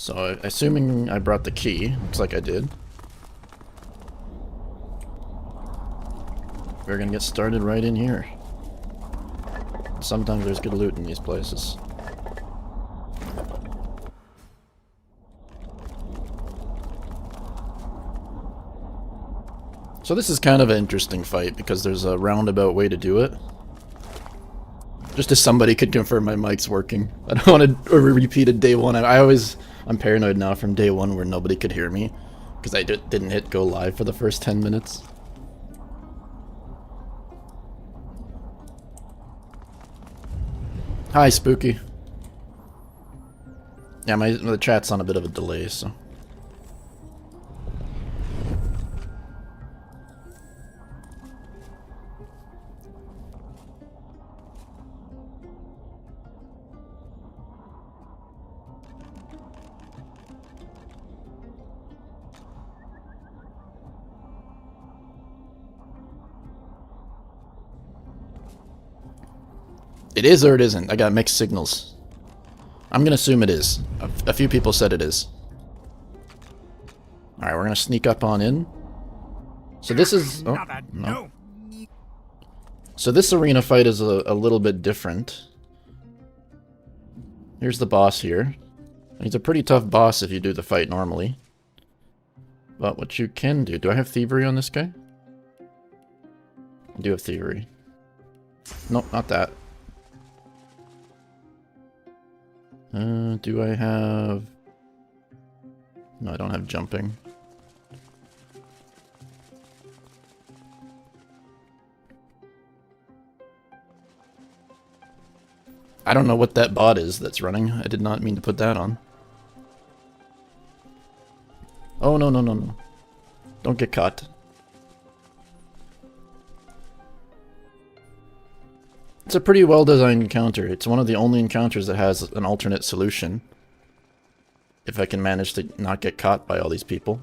So, assuming I brought the key, looks like I did. We're gonna get started right in here. Sometimes there's good loot in these places. So this is kind of an interesting fight because there's a roundabout way to do it. Just as somebody could confirm my mic's working. I don't want to repeat it day one. I'm paranoid now from day one where nobody could hear me. Because I didn't hit go live for the first 10 minutes. Hi, Spooky. Yeah, the chat's on a bit of a delay, so... It is or it isn't. I got mixed signals. I'm gonna assume it is. A few people said it is. Alright, we're gonna sneak up on in. So this is... Oh, no. So this arena fight is a little bit different. Here's the boss here. He's a pretty tough boss if you do the fight normally. But what you can do... Do I have thievery on this guy? I do have thievery. Nope, not that. Do I have... No, I don't have jumping. I don't know what that bot is that's running. I did not mean to put that on. Oh, no, no, no, no. Don't get caught. It's a pretty well-designed encounter. It's one of the only encounters that has an alternate solution. If I can manage to not get caught by all these people.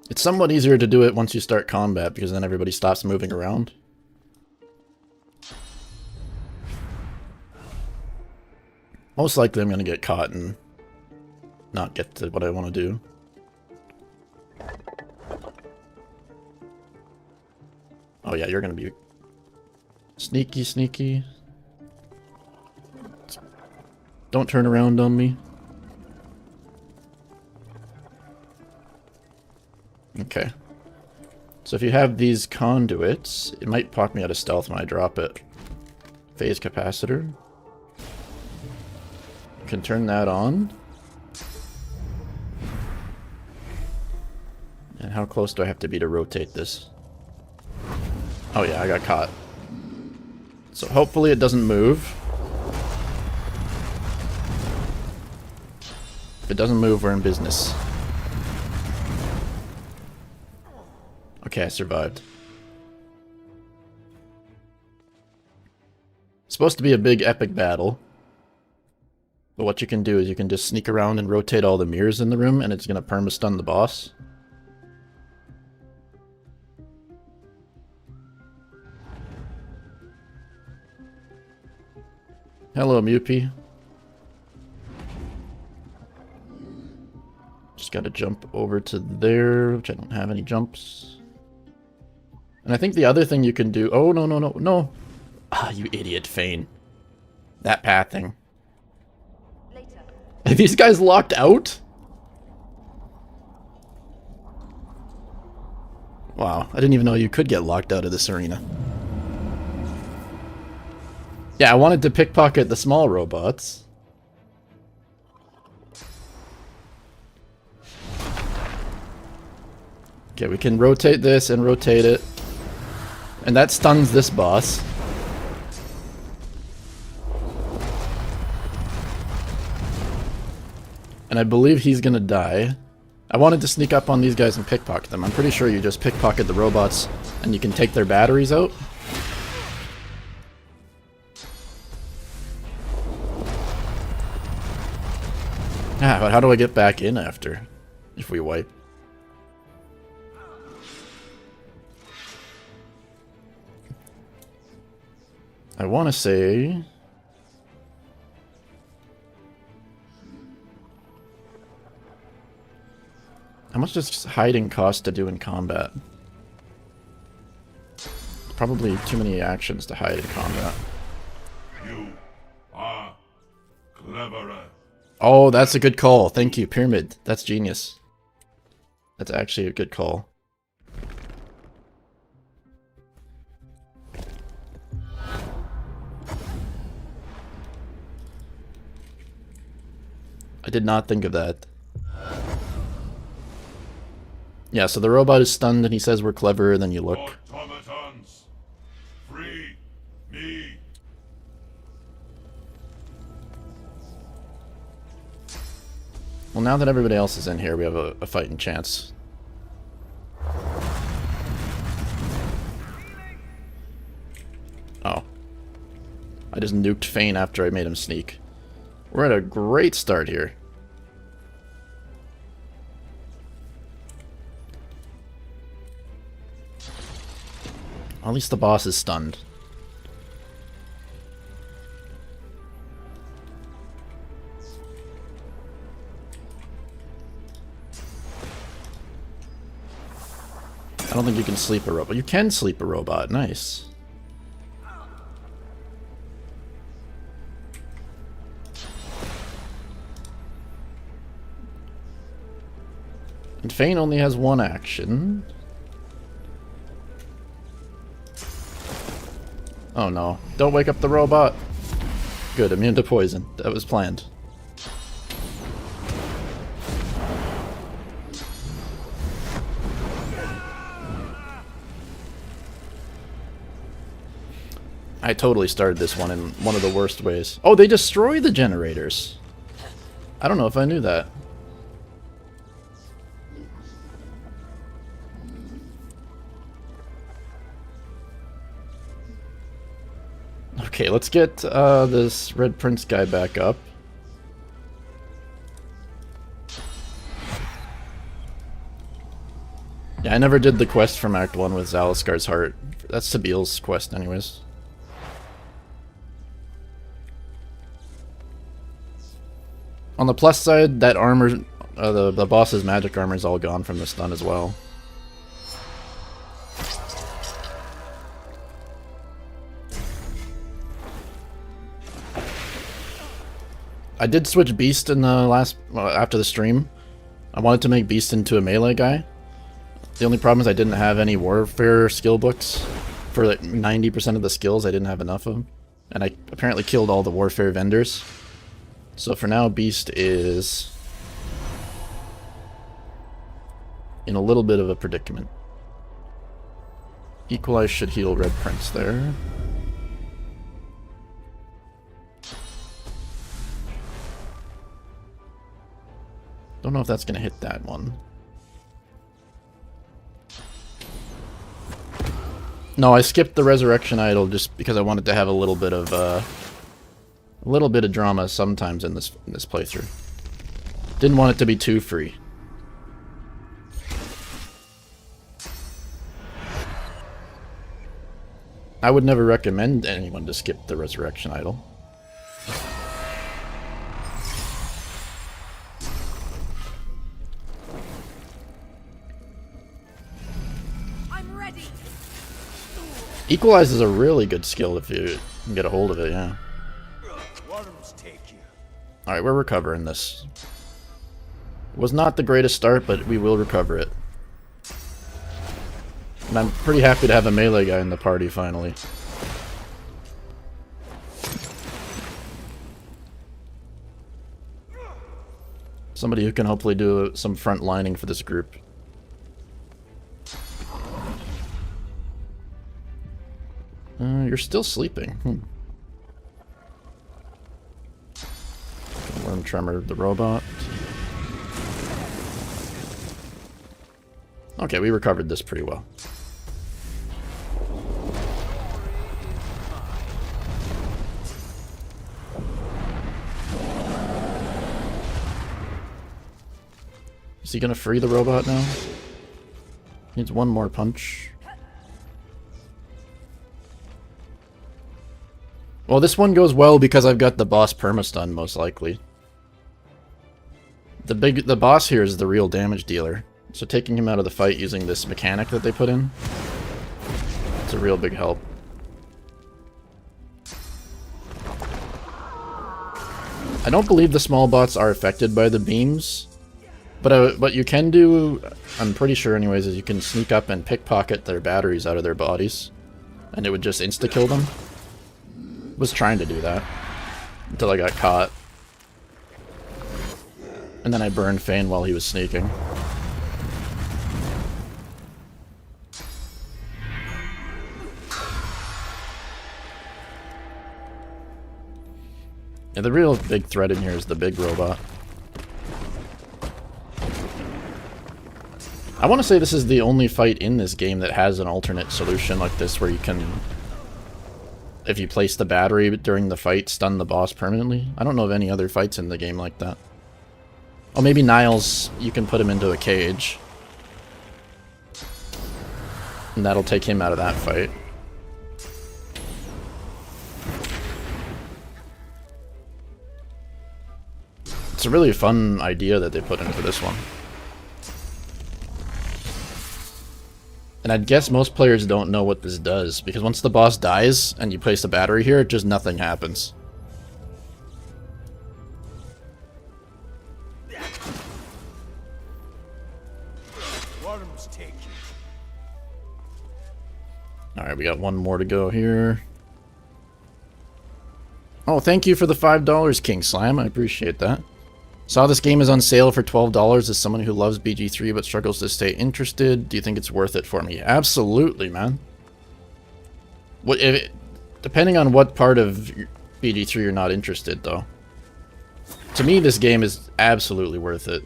It's somewhat easier to do it once you start combat, because then everybody stops moving around. Most likely I'm going to get caught and not get to what I want to do. Oh yeah, you're gonna be sneaky, sneaky. Don't turn around on me. Okay. So if you have these conduits, it might pop me out of stealth when I drop it. Phase capacitor. You can turn that on. And how close do I have to be to rotate this? Oh yeah, I got caught. So hopefully it doesn't move. If it doesn't move, we're in business. Okay, I survived. It's supposed to be a big epic battle. But what you can do is you can just sneak around and rotate all the mirrors in the room and it's gonna perma-stun the boss. Hello, Mupy. Just gotta jump over to there, which I don't have any jumps. And I think the other thing you can do... Oh, no, no, no, no! Ah, you idiot, Fane. That pathing. Are these guys locked out? Wow, I didn't even know you could get locked out of this arena. Yeah, I wanted to pickpocket the small robots. Okay, we can rotate this and rotate it. And that stuns this boss. And I believe he's gonna die. I wanted to sneak up on these guys and pickpocket them. I'm pretty sure you just pickpocket the robots and you can take their batteries out. Ah, but how do I get back in after? If we wipe. I want to say... How much does hiding cost to do in combat? Probably too many actions to hide in combat. You are cleverer. Oh, that's a good call. Thank you, Pyramid. That's genius. That's actually a good call. I did not think of that. Yeah, so the robot is stunned and he says we're cleverer than you look. Automatons, free me. Well, now that everybody else is in here, we have a fighting chance. Oh. I just nuked Fane after I made him sneak. We're at a great start here. At least the boss is stunned. I don't think you can sleep a robot. You can sleep a robot. Nice. And Fane only has one action. Oh no. Don't wake up the robot. Good, immune to poison. That was planned. I totally started this one in one of the worst ways. Oh, they destroy the generators. I don't know if I knew that. Okay, let's get this Red Prince guy back up. Yeah, I never did the quest from Act 1 with Zaliskar's Heart. That's Sabiel's quest anyways. On the plus side, that armor, the boss's magic armor is all gone from the stun as well. I did switch Beast in the last, after the stream. I wanted to make Beast into a melee guy. The only problem is I didn't have any warfare skill books. For like 90% of the skills, I didn't have enough of them. And I apparently killed all the warfare vendors. So for now, Beast is in a little bit of a predicament. Equalize should heal Red Prince there. Don't know if that's gonna hit that one. No, I skipped the Resurrection Idol just because I wanted to have a little bit of drama sometimes in this playthrough. Didn't want it to be too free. I would never recommend anyone to skip the Resurrection Idol. I'm ready. Equalize is a really good skill if you can get a hold of it, yeah. Alright, we're recovering this. It was not the greatest start, but we will recover it. And I'm pretty happy to have a melee guy in the party, finally. Somebody who can hopefully do some front lining for this group. You're still sleeping. Worm Tremor the robot. Okay, we recovered this pretty well. Is he gonna free the robot now? Needs one more punch. Well, this one goes well because I've got the boss perma-stun, most likely. The boss here is the real damage dealer. So taking him out of the fight using this mechanic that they put in, it's a real big help. I don't believe the small bots are affected by the beams, but what you can do, I'm pretty sure anyways, is you can sneak up and pickpocket their batteries out of their bodies, and it would just insta-kill them. Was trying to do that until I got caught. And then I burned Fane while he was sneaking. Yeah, the real big threat in here is the big robot. I want to say this is the only fight in this game that has an alternate solution like this, where you can, if you place the battery during the fight, stun the boss permanently. I don't know of any other fights in the game like that. Oh, maybe Niles, you can put him into a cage. And that'll take him out of that fight. It's a really fun idea that they put into this one. And I'd guess most players don't know what this does, because once the boss dies and you place a battery here, just nothing happens. Alright, we got one more to go here. Oh, thank you for the $5, King Slam. I appreciate that. Saw this game is on sale for $12 as someone who loves BG3 but struggles to stay interested. Do you think it's worth it for me? Absolutely, man. Depending on what part of BG3 you're not interested, though. To me, this game is absolutely worth it.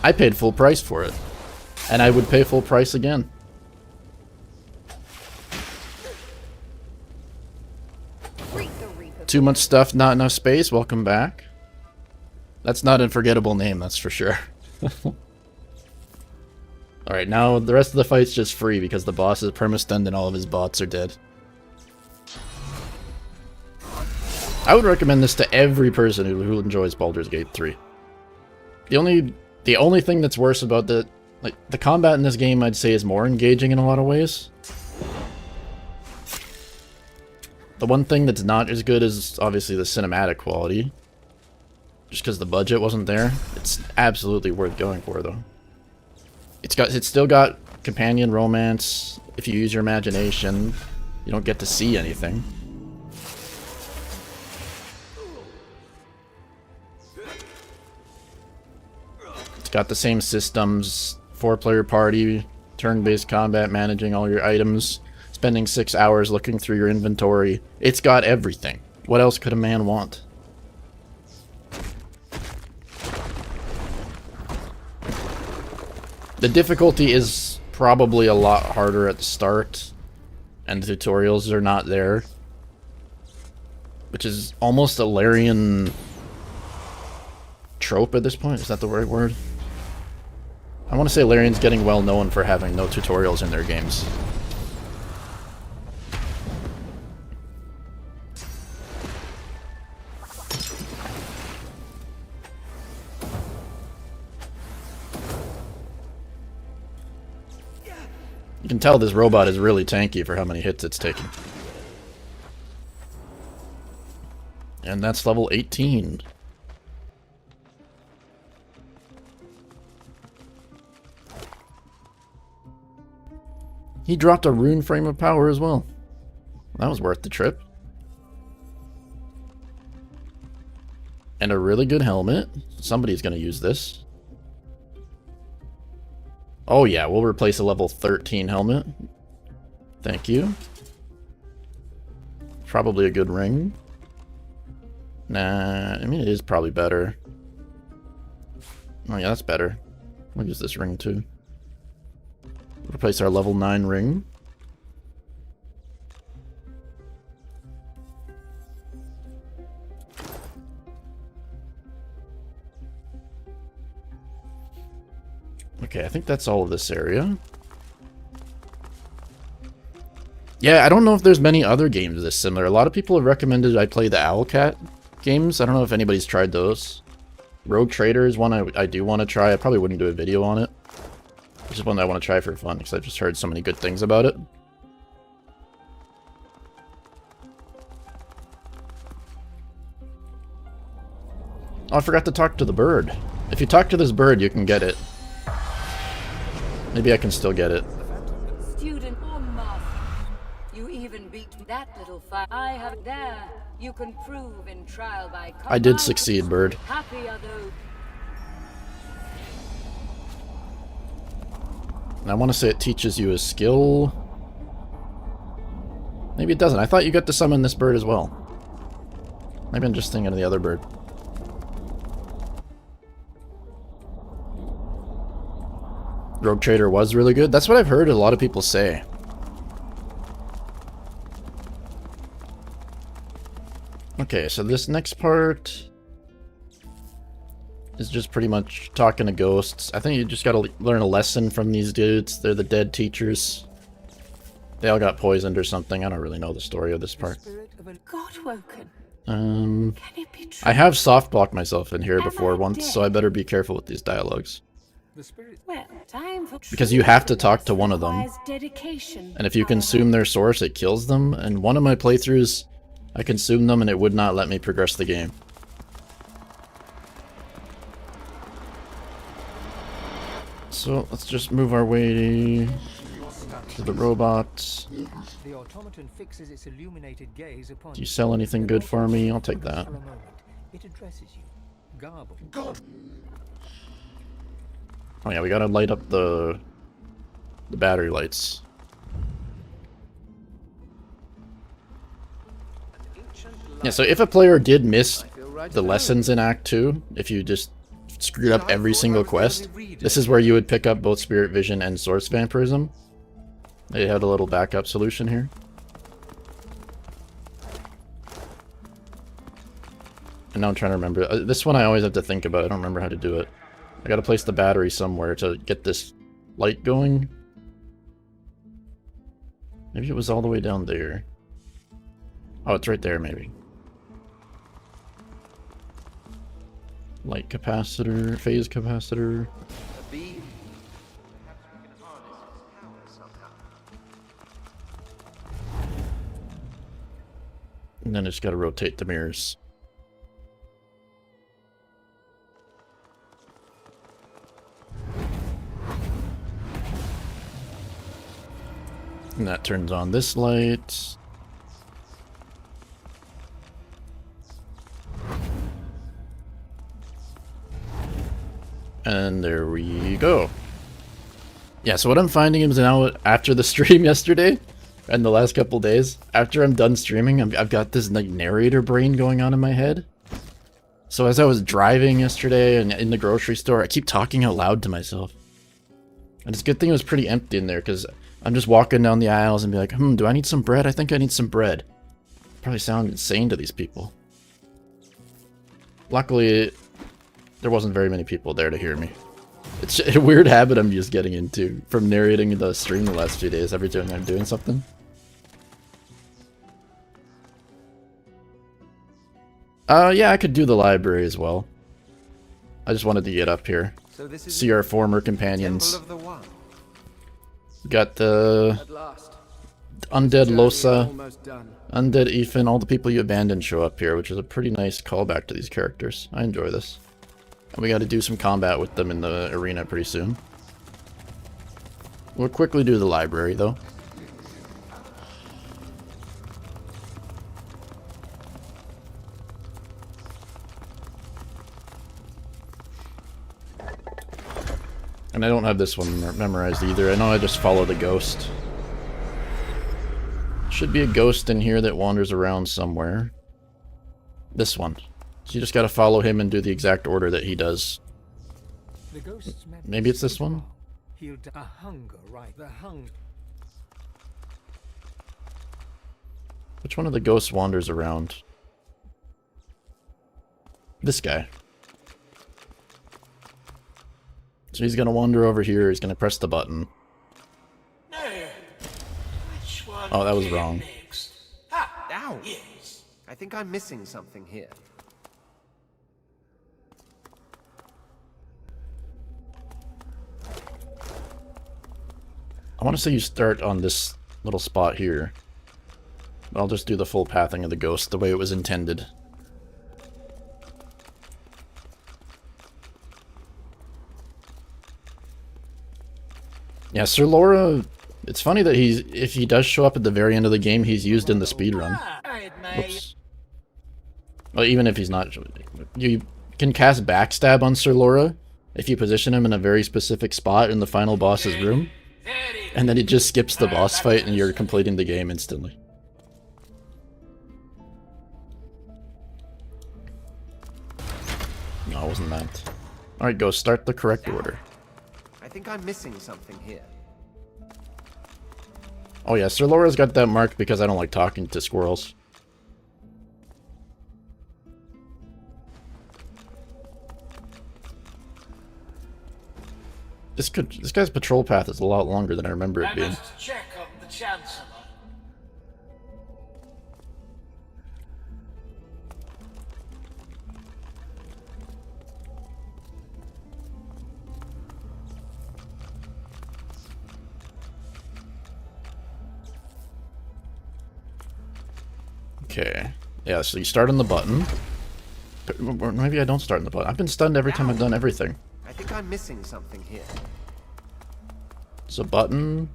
I paid full price for it. And I would pay full price again. Too much stuff, not enough space. Welcome back. That's not an unforgettable name, that's for sure. Alright, now the rest of the fight's just free because the boss is perma-stunned and all of his bots are dead. I would recommend this to every person who enjoys Baldur's Gate 3. The only thing that's worse about the combat in this game, I'd say, is more engaging in a lot of ways. The one thing that's not as good is obviously the cinematic quality. Just because the budget wasn't there. It's absolutely worth going for, though. It's still got companion romance. If you use your imagination, you don't get to see anything. It's got the same systems, 4-player party, turn-based combat, managing all your items, spending 6 hours looking through your inventory. It's got everything. What else could a man want? The difficulty is probably a lot harder at the start, and the tutorials are not there, which is almost a Larian trope at this point. Is that the right word? I want to say Larian's getting well known for having no tutorials in their games. You can tell this robot is really tanky for how many hits it's taking. And that's level 18. He dropped a rune frame of power as well. That was worth the trip. And a really good helmet. Somebody's going to use this. Oh yeah, we'll replace a level 13 helmet. Thank you. Probably a good ring. Nah, I mean it is probably better. Oh yeah, that's better. We'll use this ring too. Replace our level 9 ring. Okay, I think that's all of this area. Yeah, I don't know if there's many other games this similar. A lot of people have recommended I play the Owlcat, games. I don't know if anybody's tried those. Rogue Trader is one I do want to try. I probably wouldn't do a video on it. It's just one I want to try for fun because I've just heard so many good things about it. Oh, I forgot to talk to the bird. If you talk to this bird, you can get it. Maybe I can still get it. Student or master, you even beat that little fight. I have there. You can prove in trial by. I did succeed, bird. Happy are those. And I want to say it teaches you a skill. Maybe it doesn't. I thought you got to summon this bird as well. Maybe I'm just thinking of the other bird. Rogue Trader was really good. That's what I've heard a lot of people say. Okay, so this next part is just pretty much talking to ghosts. I think you just gotta learn a lesson from these dudes. They're the dead teachers. They all got poisoned or something. I don't really know the story of this part. I have softblocked myself in here before once, so I better be careful with these dialogues. Because you have to talk to one of them. And if you consume their source, it kills them. And one of my playthroughs, I consumed them and it would not let me progress the game. So let's just move our way to the robots. The automaton fixes its illuminated gaze upon Do you sell anything good for me? I'll take that. It addresses you. Garble. Oh yeah, we gotta light up the battery lights. Yeah, so if a player did miss the lessons in Act 2, if you just screwed up every single quest, this is where you would pick up both Spirit Vision and Source Vampirism. They had a little backup solution here. And now I'm trying to remember. This one I always have to think about. I don't remember how to do it. I gotta place the battery somewhere to get this light going. Maybe it was all the way down there. Oh, it's right there, maybe. Light capacitor, phase capacitor. And then it's gotta rotate the mirrors. And that turns on this light. And there we go. Yeah, so what I'm finding is now, after the stream yesterday, and the last couple days, after I'm done streaming, I've got this like narrator brain going on in my head. So as I was driving yesterday and in the grocery store, I keep talking out loud to myself. And it's a good thing it was pretty empty in there, because I'm just walking down the aisles and be like, do I need some bread? I think I need some bread. Probably sound insane to these people. Luckily, there wasn't very many people there to hear me. It's a weird habit I'm just getting into from narrating the stream the last few days every time I'm doing something. Yeah, I could do the library as well. I just wanted to get up here. So this is See our former companions. Temple of the One. Got the At last. Undead Losa, Almost done. Undead Ethan, all the people you abandoned show up here, which is a pretty nice callback to these characters. I enjoy this. And we gotta do some combat with them in the arena pretty soon. We'll quickly do the library, though. And I don't have this one memorized either. I know I just follow the ghost. Should be a ghost in here that wanders around somewhere. This one. So you just gotta follow him and do the exact order that he does. The ghost's Maybe it's this one? He'll a hunger, right? The hunger. Which one of the ghosts wanders around? This guy. So he's gonna wander over here, he's gonna press the button. Which one Oh, that was wrong. Ow! Yes. I think I'm missing something here. I want to say you start on this little spot here. I'll just do the full pathing of the ghost the way it was intended. Yeah, Sir Laura, it's funny that if he does show up at the very end of the game, he's used in the speedrun. Whoops. Well, even if he's not, you can cast Backstab on Sir Laura if you position him in a very specific spot in the final boss's room, and then it just skips the boss fight and you're completing the game instantly. No, it wasn't that. Alright, go start the correct order. I think I'm missing something here. Oh yeah, Sir Laura's got that marked because I don't like talking to squirrels. This guy's patrol path is a lot longer than I remember it being. must check on the Chancellor. Okay. Yeah, so you start on the button. Or maybe I don't start on the button. I've been stunned every time I've done everything. I think I'm missing something here. So button,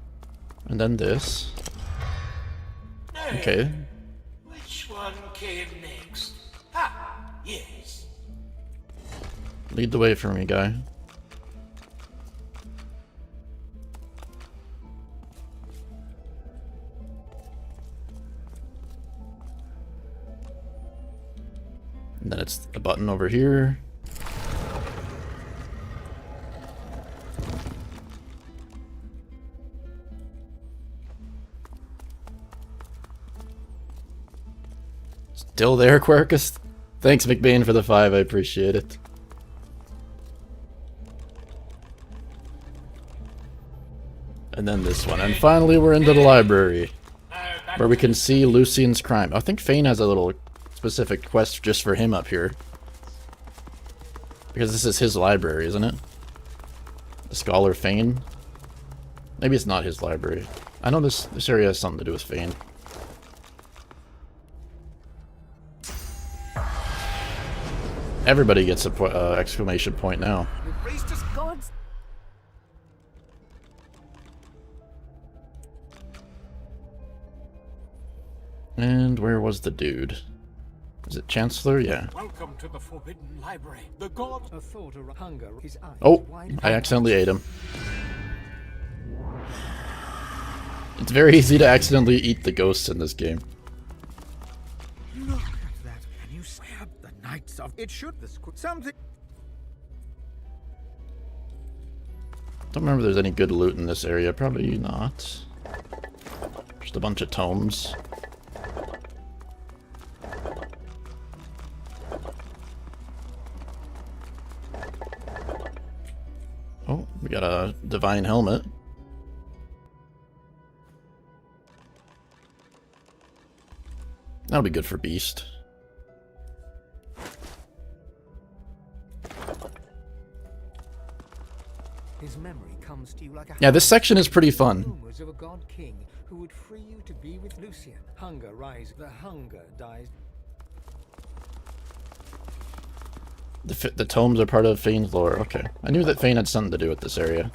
and then this. Okay. Which one came next? Ah, yes. Lead the way for me, guy. And then it's a button over here. Still there, Quercus? Thanks, McBain, for the 5. I appreciate it. And then this one. And finally, we're into the library, where we can see Lucian's crime. I think Fane has a little specific quest just for him up here, because this is his library, isn't it? The Scholar Fane. Maybe it's not his library. I know this area has something to do with Fane. Everybody gets a exclamation point now. And where was the dude? Is it Chancellor? Yeah. Welcome to the Forbidden Library. The god. A thought of hunger, his eyes Oh, wide I accidentally ate him. It's very easy to accidentally eat the ghosts in this game. Look at that. Can you swear the Knights of it should something Don't remember if there's any good loot in this area. Probably not. Just a bunch of tomes. Oh, we got a divine helmet. That'll be good for Beast. his memory comes to you like a Yeah, this section is pretty fun. rumors of a god king who would free you to be with Lucian. Hunger rise, the hunger dies. The tomes are part of Fane's lore. Okay. I knew that Fane had something to do with this area.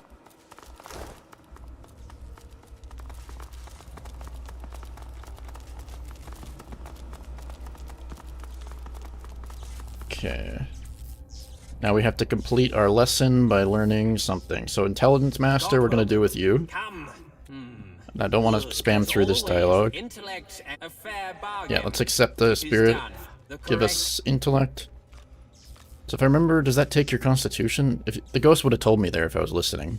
Okay. Now we have to complete our lesson by learning something. So Intelligence Master we're going to do with you. I don't want to spam through this dialogue. Yeah, let's accept the spirit. Give us intellect. So if I remember, does that take your constitution? If the ghost would have told me there if I was listening.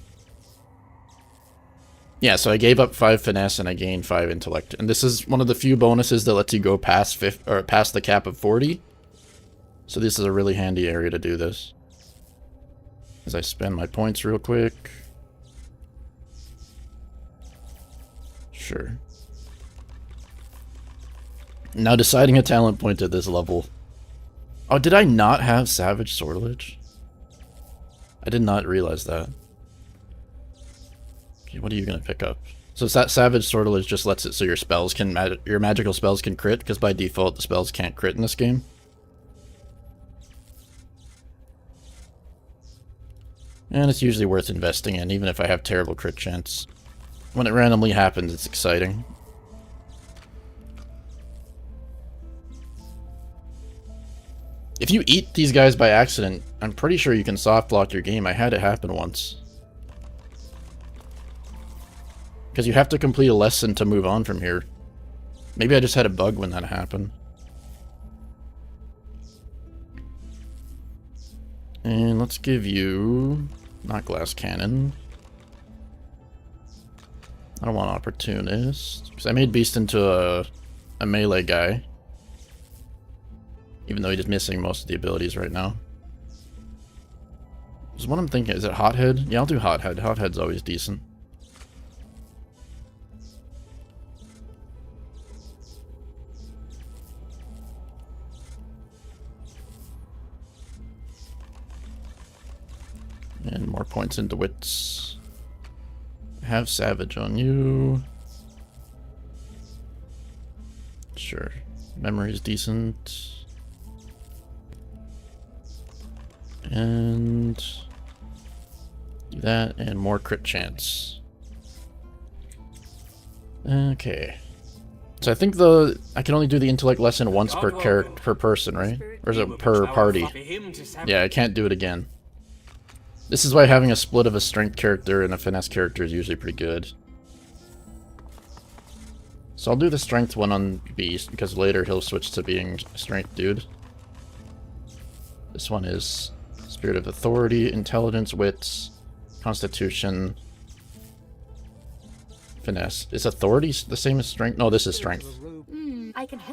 Yeah, so I gave up 5 finesse and I gained 5 intellect. And this is one of the few bonuses that lets you go past past the cap of 40. So this is a really handy area to do this. As I spend my points real quick. Sure. Now deciding a talent point at this level. Oh, did I not have Savage Sortilege? I did not realize that. Okay, what are you gonna pick up? So that Savage Sortilege just lets it so your spells can your magical spells can crit, because by default the spells can't crit in this game. And it's usually worth investing in, even if I have terrible crit chance. When it randomly happens, it's exciting. If you eat these guys by accident, I'm pretty sure you can soft lock your game. I had it happen once. Because you have to complete a lesson to move on from here. Maybe I just had a bug when that happened. And let's give you... not glass cannon. I don't want opportunist. Because I made Beast into a melee guy. Even though he's missing most of the abilities right now. So what I'm thinking, is it Hothead? Yeah, I'll do Hothead. Hothead's always decent. And more points into wits. Have Savage on you. Sure. Memory's decent. And do that, and more crit chance. Okay. So I think I can only do the intellect lesson once per person, right? Or is it per party? Yeah, I can't do it again. This is why having a split of a strength character and a finesse character is usually pretty good. So I'll do the strength one on Beast, because later he'll switch to being a strength dude. This one is Spirit of Authority, Intelligence, Wits, Constitution, Finesse. Is Authority the same as Strength? No, this is Strength.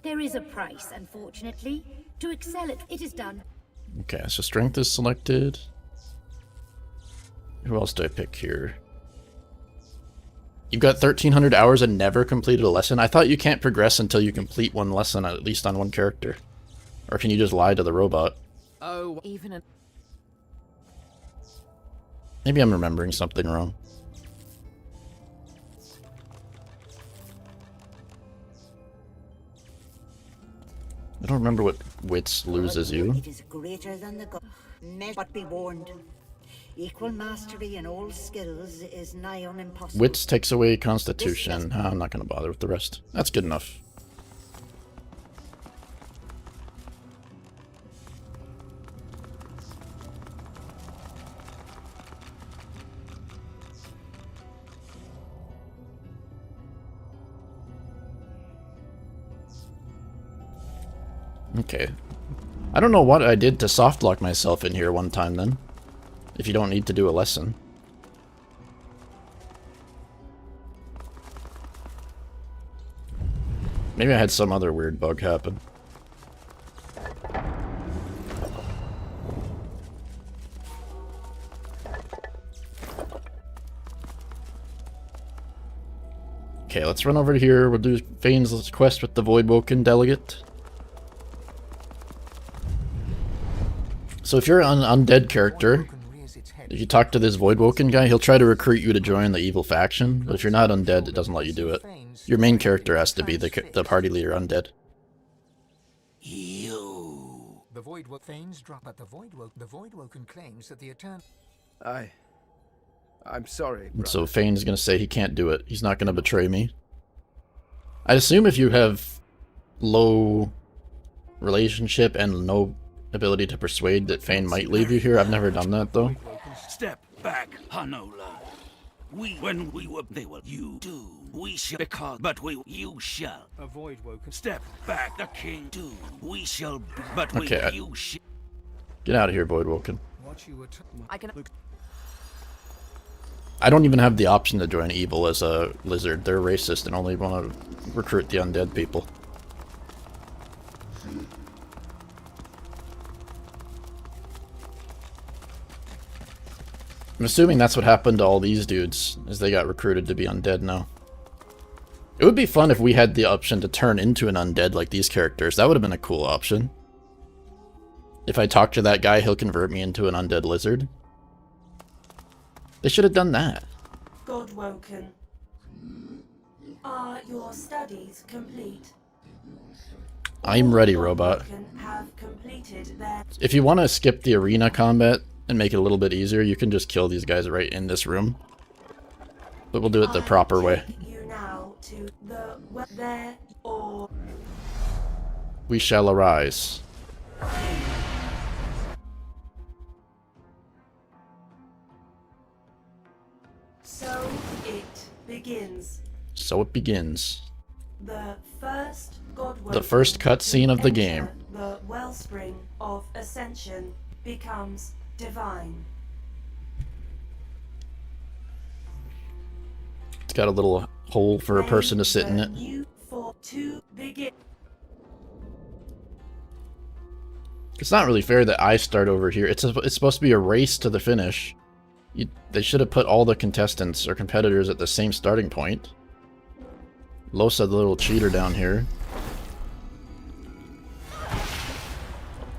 There is a price, unfortunately. To excel it is done. Okay, so Strength is selected. Who else do I pick here? You've got 1,300 hours and never completed a lesson? I thought you can't progress until you complete one lesson, at least on one character. Or can you just lie to the robot? Oh, Maybe I'm remembering something wrong. I don't remember what Wits loses you. It is greater than the god. But be warned. Equal mastery in all skills is nigh on impossible. Wits takes away Constitution. I'm not going to bother with the rest. That's good enough. Okay. I don't know what I did to softlock myself in here one time then. If you don't need to do a lesson. Maybe I had some other weird bug happen. Okay, let's run over here. We'll do Fane's quest with the Voidwoken delegate. So if you're an undead character, if you talk to this Voidwoken guy, he'll try to recruit you to join the evil faction, but if you're not undead, it doesn't let you do it. Your main character has to be the party leader undead. You. The Voidwoken drop, but the Voidwoken claims that the Eternal. I'm sorry. And so Fane's gonna say he can't do it. He's not gonna betray me. I assume if you have low relationship and no ability to persuade, that Fane might leave you here. I've never done that though. Step back, Hanola. When we were, they were you do. We shall because, but you shall. Avoid Woken. Step back, the king do. We shall, but Okay, you shall. Get out of here, Voidwoken. What you were I don't even have the option to join evil as a lizard. They're racist and only want to recruit the undead people. I'm assuming that's what happened to all these dudes, as they got recruited to be undead now. It would be fun if we had the option to turn into an undead like these characters. That would have been a cool option. If I talk to that guy, he'll convert me into an undead lizard. They should have done that. Godwoken. Are your studies complete? I'm ready, robot. Have completed their... If you want to skip the arena combat and make it a little bit easier, you can just kill these guys right in this room. But we'll do it the proper way. You now to the there or We shall arise. so it begins. So it begins. The first Godwoken The first cutscene of the game. The wellspring of Ascension becomes divine. It's got a little hole for a person to sit in it. It's not really fair that I start over here. It's supposed to be a race to the finish. They should have put all the contestants or competitors at the same starting point. Losa, the little cheater down here.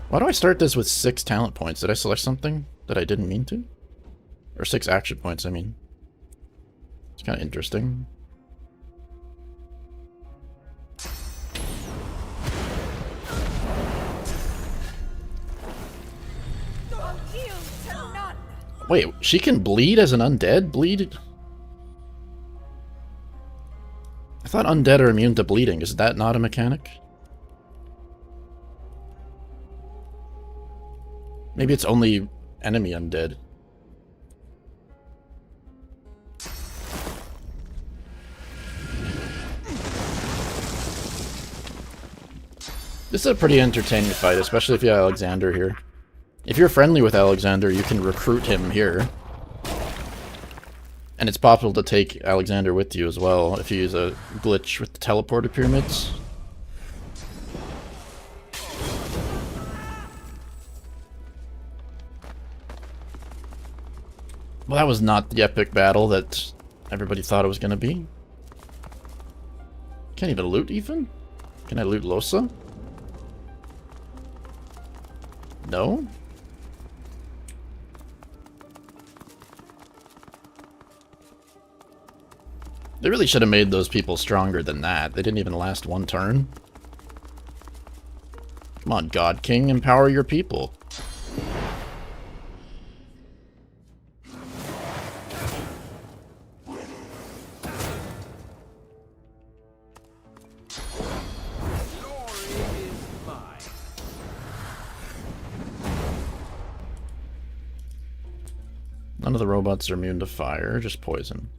Why do I start this with 6 talent points? Did I select something that I didn't mean to? Or 6 action points, I mean. It's kind of interesting. Wait, she can bleed as an undead? Bleed? I thought undead are immune to bleeding. Is that not a mechanic? Maybe it's only enemy undead. This is a pretty entertaining fight, especially if you have Alexander here. If you're friendly with Alexander, you can recruit him here. And it's possible to take Alexander with you as well, if you use a glitch with the teleporter pyramids. Well, that was not the epic battle that everybody thought it was going to be. Can't even loot, even? Can I loot Losa? No? They really should have made those people stronger than that. They didn't even last 1 turn. Come on, God King, empower your people. None of the robots are immune to fire, just poison.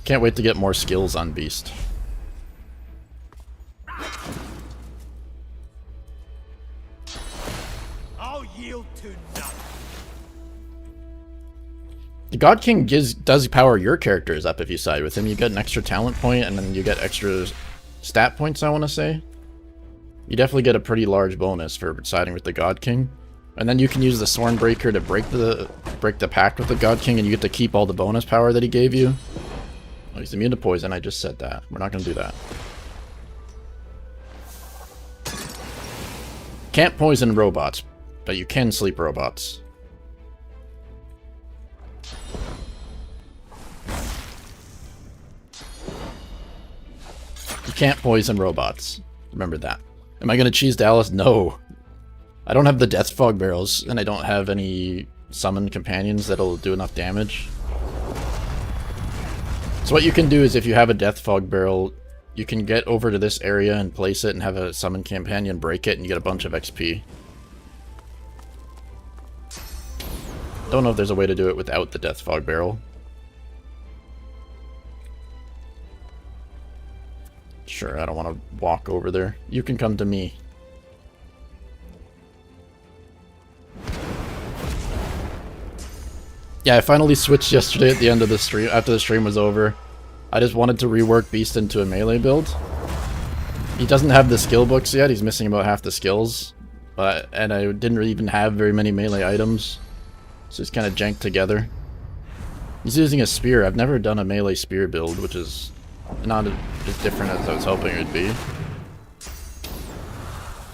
Can't wait to get more skills on Beast. I'll yield to none. The God King does power your characters up if you side with him. You get an extra talent point, and then you get extra stat points, I want to say. You definitely get a pretty large bonus for siding with the God King. And then you can use the Swornbreaker to break the pact with the God King, and you get to keep all the bonus power that he gave you. Oh, he's immune to poison, I just said that. We're not going to do that. Can't poison robots, but you can sleep robots. You can't poison robots. Remember that. Am I going to cheese Dallas? No. I don't have the Death Fog barrels, and I don't have any summon companions that'll do enough damage. So what you can do is, if you have a Death Fog barrel, you can get over to this area and place it and have a summon companion break it, and you get a bunch of XP. Don't know if there's a way to do it without the Death Fog barrel. Sure, I don't want to walk over there. You can come to me. Yeah, I finally switched yesterday at the end of the stream, after the stream was over. I just wanted to rework Beast into a melee build. He doesn't have the skill books yet, he's missing about half the skills. And I didn't even have very many melee items. So it's kind of janked together. He's using a spear. I've never done a melee spear build, which is not as different as I was hoping it would be.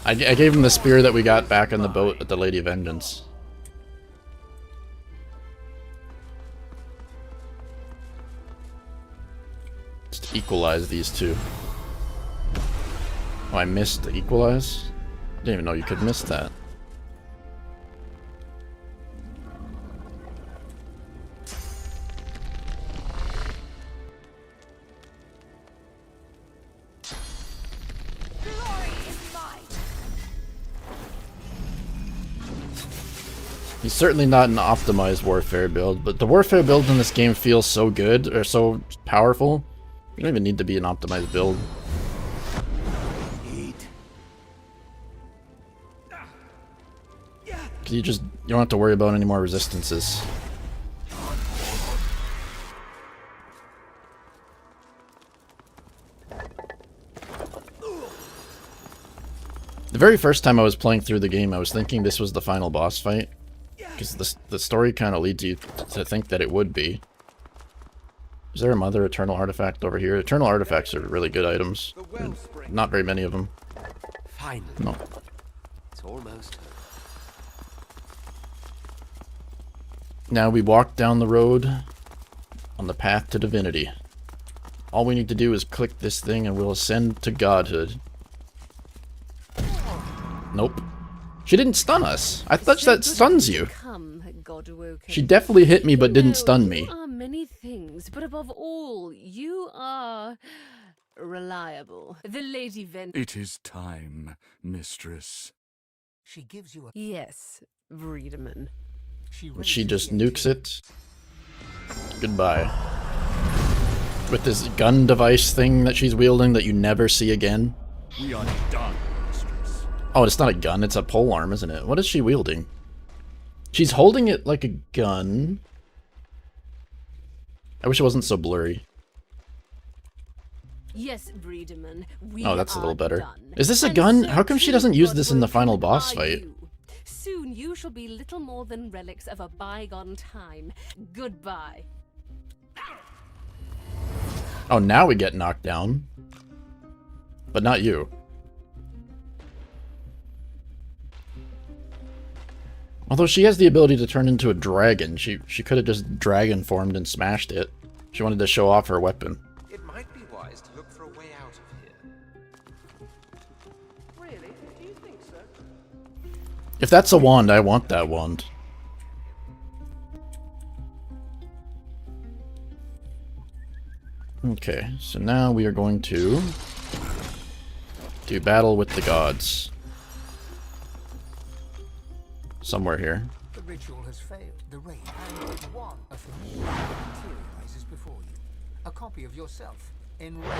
I gave him the spear that we got back on the boat at the Lady of Vengeance. Just equalize these two. Oh, I missed the equalize? I didn't even know you could miss that. He's certainly not an optimized warfare build, but the warfare build in this game feels so good, or so powerful. You don't even need to be an optimized build. You don't have to worry about any more resistances. The very first time I was playing through the game, I was thinking this was the final boss fight. Because the story kind of leads you to think that it would be. Is there a Mother Eternal Artifact over here? Eternal Artifacts are really good items. Not very many of them. Finally. No. It's almost. Now we walk down the road on the path to Divinity. All we need to do is click this thing and we'll ascend to godhood. Nope. She didn't stun us. I thought that stuns you. She definitely hit me but didn't stun me. You are many things, but above all, you are reliable. The Lady It is time, mistress. She gives you a... Yes, Breedeman. She just nukes it. Goodbye. With this gun device thing that she's wielding that you never see again. We are done, mistress. Oh, it's not a gun, it's a polearm, isn't it? What is she wielding? She's holding it like a gun. I wish it wasn't so blurry. Yes, Breedeman. Oh, that's a little better. Is this a gun? How come she doesn't use this in the final boss fight? Soon you shall be little more than relics of a bygone time. Goodbye. Oh, now we get knocked down. But not you. Although she has the ability to turn into a dragon, she could have just dragon formed and smashed it. She wanted to show off her weapon. It might be wise to look for a way out of here. Really? Do you think so? If that's a wand, I want that wand. Okay, so now we are going to do battle with the gods. Somewhere here. The ritual has failed. The raid and one a familiar materializes before you. A copy of yourself, enraged.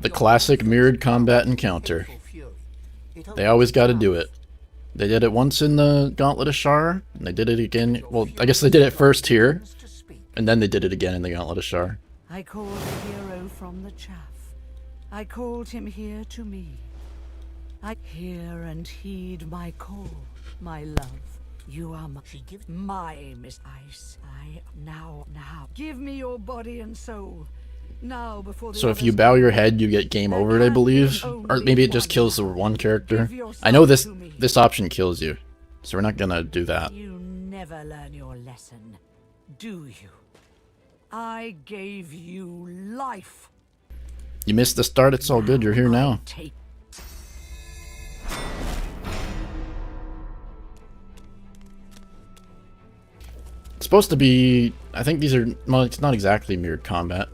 The classic mirrored combat encounter. They always got to do it. They did it once in the Gauntlet of Shar, and they did it again. Well, I guess they did it first here, and then they did it again in the Gauntlet of Shar. I called a hero from the chaff. I called him here to me. I hear and heed my call, my love. You are my... She gives my miss. I now. Give me your body and soul. Now before the So if you bow your head, you get game over, I believe. Or maybe it just kills the one character. I know this option kills you, so we're not gonna do that. You never learn your lesson, do you? I gave you life. You missed the start, it's all good, you're here now. It's supposed to be... I think these are... Well, it's not exactly mirrored combat.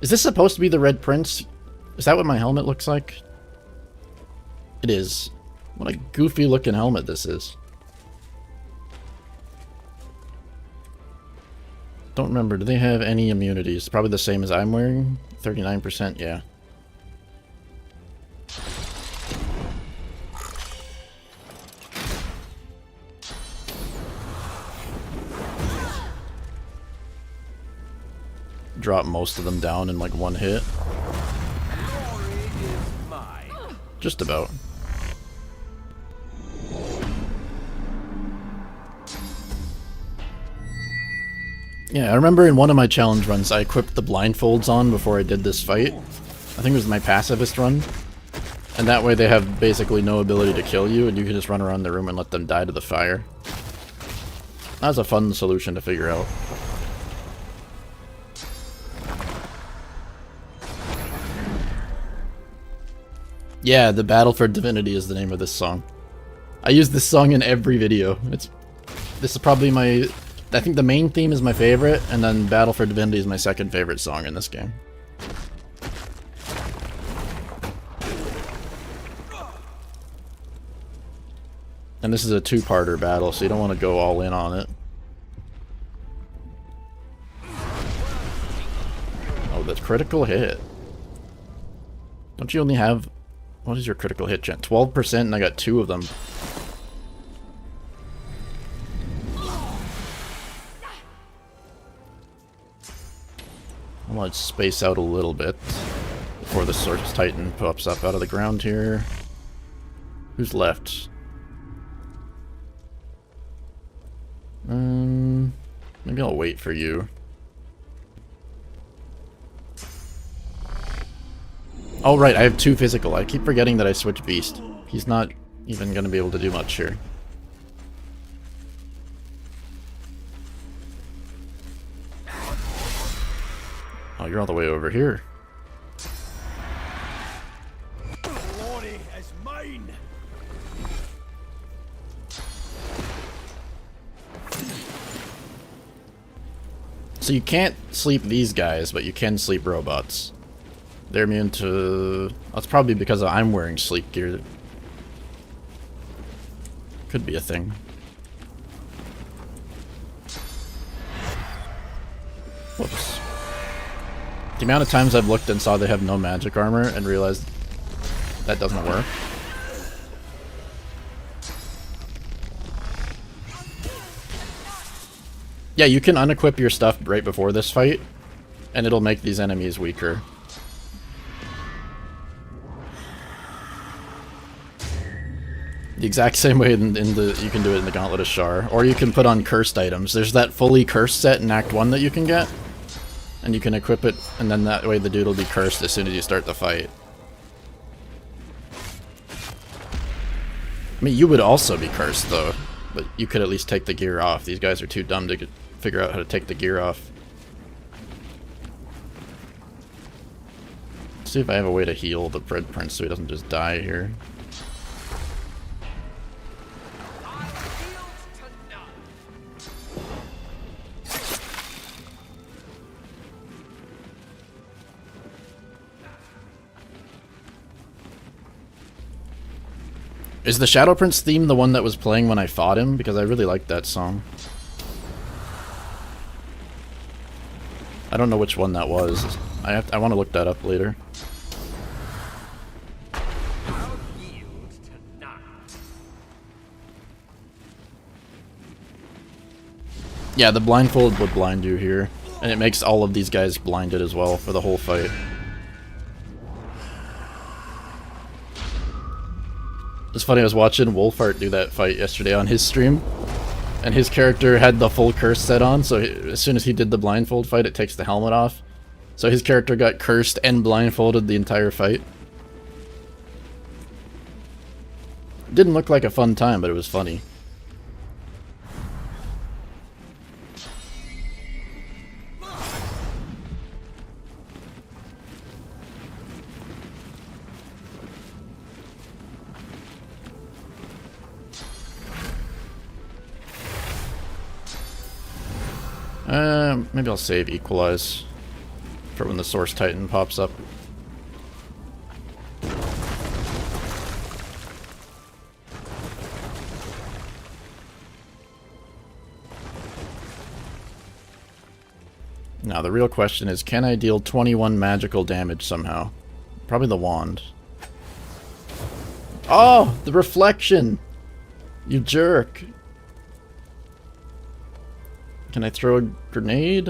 Is this supposed to be the Red Prince? Is that what my helmet looks like? It is. What a goofy looking helmet this is. Don't remember, do they have any immunities? Probably the same as I'm wearing? 39%, yeah. Drop most of them down in like one hit. Just about. Yeah, I remember in one of my challenge runs I equipped the blindfolds on before I did this fight. I think it was my pacifist run. And that way they have basically no ability to kill you and you can just run around the room and let them die to the fire. That was a fun solution to figure out. Yeah, the Battle for Divinity is the name of this song. I use this song in every video. This is probably my... I think the main theme is my favorite, and then Battle for Divinity is my second favorite song in this game. And this is a two-parter battle, so you don't want to go all in on it. Oh, that's critical hit. Don't you only have... What is your critical hit chance? 12%, and I got 2 of them. I want to space out a little bit before the Source Titan pops up out of the ground here. Who's left? Maybe I'll wait for you. Oh right, I have 2 physical. I keep forgetting that I switched Beast. He's not even gonna be able to do much here. Oh, you're all the way over here. Glory is mine. So you can't sleep these guys, but you can sleep robots. They're immune to... That's probably because I'm wearing sleep gear. Could be a thing. Whoops. The amount of times I've looked and saw they have no magic armor and realized that doesn't work. Yeah, you can unequip your stuff right before this fight, and it'll make these enemies weaker. The exact same way you can do it in the Gauntlet of Shar. Or you can put on cursed items. There's that fully cursed set in Act 1 that you can get. And you can equip it, and then that way the dude will be cursed as soon as you start the fight. I mean, you would also be cursed, though. But you could at least take the gear off. These guys are too dumb to figure out how to take the gear off. Let's see if I have a way to heal the Bread Prince so he doesn't just die here. Is the Shadow Prince theme the one that was playing when I fought him? Because I really liked that song. I don't know which one that was. I want to look that up later. Yeah, the blindfold would blind you here. And it makes all of these guys blinded as well for the whole fight. It's funny, I was watching Wolfart do that fight yesterday on his stream, and his character had the full curse set on, so as soon as he did the blindfold fight, it takes the helmet off. So his character got cursed and blindfolded the entire fight. Didn't look like a fun time, but it was funny. Maybe I'll save Equalize for when the Source Titan pops up. Now the real question is, can I deal 21 magical damage somehow? Probably the wand. Oh! The reflection! You jerk! Can I throw a grenade?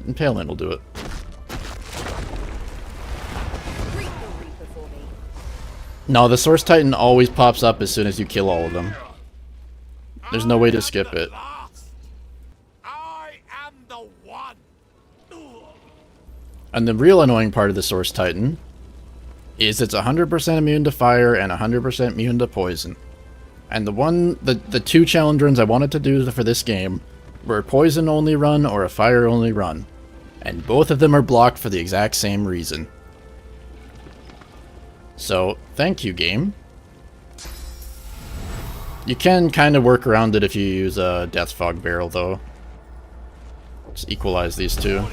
Impalement will do it. No, the Source Titan always pops up as soon as you kill all of them. There's no way to skip it. And the real annoying part of the Source Titan is it's 100% immune to fire and 100% immune to poison. And the 2 challenge runs I wanted to do for this game were a poison only run or a fire only run. And both of them are blocked for the exact same reason. So, thank you, game. You can kind of work around it if you use a Death Fog Barrel, though. Just equalize these two.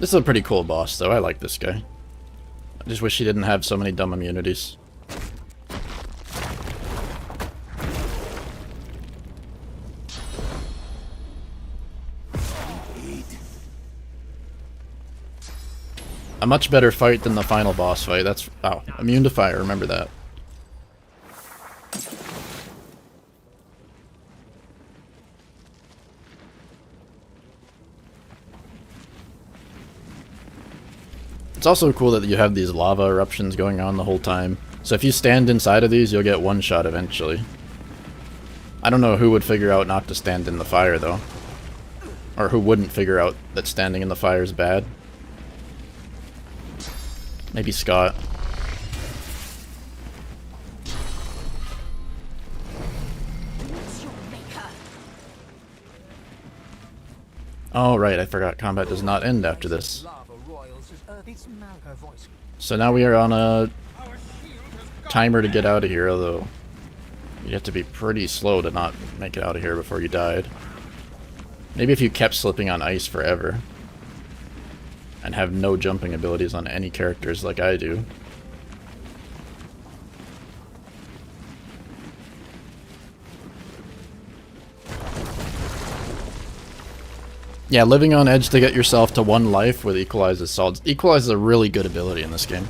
This is a pretty cool boss, though. I like this guy. I just wish he didn't have so many dumb immunities. A much better fight than the final boss fight. That's... oh, immune to fire. Remember that. It's also cool that you have these lava eruptions going on the whole time. So if you stand inside of these, you'll get one shot eventually. I don't know who would figure out not to stand in the fire, though. Or who wouldn't figure out that standing in the fire is bad. Maybe Scott. Oh, right, I forgot. Combat does not end after this. So now we are on a timer to get out of here, although you have to be pretty slow to not make it out of here before you died. Maybe if you kept slipping on ice forever and have no jumping abilities on any characters like I do. Yeah, living on edge to get yourself to 1 life with Equalize is solid. Equalize is a really good ability in this game.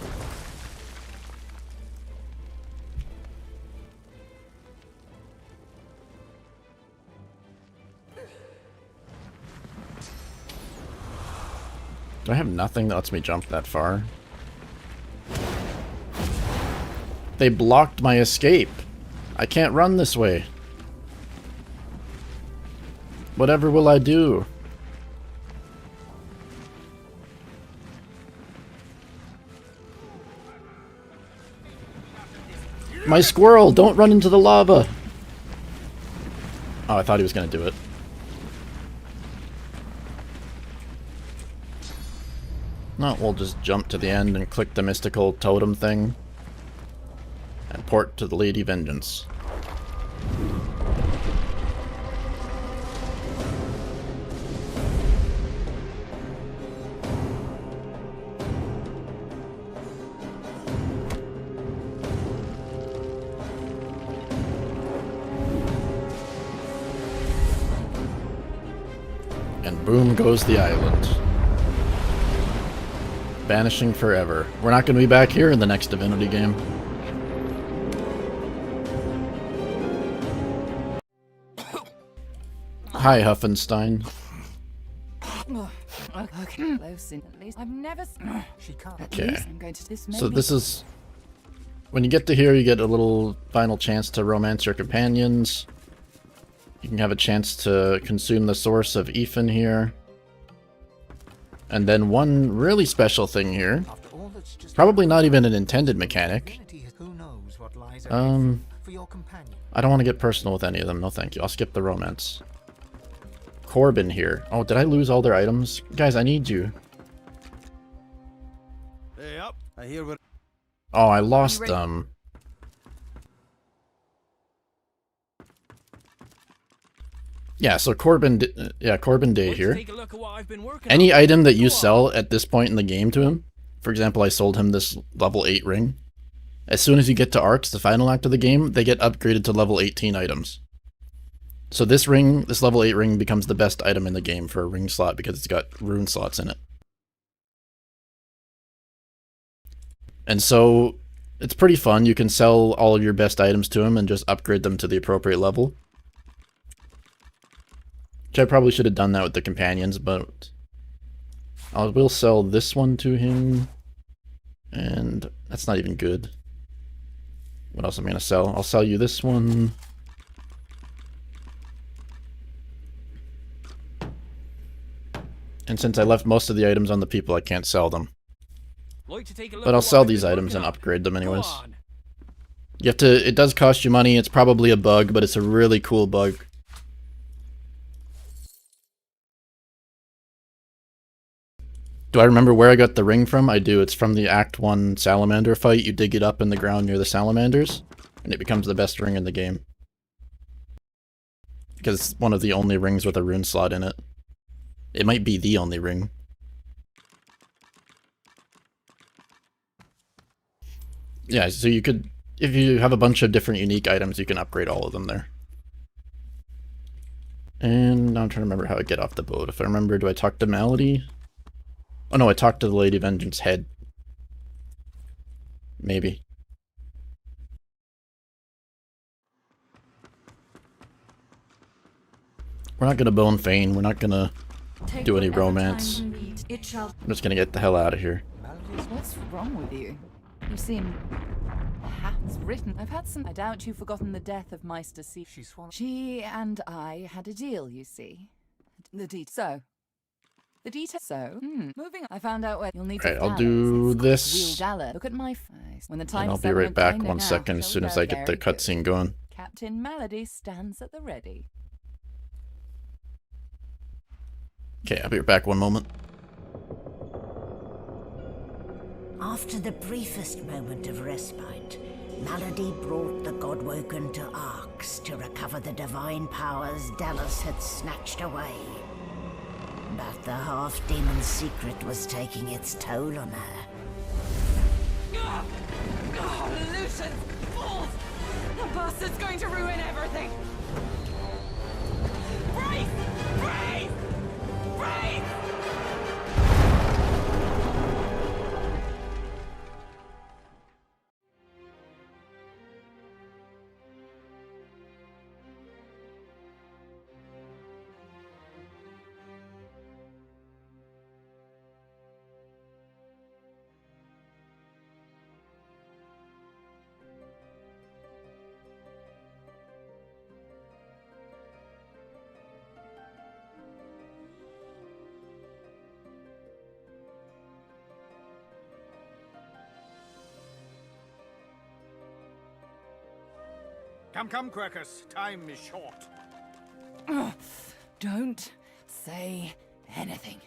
Do I have nothing that lets me jump that far? They blocked my escape. I can't run this way. Whatever will I do? My squirrel! Don't run into the lava! Oh, I thought he was gonna do it. No, we'll just jump to the end and click the mystical totem thing. And port to the Lady Vengeance. And boom goes the island. Vanishing forever. We're not going to be back here in the next Divinity game. Hi, Huffenstein. Okay, close in at least. I've never. Okay. So this is... when you get to here, you get a little final chance to romance your companions. You can have a chance to consume the source of Ethan here. And then one really special thing here. Probably not even an intended mechanic. I don't want to get personal with any of them. No thank you. I'll skip the romance. Corbin here. Oh, did I lose all their items? Guys, I need you. Hey up. I hear what... oh, I lost them. Yeah, so Corbin Day here. Any item that you sell at this point in the game to him, for example, I sold him this level 8 ring. As soon as you get to Arcs, the final act of the game, they get upgraded to level 18 items. So this ring, this level 8 ring, becomes the best item in the game for a ring slot because it's got rune slots in it. And so, it's pretty fun. You can sell all of your best items to him and just upgrade them to the appropriate level. Which I probably should have done that with the companions, but I will sell this one to him, and that's not even good. What else am I going to sell? I'll sell you this one. And since I left most of the items on the people, I can't sell them. Like to take a look But I'll at sell what I've these been items and working on? upgrade them Go anyways. on. You have to, it does cost you money, it's probably a bug, but it's a really cool bug. Do I remember where I got the ring from? I do, it's from the Act 1 salamander fight. You dig it up in the ground near the salamanders, and it becomes the best ring in the game. Because it's one of the only rings with a rune slot in it. It might be the only ring. Yeah, so you could, if you have a bunch of different unique items, you can upgrade all of them there. And now I'm trying to remember how I get off the boat. If I remember, do I talk to Malady? Oh no, I talked to the Lady Vengeance head. Maybe. We're not gonna bone feign, we're not gonna do any romance. I'm just gonna get the hell out of here. What's wrong with you? You seem... It's written. I've had some... I doubt you've forgotten the death of Meister C. She and I had a deal, you see. The detail. Moving on. I found out where you'll need to... Alright, I'll do this. Look at my face. When the And time I'll be right back 1 second as soon as I get the cutscene going. Captain Malady stands at the ready. Okay, I'll be right back 1 moment. After the briefest moment of respite, Malady brought the Godwoken to Arx to recover the divine powers Dallas had snatched away. But the half-demon's secret was taking its toll on her. Lucian! Fools! The bastard's going to ruin everything! Brace! Brace! Brace! Come, Quercus. Time is short. Don't say anything.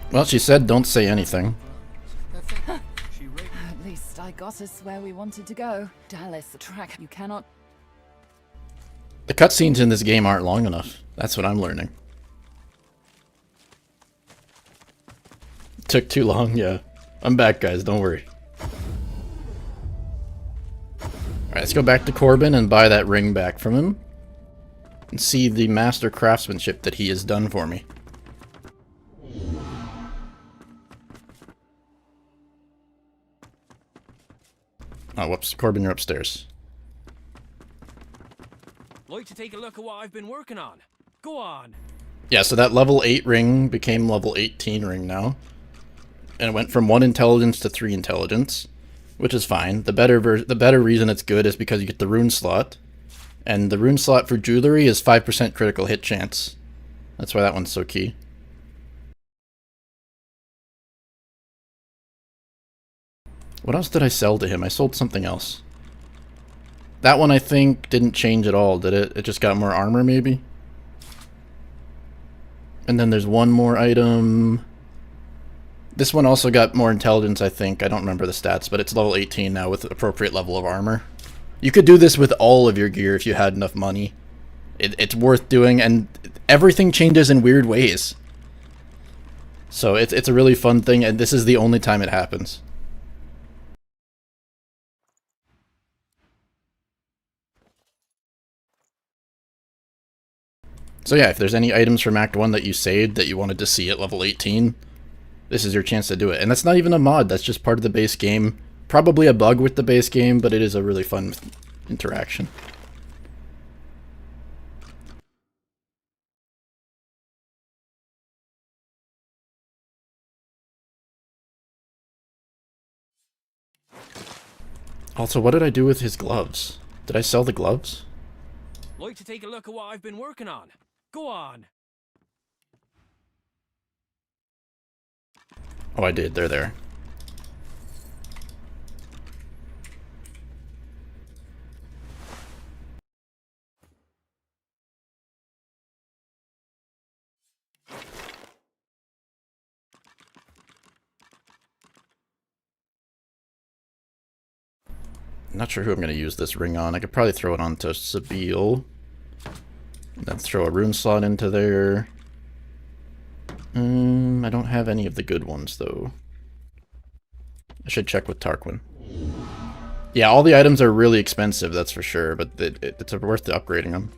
Well, she said don't say anything. At least I got us where we wanted to go. Dallas, the track. You cannot... The cutscenes in this game aren't long enough. That's what I'm learning. It took too long, yeah. I'm back, guys, don't worry. Alright, let's go back to Corbin and buy that ring back from him. And see the master craftsmanship that he has done for me. Oh, whoops. Corbin, you're upstairs. Like to take a look at what I've been working on. Go on. Yeah, so that level 8 ring became level 18 ring now. And it went from 1 intelligence to 3 intelligence, which is fine. The better reason it's good is because you get the rune slot. And the rune slot for jewelry is 5% critical hit chance. That's why that one's so key. What else did I sell to him? I sold something else. That one I think didn't change at all, did it? It just got more armor, maybe? And then there's one more item. This one also got more intelligence, I think. I don't remember the stats, but it's level 18 now with appropriate level of armor. You could do this with all of your gear if you had enough money. It's worth doing, and everything changes in weird ways. So it's a really fun thing, and this is the only time it happens. So yeah, if there's any items from Act 1 that you saved that you wanted to see at level 18, this is your chance to do it. And that's not even a mod, that's just part of the base game. Probably a bug with the base game, but it is a really fun interaction. Also, what did I do with his gloves? Did I sell the gloves? Like to take a look at what I've been working on? Go on. Oh, I did. They're there. I'm not sure who I'm going to use this ring on. I could probably throw it onto Sabille. Then throw a rune slot into there. I don't have any of the good ones, though. I should check with Tarquin. Yeah, all the items are really expensive, that's for sure, but it's worth upgrading them.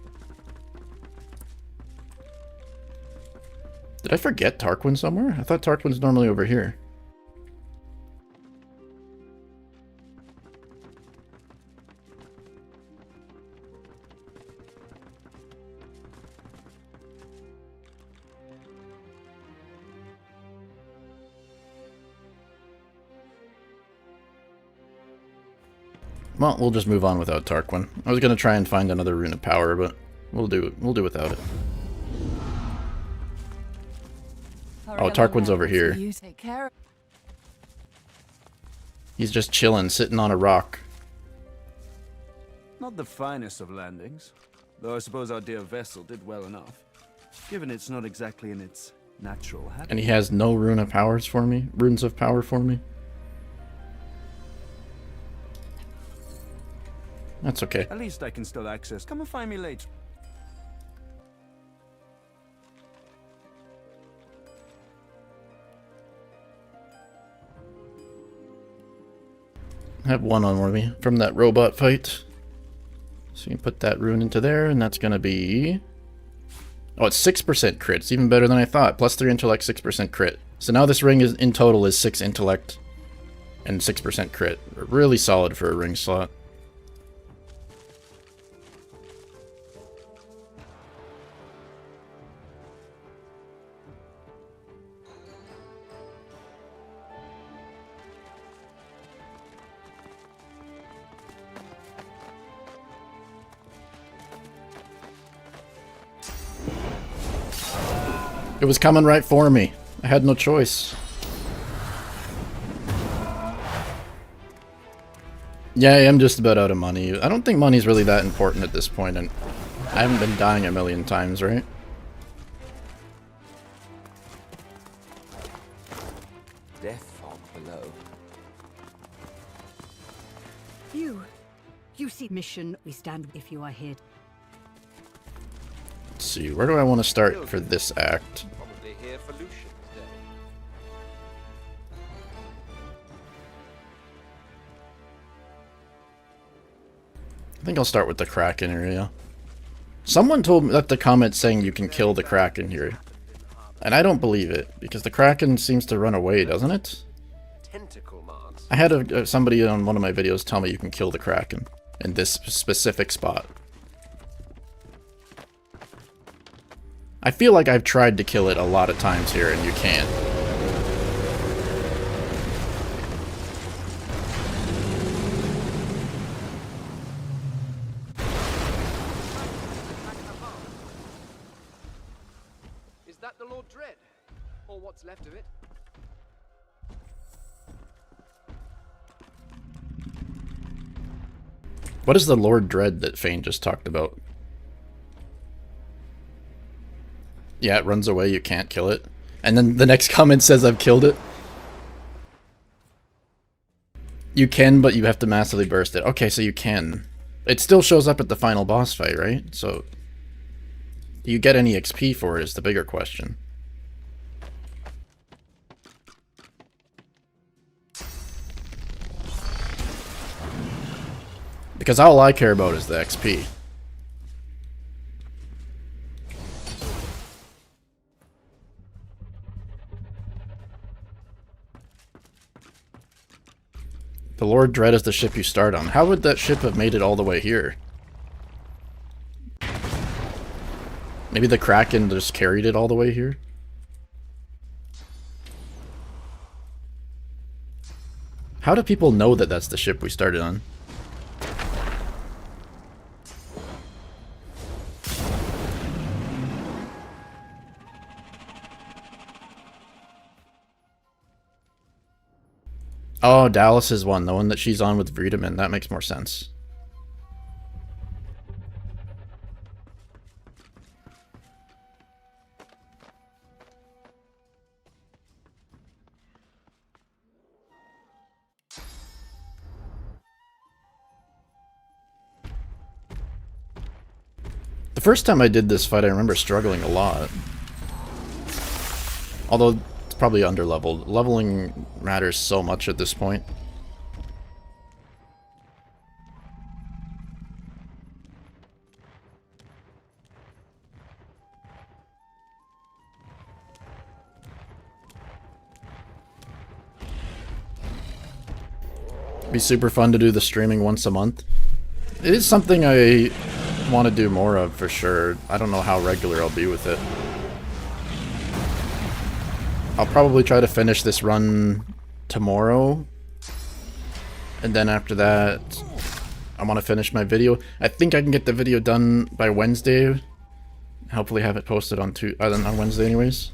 Did I forget Tarquin somewhere? I thought Tarquin's normally over here. Well, we'll just move on without Tarquin. I was gonna try and find another rune of power, but we'll do without it. Oh, Tarquin's over here. He's just chilling, sitting on a rock. Not the finest of landings, though I suppose our dear vessel did well enough, given it's not exactly in its natural habitat. And he has no runes of power for me. That's okay. At least I can still access. Come and find me later. I have one on me from that robot fight. So you put that rune into there, and that's gonna be... Oh, it's 6% crit. It's even better than I thought. Plus 3 intellect, 6% crit. So now this ring is in total is 6 intellect and 6% crit. Really solid for a ring slot. It was coming right for me. I had no choice. Yeah, I am just about out of money. I don't think money's really that important at this point, and I haven't been dying a million times, right? Death fog below. You see mission, we stand if you are here. Let's see, where do I want to start for this act? Probably here for Lucian's day. I think I'll start with the Kraken area. Someone told me that the comment saying you can kill the Kraken here. And I don't believe it, because the Kraken seems to run away, doesn't it? Tentacle marks. I had somebody on one of my videos tell me you can kill the Kraken in this specific spot. I feel like I've tried to kill it a lot of times here, and you can't. Is that the Lord Dread? Or what's left of it? What is the Lord Dread that Fane just talked about? Yeah, it runs away, you can't kill it. And then the next comment says I've killed it. You can, but you have to massively burst it. Okay, so you can. It still shows up at the final boss fight, right? So, do you get any XP for it is the bigger question. Because all I care about is the XP. The Lord Dread is the ship you start on. How would that ship have made it all the way here? Maybe the Kraken just carried it all the way here? How do people know that that's the ship we started on? Oh, Dallas is one. The one that she's on with Vredeman. That makes more sense. The first time I did this fight, I remember struggling a lot. Although, it's probably under-leveled. Leveling matters so much at this point. It'd be super fun to do the streaming once a month. It is something I want to do more of for sure. I don't know how regular I'll be with it. I'll probably try to finish this run tomorrow. And then after that, I want to finish my video. I think I can get the video done by Wednesday. Hopefully have it posted on Wednesday anyways.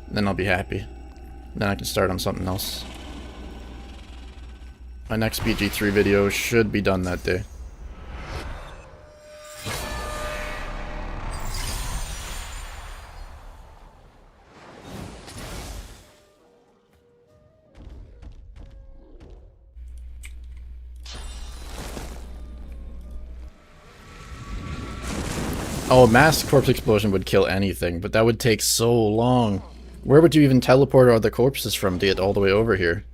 Then I'll be happy. Then I can start on something else. My next BG3 video should be done that day. Oh, mass corpse explosion would kill anything, but that would take so long. Where would you even teleport all the corpses from to get all the way over here?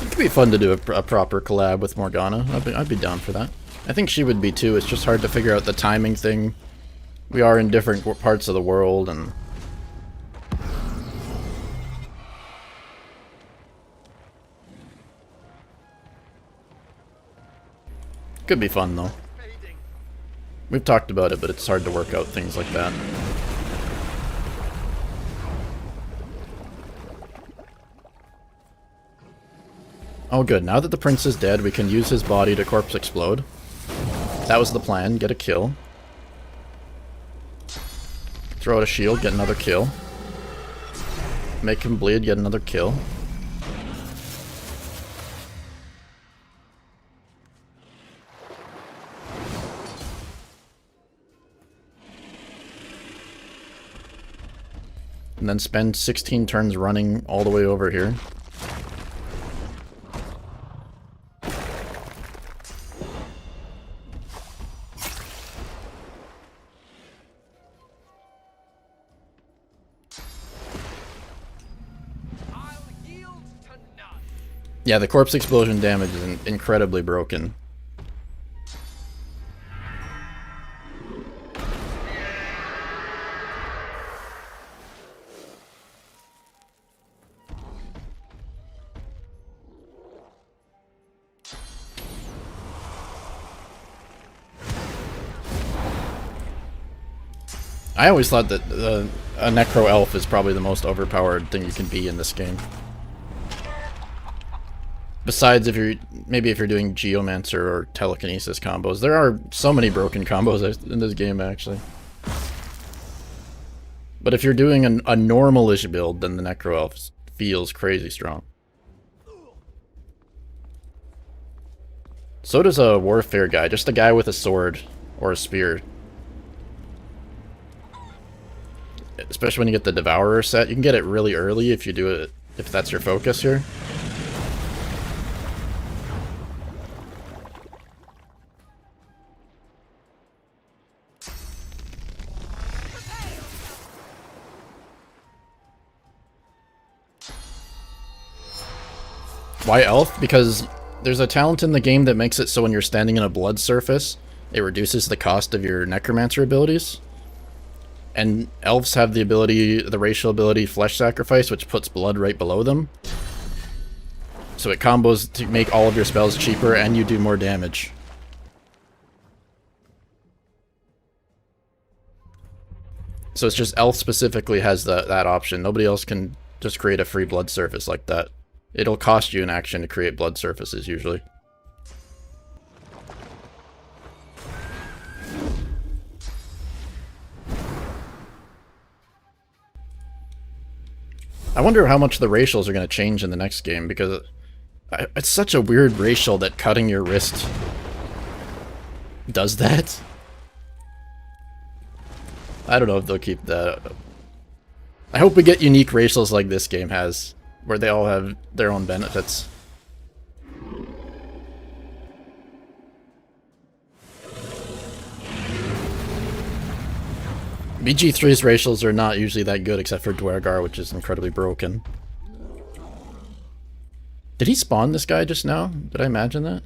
It'd be fun to do a proper collab with Morgana. I'd be down for that. I think she would be too. It's just hard to figure out the timing thing. We are in different parts of the world and... Could be fun though. We've talked about it, but it's hard to work out things like that. Oh good, now that the prince is dead, we can use his body to corpse explode. That was the plan, get a kill. Throw out a shield, get another kill. Make him bleed, get another kill. And then spend 16 turns running all the way over here. Yeah, the corpse explosion damage is incredibly broken. I always thought that a Necro Elf is probably the most overpowered thing you can be in this game. Besides, if you're doing Geomancer or Telekinesis combos, there are so many broken combos in this game actually. But if you're doing a normal-ish build, then the Necro Elf feels crazy strong. So does a Warfare guy, just a guy with a sword or a spear. Especially when you get the Devourer set, you can get it really early if you do it, if that's your focus here. Why Elf? Because there's a talent in the game that makes it so when you're standing in a blood surface, it reduces the cost of your Necromancer abilities. And elves have the ability, the racial ability Flesh Sacrifice, which puts blood right below them. So it combos to make all of your spells cheaper and you do more damage. So it's just Elf specifically has that option. Nobody else can just create a free blood surface like that. It'll cost you an action to create blood surfaces, usually. I wonder how much the racials are going to change in the next game, because it's such a weird racial that cutting your wrist does that. I don't know if they'll keep that. I hope we get unique racials like this game has, where they all have their own benefits. BG3's racials are not usually that good except for Dwergar, which is incredibly broken. Did he spawn this guy just now? Did I imagine that?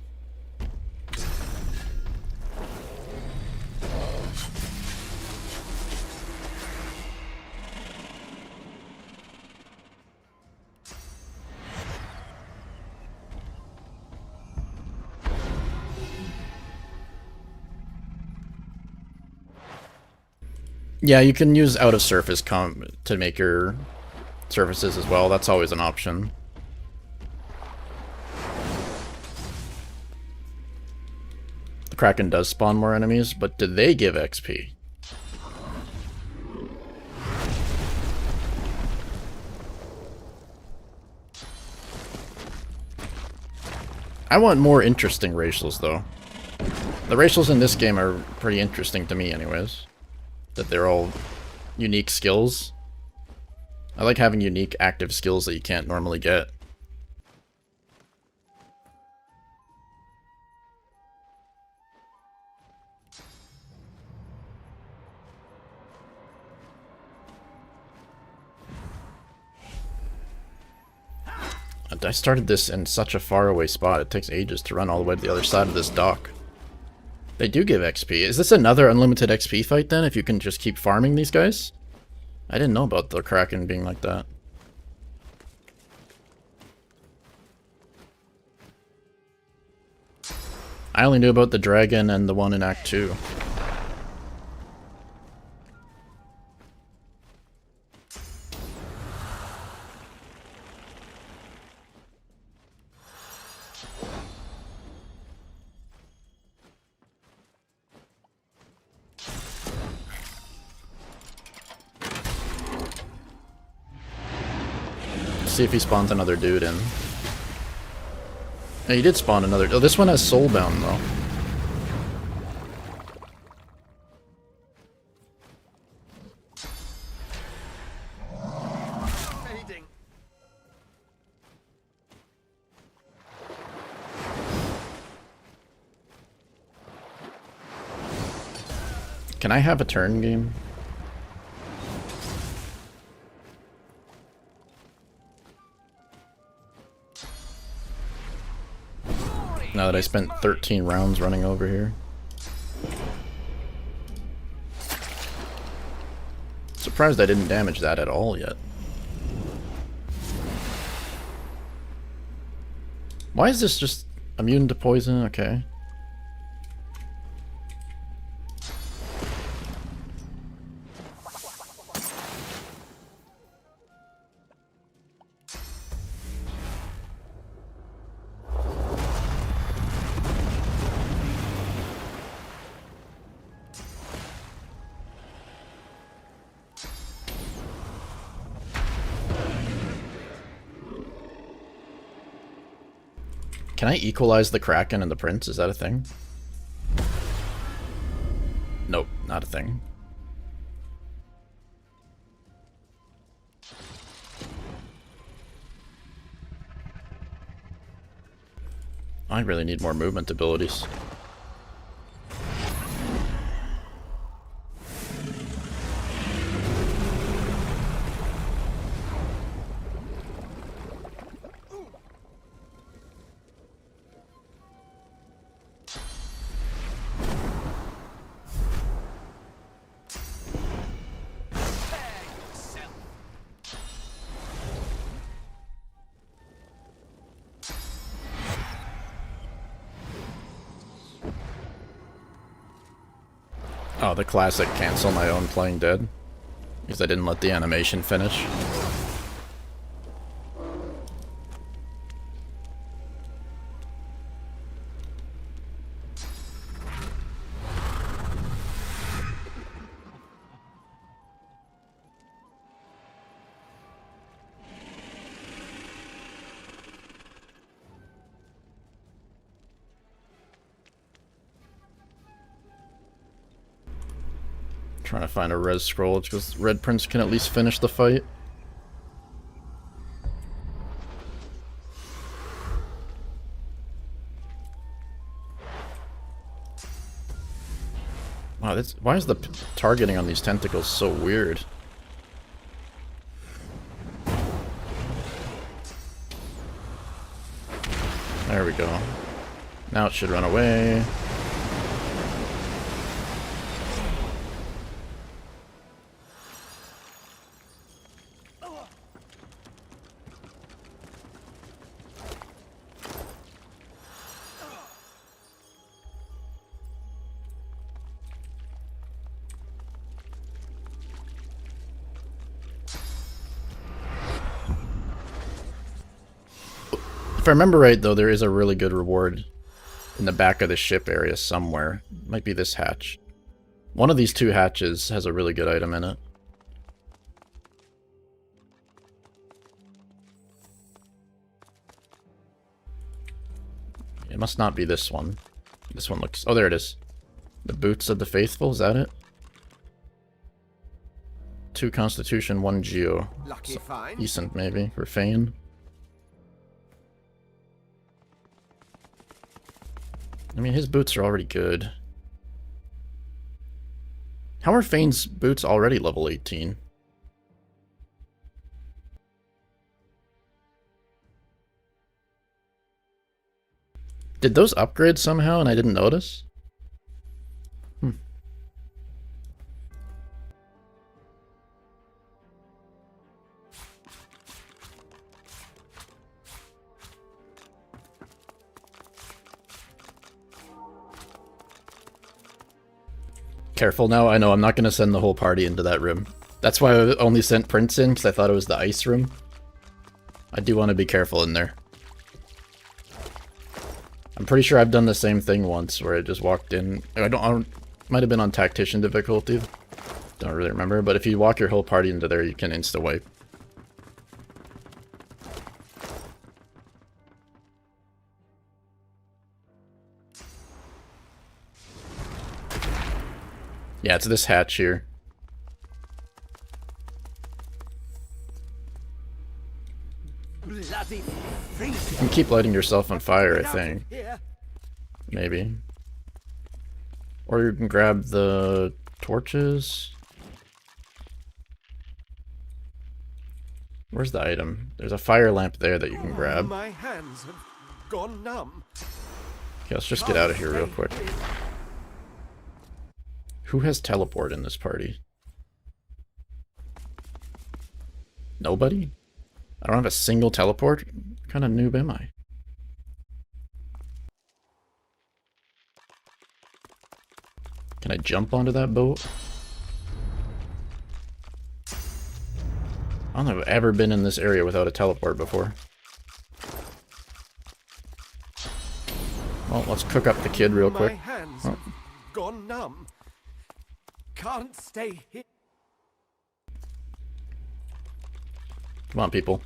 Yeah, you can use out of surface to make your surfaces as well. That's always an option. The Kraken does spawn more enemies, but do they give XP? I want more interesting racials, though. The racials in this game are pretty interesting to me anyways. That they're all unique skills. I like having unique active skills that you can't normally get. I started this in such a faraway spot, it takes ages to run all the way to the other side of this dock. They do give XP. Is this another unlimited XP fight then, if you can just keep farming these guys? I didn't know about the Kraken being like that. I only knew about the dragon and the one in Act 2. See if he spawns another dude in. Yeah, he did spawn another. Oh, this one has soulbound though. Can I have a turn game? Now that I spent 13 rounds running over here. Surprised I didn't damage that at all yet. Why is this just immune to poison? Okay. Can I equalize the Kraken and the Prince? Is that a thing? Nope, not a thing. I really need more movement abilities. Oh, the classic cancel my own playing dead. Because I didn't let the animation finish. Trying to find a res scroll because Red Prince can at least finish the fight. Wow, why is the targeting on these tentacles so weird? There we go. Now it should run away. If I remember right, though, there is a really good reward in the back of the ship area somewhere. Might be this hatch. One of these two hatches has a really good item in it. It must not be this one. This one looks... Oh, there it is. The Boots of the Faithful, is that it? 2 Constitution, 1 Geo. Lucky find. Decent, maybe, for Fane. I mean, his boots are already good. How are Fane's boots already level 18? Did those upgrade somehow and I didn't notice? Careful now, I know I'm not going to send the whole party into that room. That's why I only sent Prince in, because I thought it was the ice room. I do want to be careful in there. I'm pretty sure I've done the same thing once, where I just walked in. I might have been on Tactician difficulty. Don't really remember, but if you walk your whole party into there, you can insta-wipe. Yeah, it's this hatch here. Bloody you can keep lighting yourself on fire, I think. Maybe. Or you can grab the torches. Where's the item? There's a fire lamp there that you can grab. My hands have gone numb. Okay, let's just get out of here real quick. Who has teleport in this party? Nobody? I don't have a single teleport? What kind of noob am I? Can I jump onto that boat? I don't think I've ever been in this area without a teleport before. Well, let's cook up the kid real quick. My hands Oh. have gone numb. Can't stay here. Come on, people.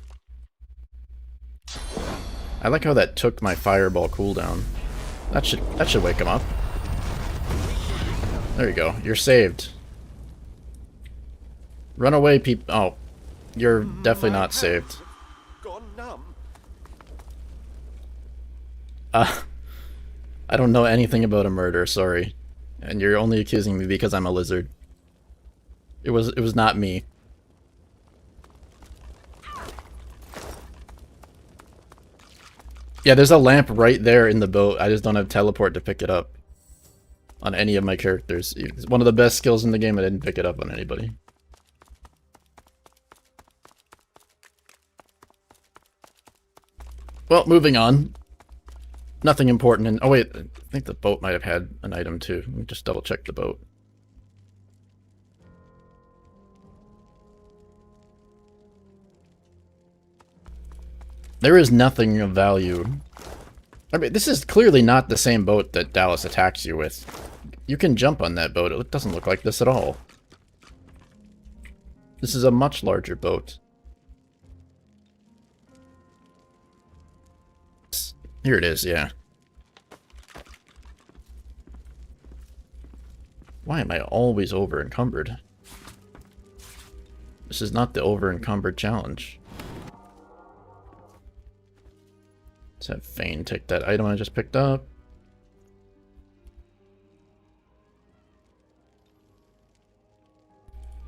I like how that took my fireball cooldown. That should wake him up. There you go. You're saved. Run away, people. Oh, you're definitely not saved. I don't know anything about a murder, sorry. And you're only accusing me because I'm a lizard. It was not me. Yeah, there's a lamp right there in the boat. I just don't have teleport to pick it up on any of my characters. It's one of the best skills in the game. I didn't pick it up on anybody. Well, moving on. Nothing important in... Oh wait, I think the boat might have had an item too. Let me just double check the boat. There is nothing of value. I mean, this is clearly not the same boat that Dallas attacks you with. You can jump on that boat. It doesn't look like this at all. This is a much larger boat. Here it is, yeah. Why am I always over-encumbered? This is not the over-encumbered challenge. Let's have Fane take that item I just picked up.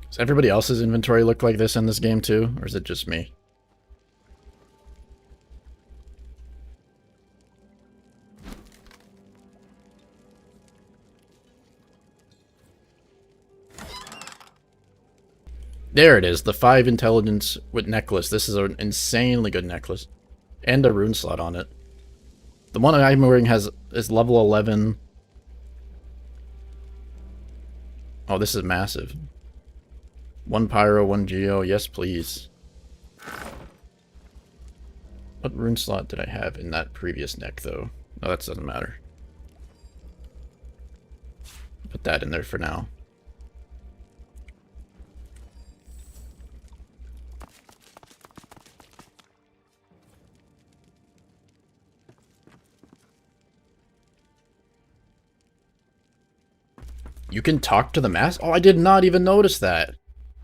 Does everybody else's inventory look like this in this game too? Or is it just me? There it is, the 5 intelligence with necklace. This is an insanely good necklace. And a rune slot on it. The one I'm wearing is level 11. Oh, this is massive. 1 pyro, 1 geo, yes please. What rune slot did I have in that previous neck though? Oh, that doesn't matter. Put that in there for now. You can talk to the mast? Oh, I did not even notice that.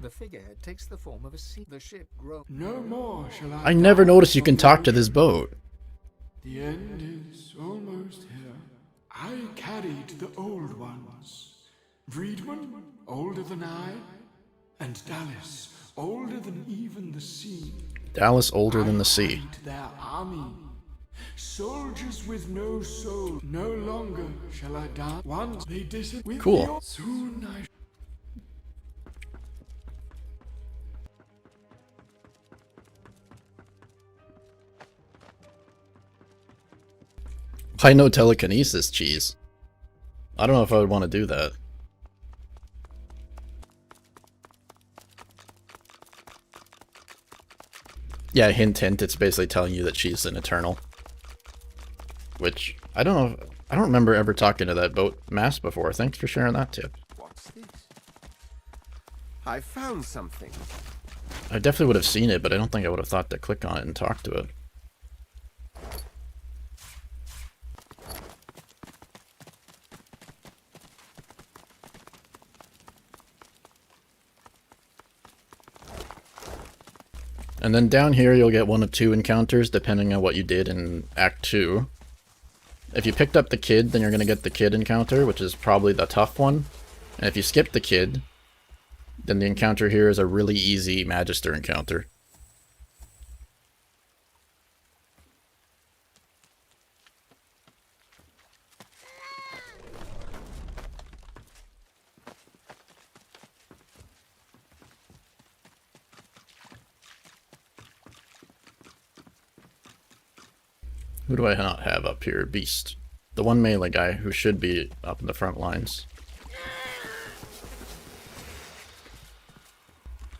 The figurehead takes the form of a sea. The ship grows. No more shall I never noticed you can talk to this boat. The end is almost here. I carried the old ones. Friedman, older than I, and Dallas, older than even the sea. Dallas older than the sea. Their army. Soldiers with no soul. No longer shall I die. Once they disappear. Cool. Soon I. I know telekinesis, cheese. I don't know if I would want to do that. Yeah, hint hint, it's basically telling you that she's an Eternal. Which, I don't know, I don't remember ever talking to that boat mast before. Thanks for sharing that tip. What's this? I found something. I definitely would have seen it, but I don't think I would have thought to click on it and talk to it. And then down here you'll get 1 of 2 encounters depending on what you did in Act 2. If you picked up the kid, then you're going to get the kid encounter, which is probably the tough one. And if you skip the kid, then the encounter here is a really easy Magister encounter. Who do I not have up here? Beast. The one melee guy who should be up in the front lines.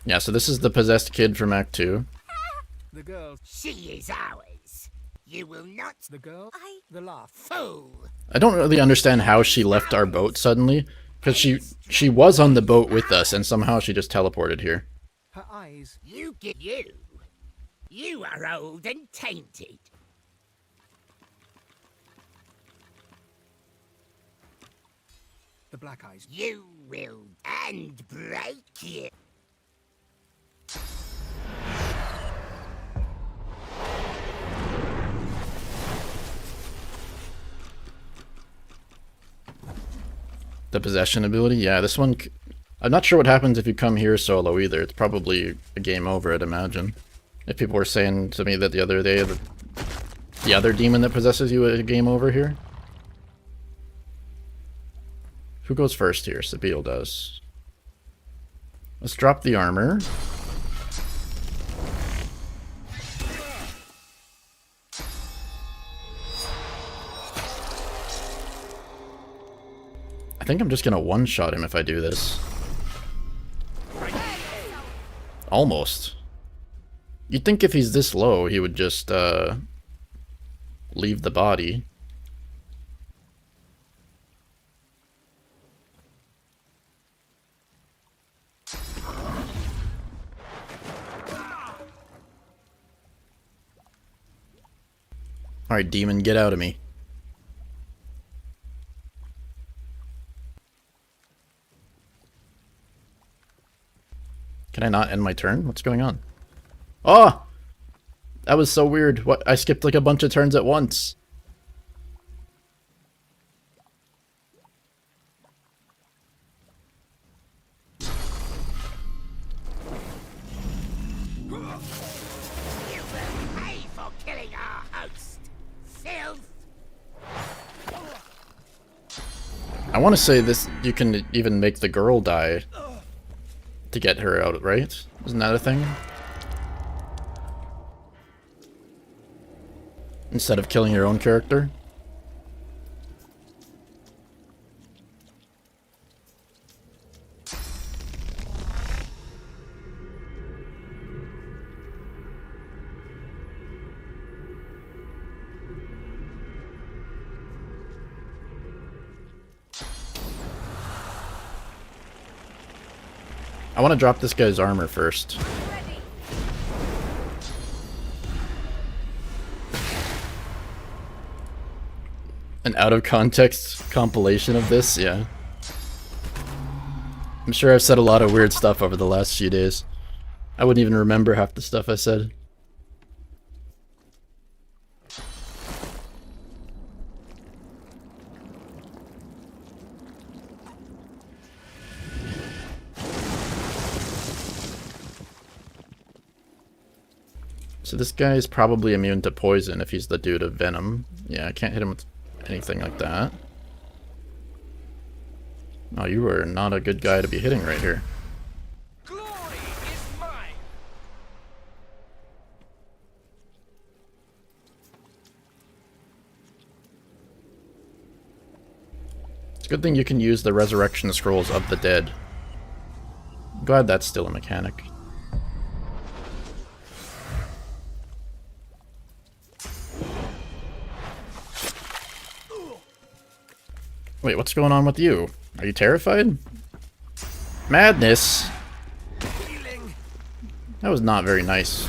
Yeah, so this is the possessed kid from Act 2. The girl. She is ours. You will not. The girl. The laugh. Fool. I don't really understand how she left our boat suddenly, because she was on the boat with us and somehow she just teleported here. Her eyes. You get you. You are old and tainted. The Black Eyes. You will and break you. The possession ability? Yeah, this one... I'm not sure what happens if you come here solo either. It's probably a game over, I'd imagine. If people were saying to me that the other day that the other demon that possesses you is a game over here. Who goes first here? Sabille does. Let's drop the armor. I think I'm just gonna one-shot him if I do this. Almost. You'd think if he's this low, he would just, leave the body. Alright, demon, get out of me. Can I not end my turn? What's going on? Oh! That was so weird. What? I skipped like a bunch of turns at once. I want to say this, you can even make the girl die to get her out, right? Isn't that a thing? Instead of killing your own character? I want to drop this guy's armor first. An out-of-context compilation of this? Yeah. I'm sure I've said a lot of weird stuff over the last few days. I wouldn't even remember half the stuff I said. So this guy is probably immune to poison if he's the dude of venom. Yeah, I can't hit him with anything like that. Oh, you are not a good guy to be hitting right here. Glory is mine. It's a good thing you can use the resurrection scrolls of the dead. I'm glad that's still a mechanic. Wait, what's going on with you? Are you terrified? Madness! That was not very nice.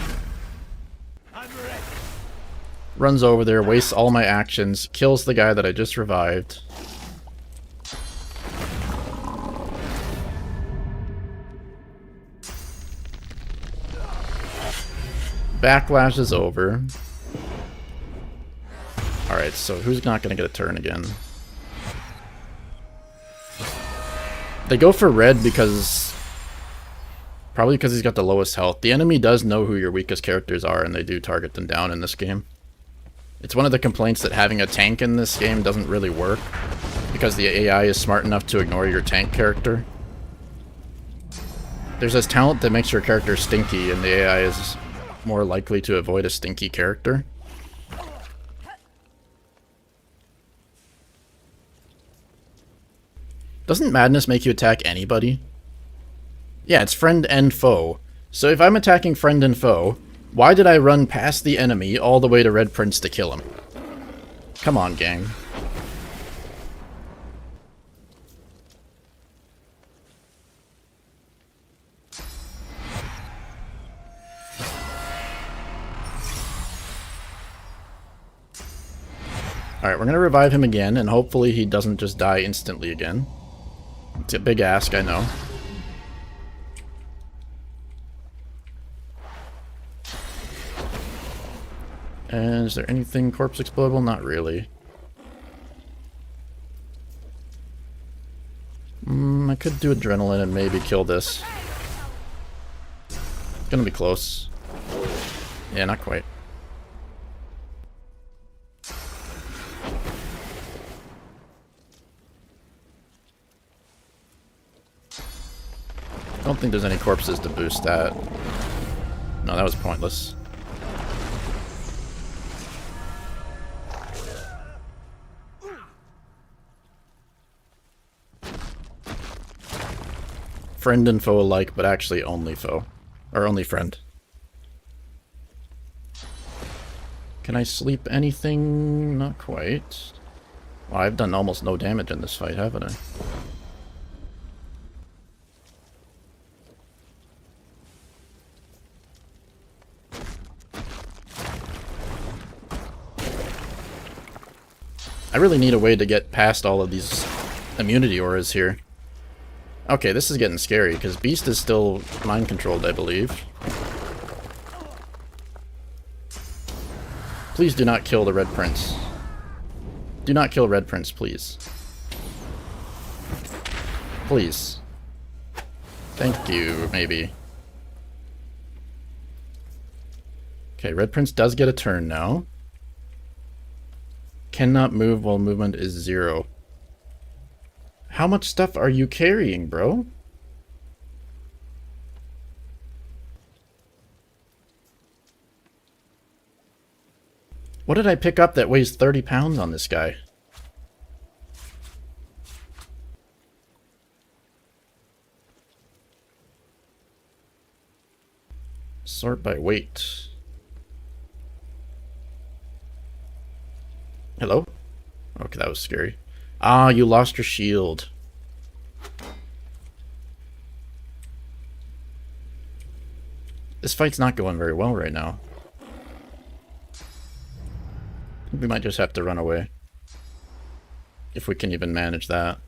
Runs over there, wastes all my actions, kills the guy that I just revived. Backlash is over. Alright, so who's not gonna get a turn again? They go for red because... probably because he's got the lowest health. The enemy does know who your weakest characters are, and they do target them down in this game. It's one of the complaints that having a tank in this game doesn't really work, because the AI is smart enough to ignore your tank character. There's this talent that makes your character stinky, and the AI is more likely to avoid a stinky character. Doesn't madness make you attack anybody? Yeah, it's friend and foe. So if I'm attacking friend and foe, why did I run past the enemy all the way to Red Prince to kill him? Come on, gang. Alright, we're gonna revive him again, and hopefully he doesn't just die instantly again. It's a big ask, I know. And is there anything corpse explodable? Not really. I could do adrenaline and maybe kill this. It's gonna be close. Yeah, not quite. I don't think there's any corpses to boost that. No, that was pointless. Friend and foe alike, but actually only foe. Or only friend. Can I sleep anything? Not quite. Well, I've done almost no damage in this fight, haven't I? I really need a way to get past all of these immunity auras here. Okay, this is getting scary, because Beast is still mind-controlled, I believe. Please do not kill the Red Prince. Do not kill Red Prince, please. Please. Thank you, maybe. Okay, Red Prince does get a turn now. Cannot move while movement is 0. How much stuff are you carrying, bro? What did I pick up that weighs 30 pounds on this guy? Sort by weight. Hello? Okay, that was scary. Ah, you lost your shield. This fight's not going very well right now. We might just have to run away. If we can even manage that.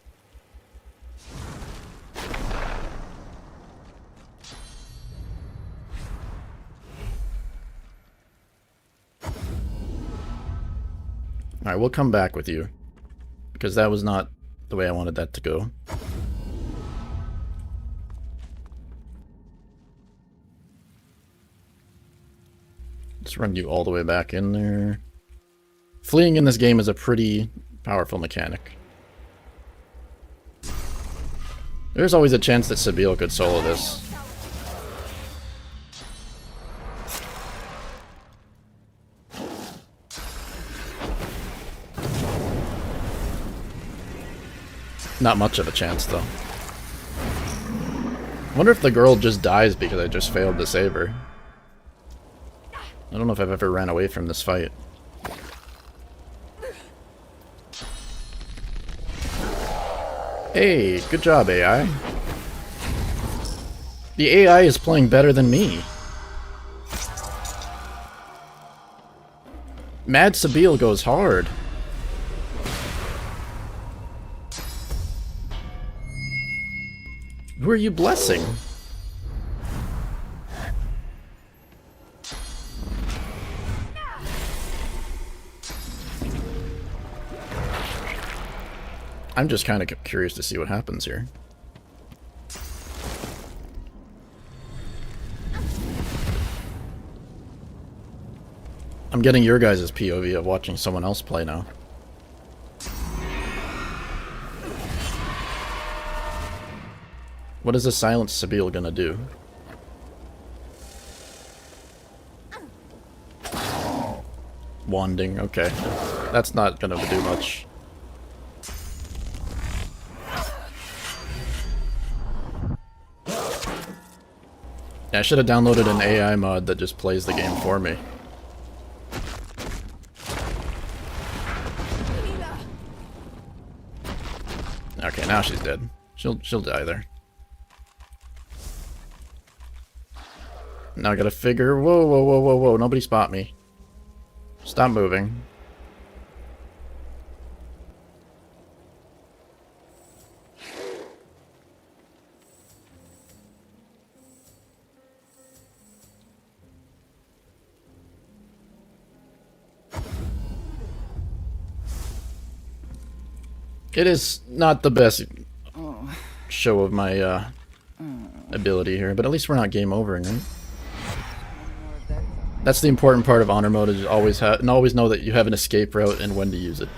Alright, we'll come back with you. Because that was not the way I wanted that to go. Let's run you all the way back in there. Fleeing in this game is a pretty powerful mechanic. There's always a chance that Sabille could solo this. Not much of a chance, though. I wonder if the girl just dies because I just failed to save her. I don't know if I've ever ran away from this fight. Hey, good job, AI. The AI is playing better than me. Mad Sabille goes hard. Who are you blessing? I'm just kind of curious to see what happens here. I'm getting your guys' POV of watching someone else play now. What is a silent Sabille gonna do? Wanding, okay. That's not gonna do much. Yeah, I should have downloaded an AI mod that just plays the game for me. Okay, now she's dead. She'll die there. Now I gotta figure. Whoa, whoa, whoa, whoa, whoa! Nobody spot me. Stop moving. It is not the best show of my ability here, but at least we're not game over, right? That's the important part of honor mode, is always know that you have an escape route and when to use it.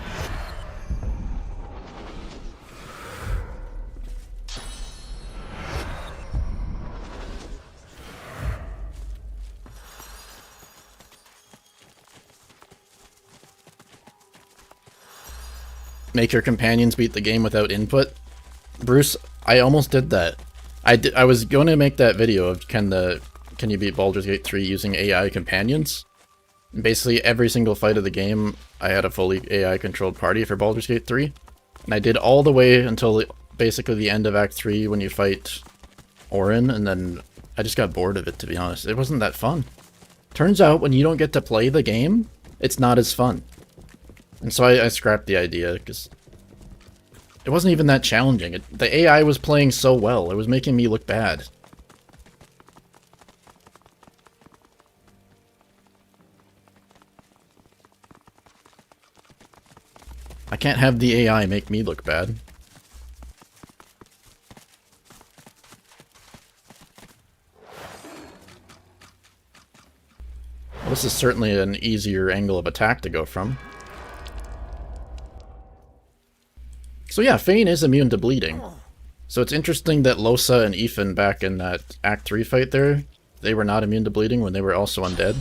Make your companions beat the game without input. Bruce, I almost did that. I was going to make that video of can you beat Baldur's Gate 3 using AI companions? And basically every single fight of the game, I had a fully AI controlled party for Baldur's Gate 3. And I did all the way until basically the end of Act 3 when you fight Orin, and then I just got bored of it, to be honest. It wasn't that fun. Turns out when you don't get to play the game, it's not as fun. And so I scrapped the idea, because it wasn't even that challenging. The AI was playing so well, it was making me look bad. I can't have the AI make me look bad. Well, this is certainly an easier angle of attack to go from. So yeah, Fane is immune to bleeding. So it's interesting that Losa and Ethan back in that Act 3 fight there, they were not immune to bleeding when they were also undead.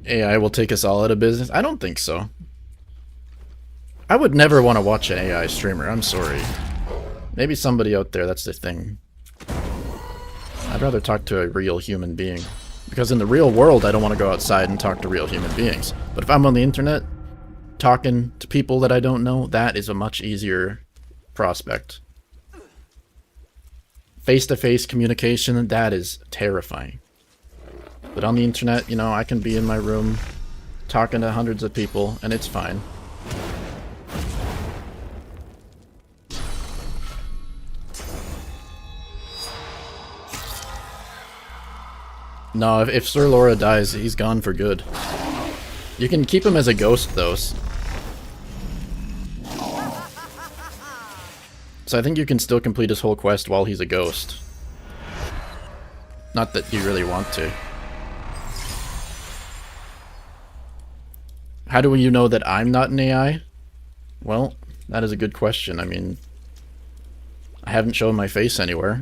AI will take us all out of business? I don't think so. I would never want to watch an AI streamer, I'm sorry. Maybe somebody out there, that's the thing. I'd rather talk to a real human being. Because in the real world, I don't want to go outside and talk to real human beings. But if I'm on the internet, talking to people that I don't know, that is a much easier prospect. Face-to-face communication, that is terrifying. But on the internet, you know, I can be in my room talking to hundreds of people, and it's fine. No, if Sir Laura dies, he's gone for good. You can keep him as a ghost, though. So I think you can still complete his whole quest while he's a ghost. Not that you really want to. How do you know that I'm not an AI? Well, that is a good question. I mean, I haven't shown my face anywhere.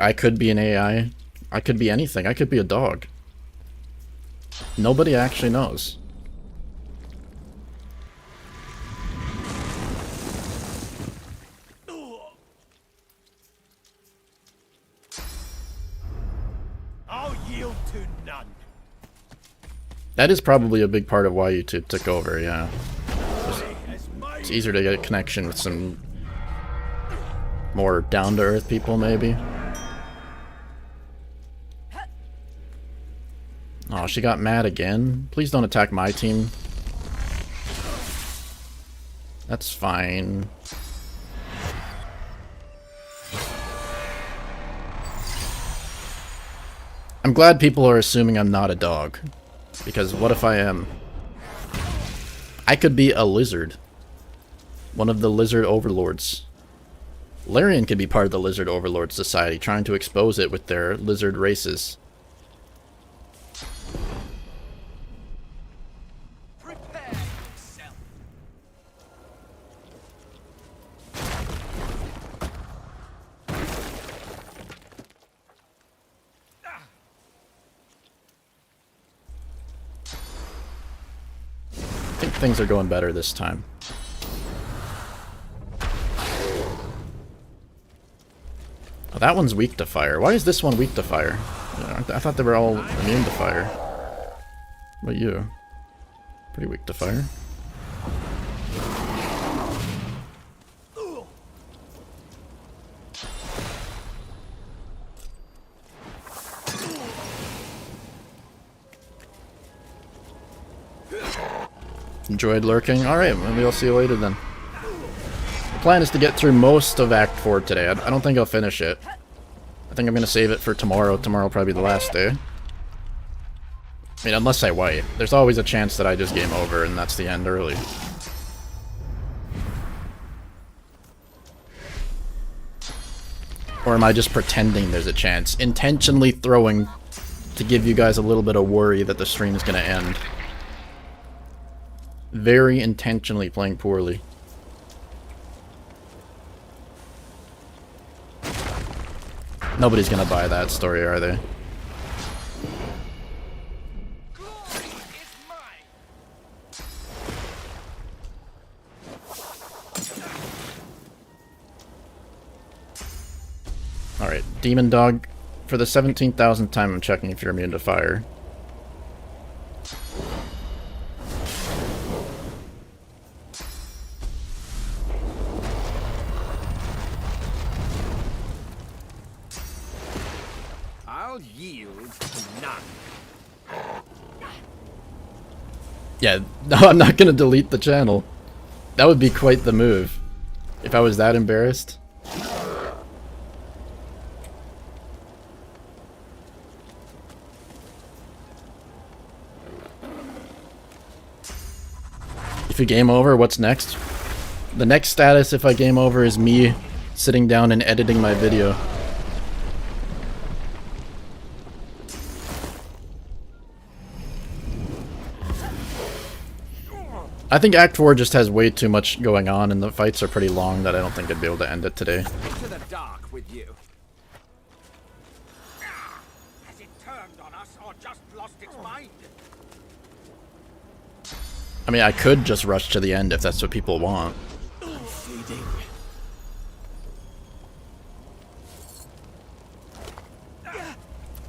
I could be an AI. I could be anything. I could be a dog. Nobody actually knows. I'll yield to none. That is probably a big part of why YouTube took over, yeah. It's easier to get a connection with some more down-to-earth people, maybe. Oh, she got mad again. Please don't attack my team. That's fine. I'm glad people are assuming I'm not a dog. Because what if I am? I could be a lizard. One of the lizard overlords. Larian could be part of the lizard overlord society, trying to expose it with their lizard races. I think things are going better this time. Oh, that one's weak to fire. Why is this one weak to fire? I thought they were all immune to fire. What about you? Pretty weak to fire. Enjoyed lurking. Alright, maybe I'll see you later then. The plan is to get through most of Act 4 today. I don't think I'll finish it. I think I'm going to save it for tomorrow. Tomorrow will probably be the last day. I mean, unless I wipe. There's always a chance that I just game over and that's the end early. Or am I just pretending there's a chance? Intentionally throwing to give you guys a little bit of worry that the stream is going to end. Very intentionally playing poorly. Nobody's going to buy that story, are they? Alright, Demon Dog. For the 17,000th time, I'm checking if you're immune to fire. I'll yield to none. Yeah, no, I'm not gonna delete the channel. That would be quite the move. If I was that embarrassed. If you game over, what's next? The next status if I game over is me sitting down and editing my video. I think Act 4 just has way too much going on and the fights are pretty long that I don't think I'd be able to end it today. Into the dark with you. Has it turned on us or just lost its mind? I mean, I could just rush to the end if that's what people want.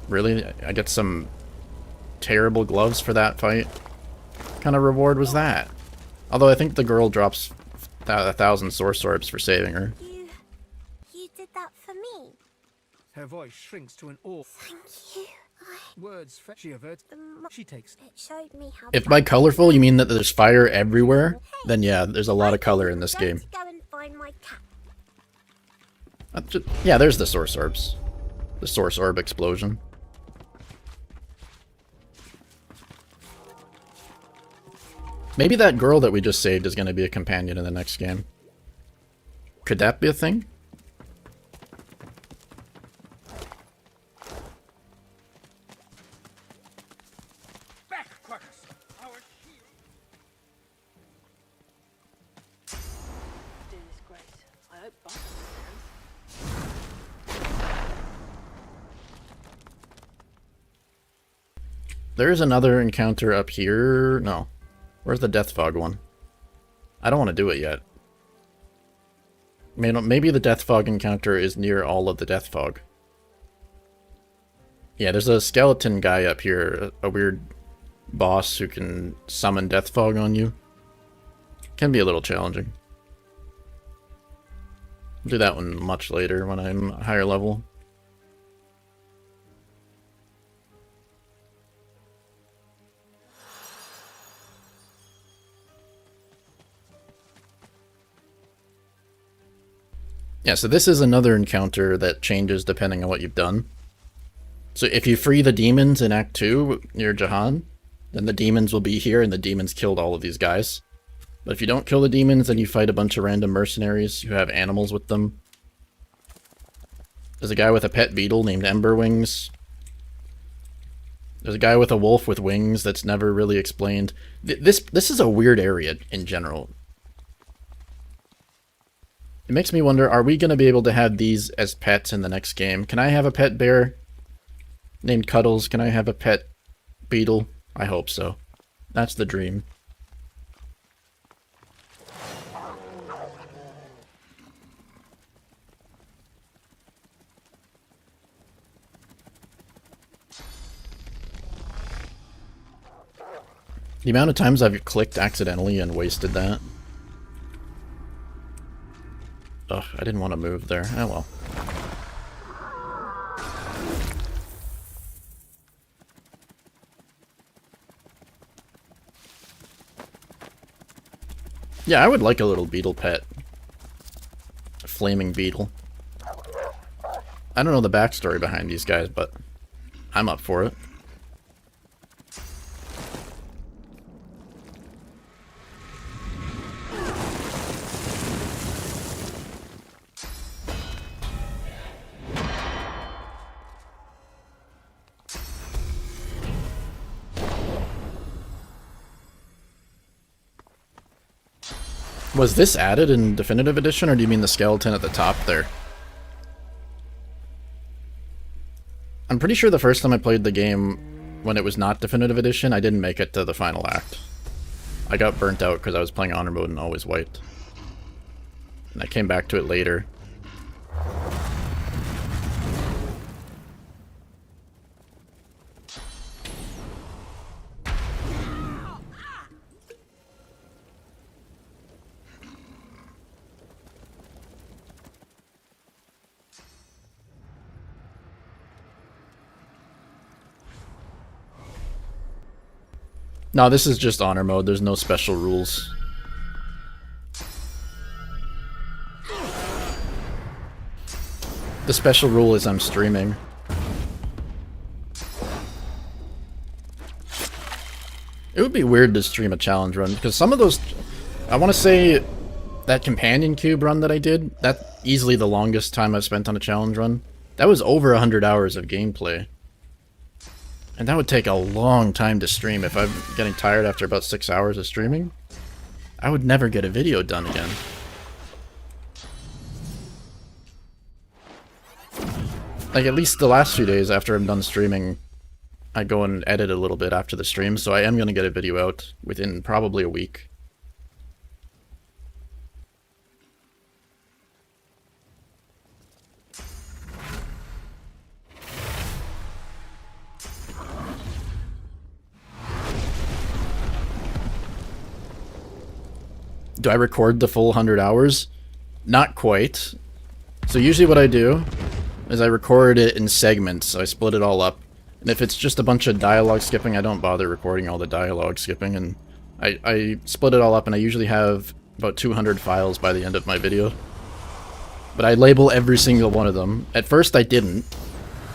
Really? I get some terrible gloves for that fight? What kind of reward was that? Although I think the girl drops 1,000 source orbs for saving her. You did that for me. Her voice shrinks to an awe. Thank you. Words she averts. She takes. It showed me how. If by colorful you mean that there's fire everywhere, then yeah, there's a lot of color in this game. Go and find my cat. Yeah, there's the source orbs. The source orb explosion. Maybe that girl that we just saved is going to be a companion in the next game. Could that be a thing? There's another encounter up here. No. Where's the Death Fog one? I don't want to do it yet. Maybe the Death Fog encounter is near all of the Death Fog. Yeah, there's a skeleton guy up here. A weird boss who can summon Death Fog on you. Can be a little challenging. I'll do that one much later when I'm higher level. Yeah, so this is another encounter that changes depending on what you've done. So if you free the demons in Act 2 near Jahan, then the demons will be here and the demons killed all of these guys. But if you don't kill the demons, then you fight a bunch of random mercenaries who have animals with them. There's a guy with a pet beetle named Ember Wings. There's a guy with a wolf with wings that's never really explained. This is a weird area in general. It makes me wonder, are we going to be able to have these as pets in the next game? Can I have a pet bear named Cuddles? Can I have a pet beetle? I hope so. That's the dream. The amount of times I've clicked accidentally and wasted that. Ugh, I didn't want to move there. Oh well. Yeah, I would like a little beetle pet. A flaming beetle. I don't know the backstory behind these guys, but I'm up for it. Was this added in Definitive Edition, or do you mean the skeleton at the top there? I'm pretty sure the first time I played the game, when it was not Definitive Edition, I didn't make it to the final act. I got burnt out because I was playing Honor Mode and always wiped. And I came back to it later. No, this is just Honor Mode, there's no special rules. The special rule is I'm streaming. It would be weird to stream a challenge run, because some of those... I want to say that companion cube run that I did, that's easily the longest time I've spent on a challenge run. That was over 100 hours of gameplay. And that would take a long time to stream. If I'm getting tired after about 6 hours of streaming, I would never get a video done again. Like, at least the last few days after I'm done streaming, I go and edit a little bit after the stream, so I am going to get a video out within probably a week. Do I record the full 100 hours? Not quite. So usually what I do is I record it in segments, so I split it all up. And if it's just a bunch of dialogue skipping, I don't bother recording all the dialogue skipping, and I split it all up, and I usually have about 200 files by the end of my video. But I label every single one of them. At first I didn't,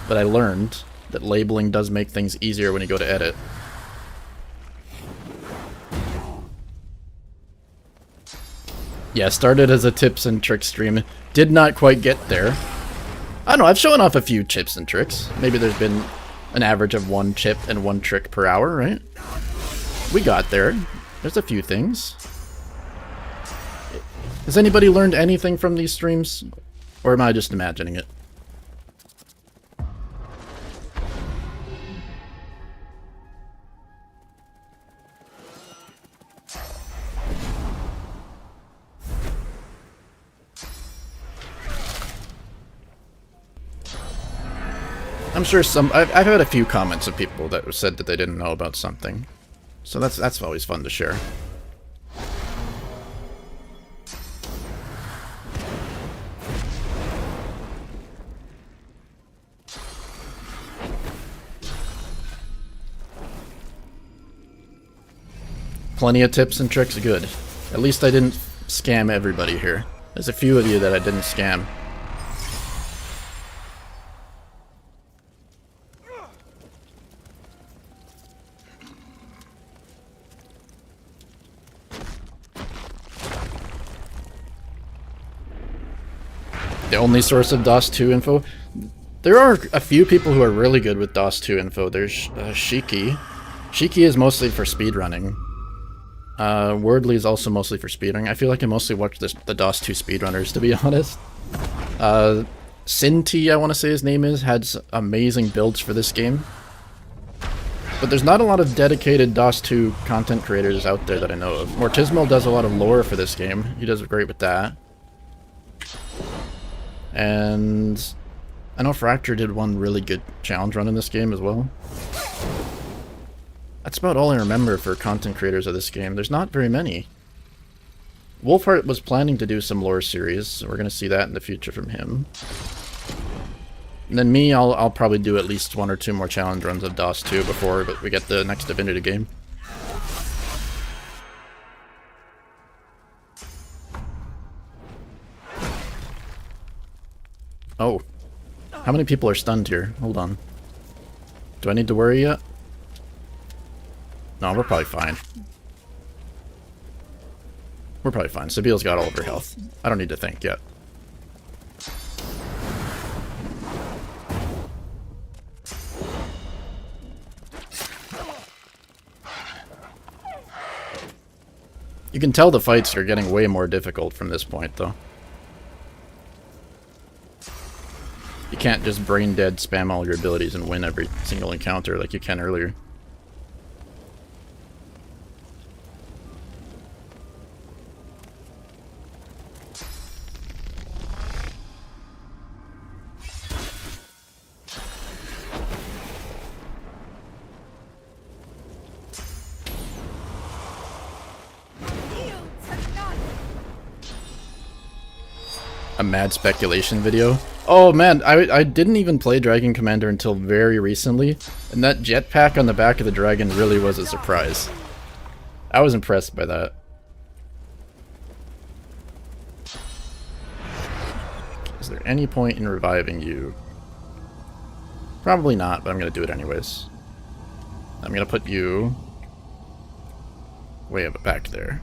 but I learned that labeling does make things easier when you go to edit. Yeah, started as a tips and tricks stream. Did not quite get there. I don't know, I've shown off a few tips and tricks. Maybe there's been an average of 1 tip and 1 trick per hour, right? We got there. There's a few things. Has anybody learned anything from these streams? Or am I just imagining it? I'm sure I've had a few comments of people that said that they didn't know about something. So that's always fun to share. Plenty of tips and tricks, good. At least I didn't scam everybody here. There's a few of you that I didn't scam. The only source of DOS2 info? There are a few people who are really good with DOS2 info. There's Shiki. Shiki is mostly for speedrunning. Wordly is also mostly for speedrunning. I feel like I mostly watch the DOS2 speedrunners, to be honest. Sinti, I want to say his name is, had amazing builds for this game. But there's not a lot of dedicated DOS2 content creators out there that I know of. Mortismo does a lot of lore for this game. He does great with that. And I know Fracture did one really good challenge run in this game as well. That's about all I remember for content creators of this game. There's not very many. Wolfheart was planning to do some lore series, so we're going to see that in the future from him. And then me, I'll probably do at least 1 or 2 more challenge runs of DOS2 before we get the next Divinity game. Oh. How many people are stunned here? Hold on. Do I need to worry yet? No, we're probably fine. We're probably fine. Sabiel's got all of her health. I don't need to think yet. You can tell the fights are getting way more difficult from this point, though. You can't just brain dead spam all your abilities and win every single encounter like you can earlier. A mad speculation video. Oh man, I didn't even play Dragon Commander until very recently, and that jetpack on the back of the dragon really was a surprise. I was impressed by that. Is there any point in reviving you? Probably not, but I'm gonna do it anyways. I'm gonna put you way up back there.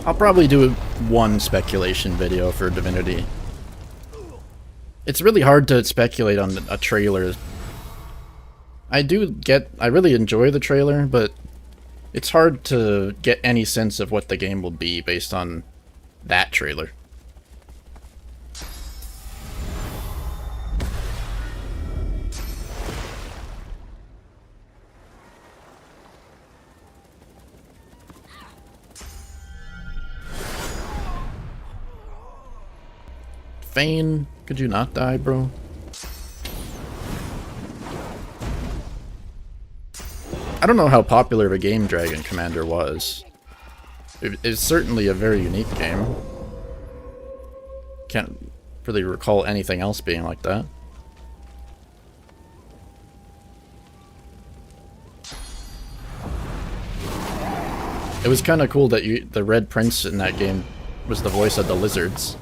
I'll probably do one speculation video for Divinity. It's really hard to speculate on a trailer. I really enjoy the trailer, but it's hard to get any sense of what the game will be based on that trailer. Fane, could you not die, bro? I don't know how popular of a game Dragon Commander was. It's certainly a very unique game. Can't really recall anything else being like that. It was kind of cool that the Red Prince in that game was the voice of the lizards.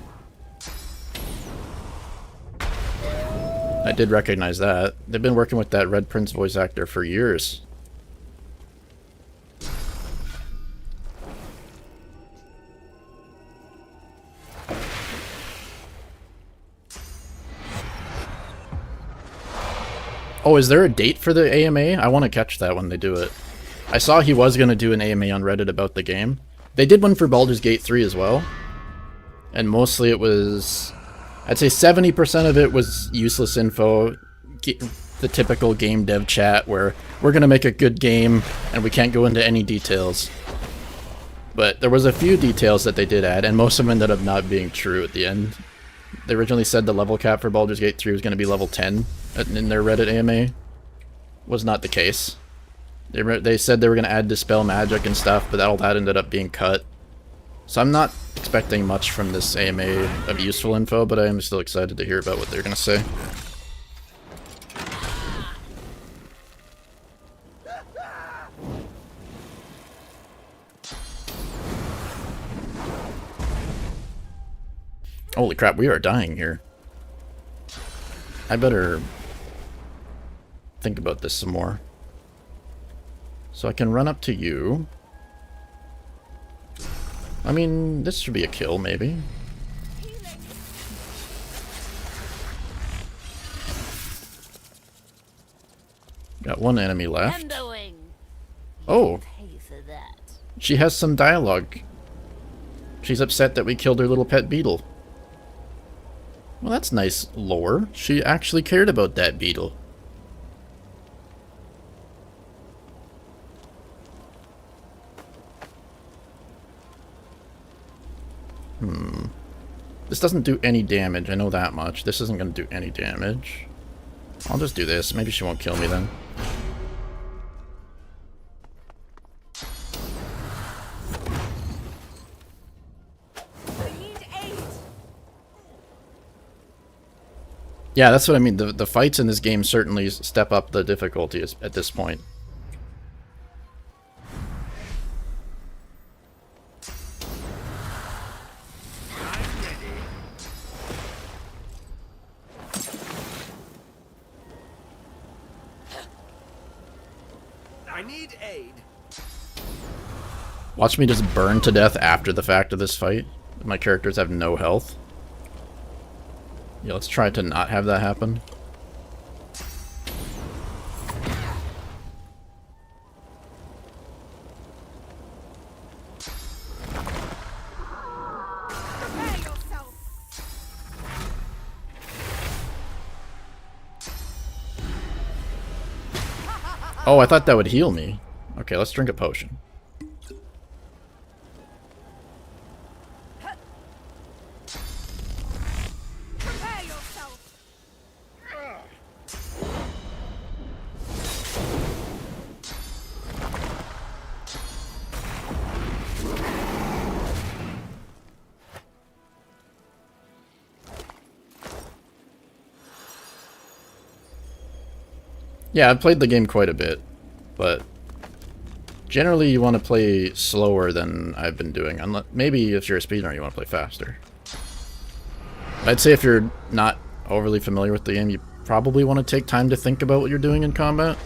I did recognize that. They've been working with that Red Prince voice actor for years. Oh, is there a date for the AMA? I want to catch that when they do it. I saw he was going to do an AMA on Reddit about the game. They did one for Baldur's Gate 3 as well. And mostly it was... I'd say 70% of it was useless info, the typical game dev chat where we're going to make a good game and we can't go into any details. But there was a few details that they did add, and most of them ended up not being true at the end. They originally said the level cap for Baldur's Gate 3 was going to be level 10 in their Reddit AMA. Was not the case. They said they were going to add Dispel Magic and stuff, but all that ended up being cut. So I'm not expecting much from this AMA of useful info, but I am still excited to hear about what they're going to say. Holy crap, we are dying here. I better think about this some more. So I can run up to you. I mean, this should be a kill, maybe. Got one enemy left. Oh! She has some dialogue. She's upset that we killed her little pet beetle. Well, that's nice lore. She actually cared about that beetle. This doesn't do any damage, I know that much. This isn't going to do any damage. I'll just do this. Maybe she won't kill me then. I need aid. Yeah, that's what I mean. The fights in this game certainly step up the difficulty at this point. I need aid. Watch me just burn to death after the fact of this fight. My characters have no health. Yeah, let's try to not have that happen. Oh, I thought that would heal me. Okay, let's drink a potion. Yeah, I've played the game quite a bit, but generally you want to play slower than I've been doing. Unless, maybe if you're a speedrunner, you want to play faster. I'd say if you're not overly familiar with the game, you probably want to take time to think about what you're doing in combat.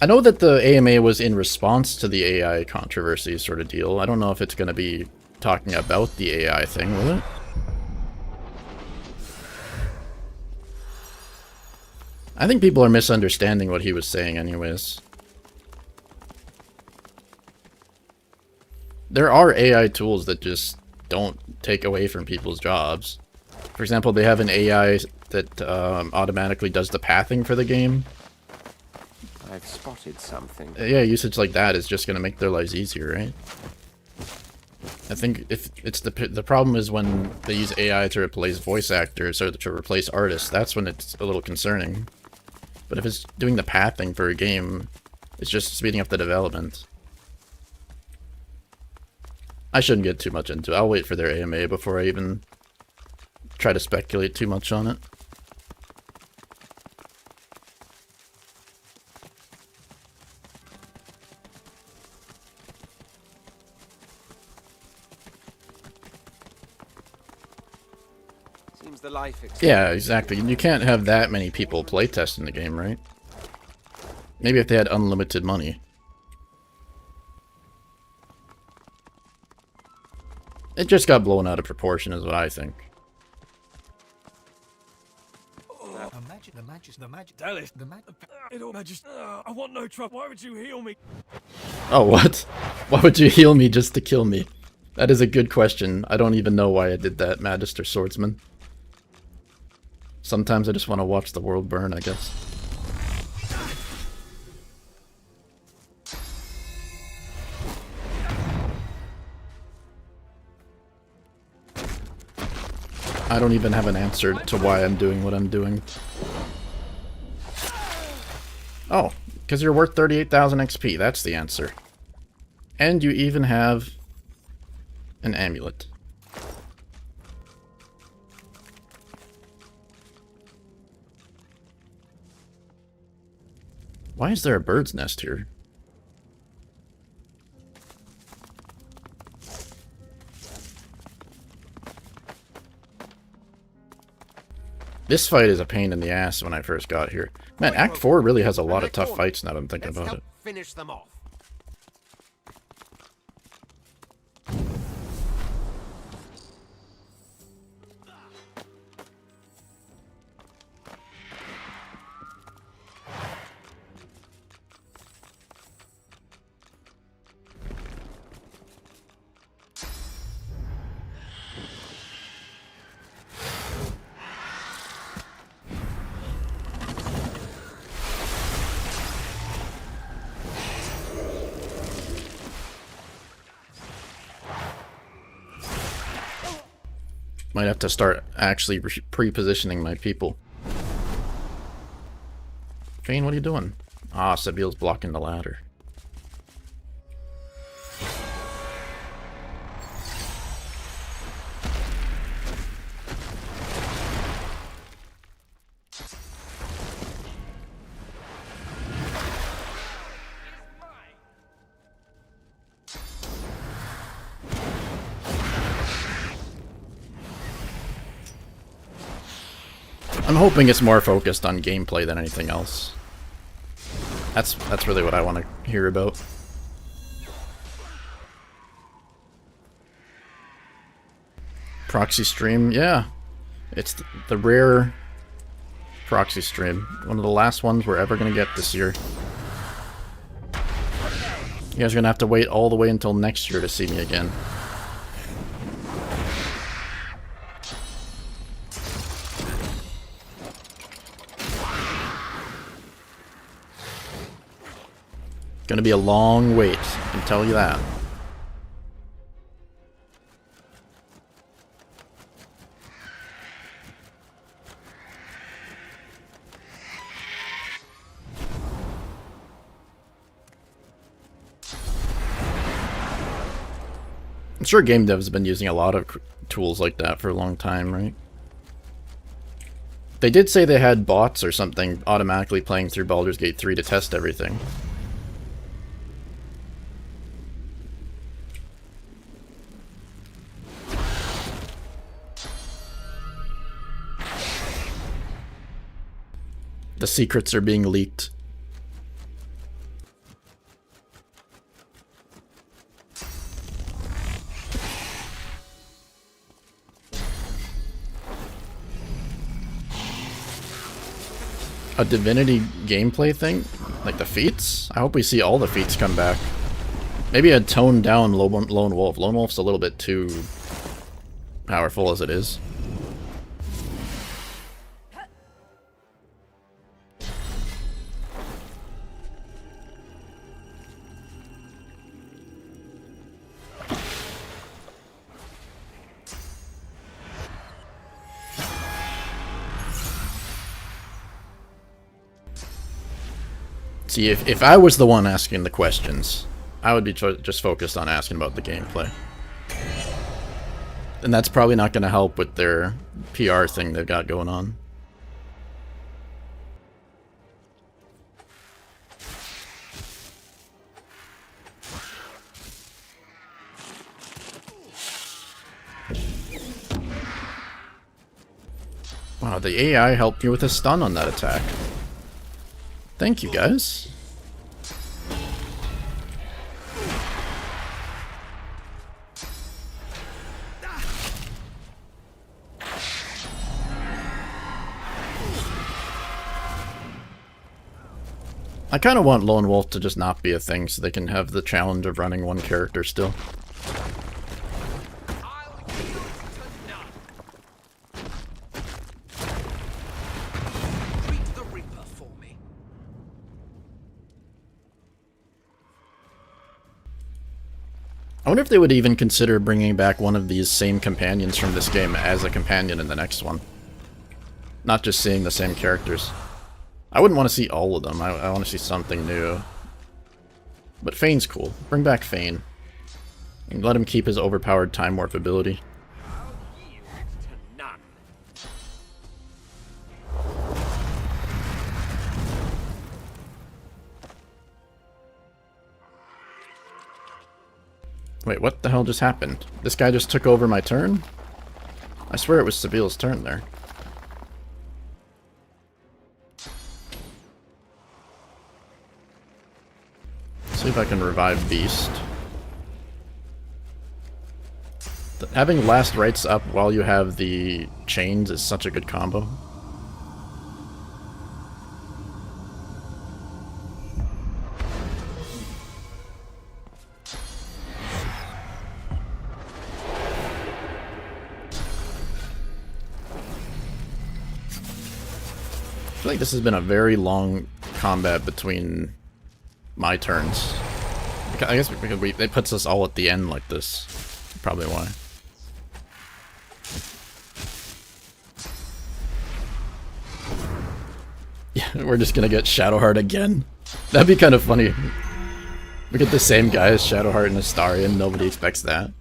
I know that the AMA was in response to the AI controversy sort of deal. I don't know if it's going to be talking about the AI thing, will it? I think people are misunderstanding what he was saying anyways. There are AI tools that just don't take away from people's jobs. For example, they have an AI that automatically does the pathing for the game. I've spotted something. Yeah, usage like that is just going to make their lives easier, right? I think if it's the problem is when they use AI to replace voice actors or to replace artists, that's when it's a little concerning. But if it's doing the pathing for a game, it's just speeding up the development. I shouldn't get too much into it. I'll wait for their AMA before I even try to speculate too much on it. The life yeah, exactly. You can't have that many people playtesting the game, right? Maybe if they had unlimited money. It just got blown out of proportion is what I think. I want no trouble. Why would you heal me? Oh, what? Why would you heal me just to kill me? That is a good question. I don't even know why I did that, Magister Swordsman. Sometimes I just want to watch the world burn, I guess. I don't even have an answer to why I'm doing what I'm doing. Oh, because you're worth 38,000 XP, that's the answer. And you even have an amulet. Why is there a bird's nest here? This fight is a pain in the ass when I first got here. Man, Act 4 really has a lot of tough fights now that I'm thinking about it. Finish them off. Might have to start actually pre-positioning my people. Jane, what are you doing? Ah, Sabiel's blocking the ladder. I'm hoping it's more focused on gameplay than anything else. That's really what I want to hear about. Proxy stream, yeah. It's the rare proxy stream. One of the last ones we're ever gonna get this year. You guys are gonna have to wait all the way until next year to see me again. Gonna be a long wait, I can tell you that. I'm sure game devs have been using a lot of tools like that for a long time, right? They did say they had bots or something automatically playing through Baldur's Gate 3 to test everything. The secrets are being leaked. A Divinity gameplay thing? Like the feats? I hope we see all the feats come back. Maybe I'd tone down Lone Wolf. Lone Wolf's a little bit too powerful as it is. See, if I was the one asking the questions, I would be just focused on asking about the gameplay. And that's probably not going to help with their PR thing they've got going on. Wow, the AI helped me with a stun on that attack. Thank you, guys. I kind of want Lone Wolf to just not be a thing so they can have the challenge of running one character still. I wonder if they would even consider bringing back one of these same companions from this game as a companion in the next one. Not just seeing the same characters. I wouldn't want to see all of them. I want to see something new. But Fane's cool. Bring back Fane. And let him keep his overpowered Time Warp ability. Wait, what the hell just happened? This guy just took over my turn? I swear it was Sabile's turn there. See if I can revive Beast. Having Last Rites up while you have the chains is such a good combo. I feel like this has been a very long combat between my turns. I guess because it puts us all at the end like this. Probably why. Yeah, we're just gonna get Shadowheart again. That'd be kind of funny. We get the same guy as Shadowheart and Astarion, nobody expects that.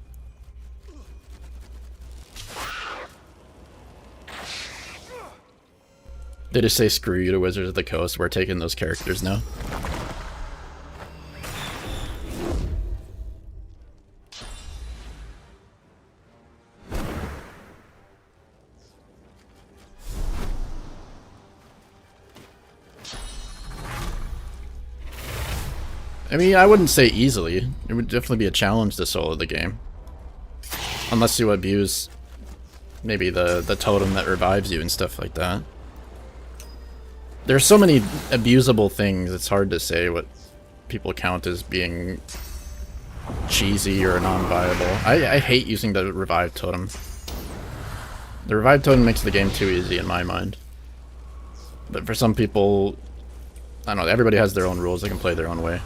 They just say screw you to Wizards of the Coast, we're taking those characters now. I mean, I wouldn't say easily. It would definitely be a challenge to solo the game. Unless you abuse maybe the totem that revives you and stuff like that. There's so many abusable things, it's hard to say what people count as being cheesy or non-viable. I hate using the revive totem. The revive totem makes the game too easy in my mind. But for some people, I don't know, everybody has their own rules, they can play their own way.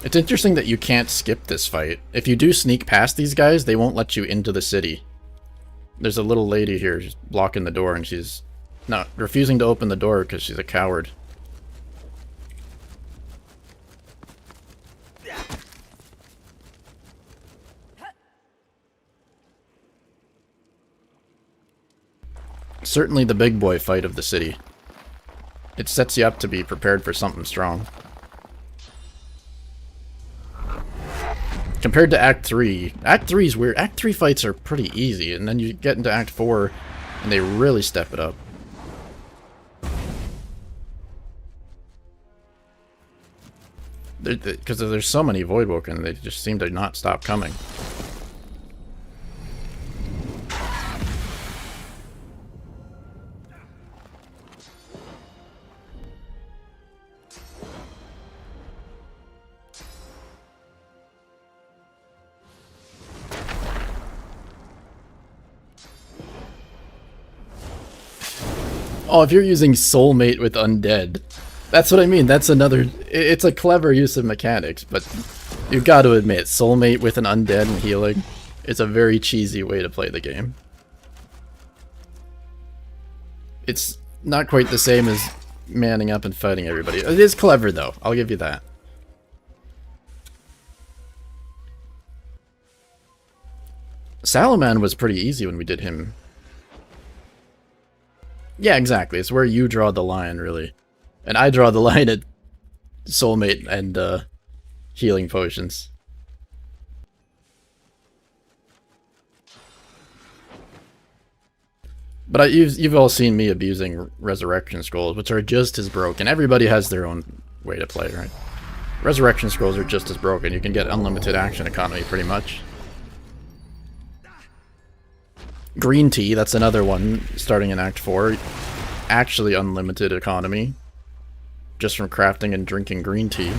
It's interesting that you can't skip this fight. If you do sneak past these guys, they won't let you into the city. There's a little lady here just blocking the door, and she's not refusing to open the door because she's a coward. Certainly the big boy fight of the city. It sets you up to be prepared for something strong. Compared to Act 3, Act 3 is weird. Act 3 fights are pretty easy, and then you get into Act 4, and they really step it up. Because there's so many Voidwoken, they just seem to not stop coming. Oh, if you're using Soulmate with Undead, that's what I mean. That's another... It's a clever use of mechanics, but you've got to admit, Soulmate with an Undead and healing is a very cheesy way to play the game. It's not quite the same as manning up and fighting everybody. It is clever, though. I'll give you that. Salaman was pretty easy when we did him. Yeah, exactly. It's where you draw the line, really. And I draw the line at Soulmate and healing potions. But you've all seen me abusing Resurrection Scrolls, which are just as broken. Everybody has their own way to play, right? Resurrection Scrolls are just as broken. You can get unlimited action economy, pretty much. Green tea, that's another one starting in Act 4. Actually unlimited economy. Just from crafting and drinking green tea.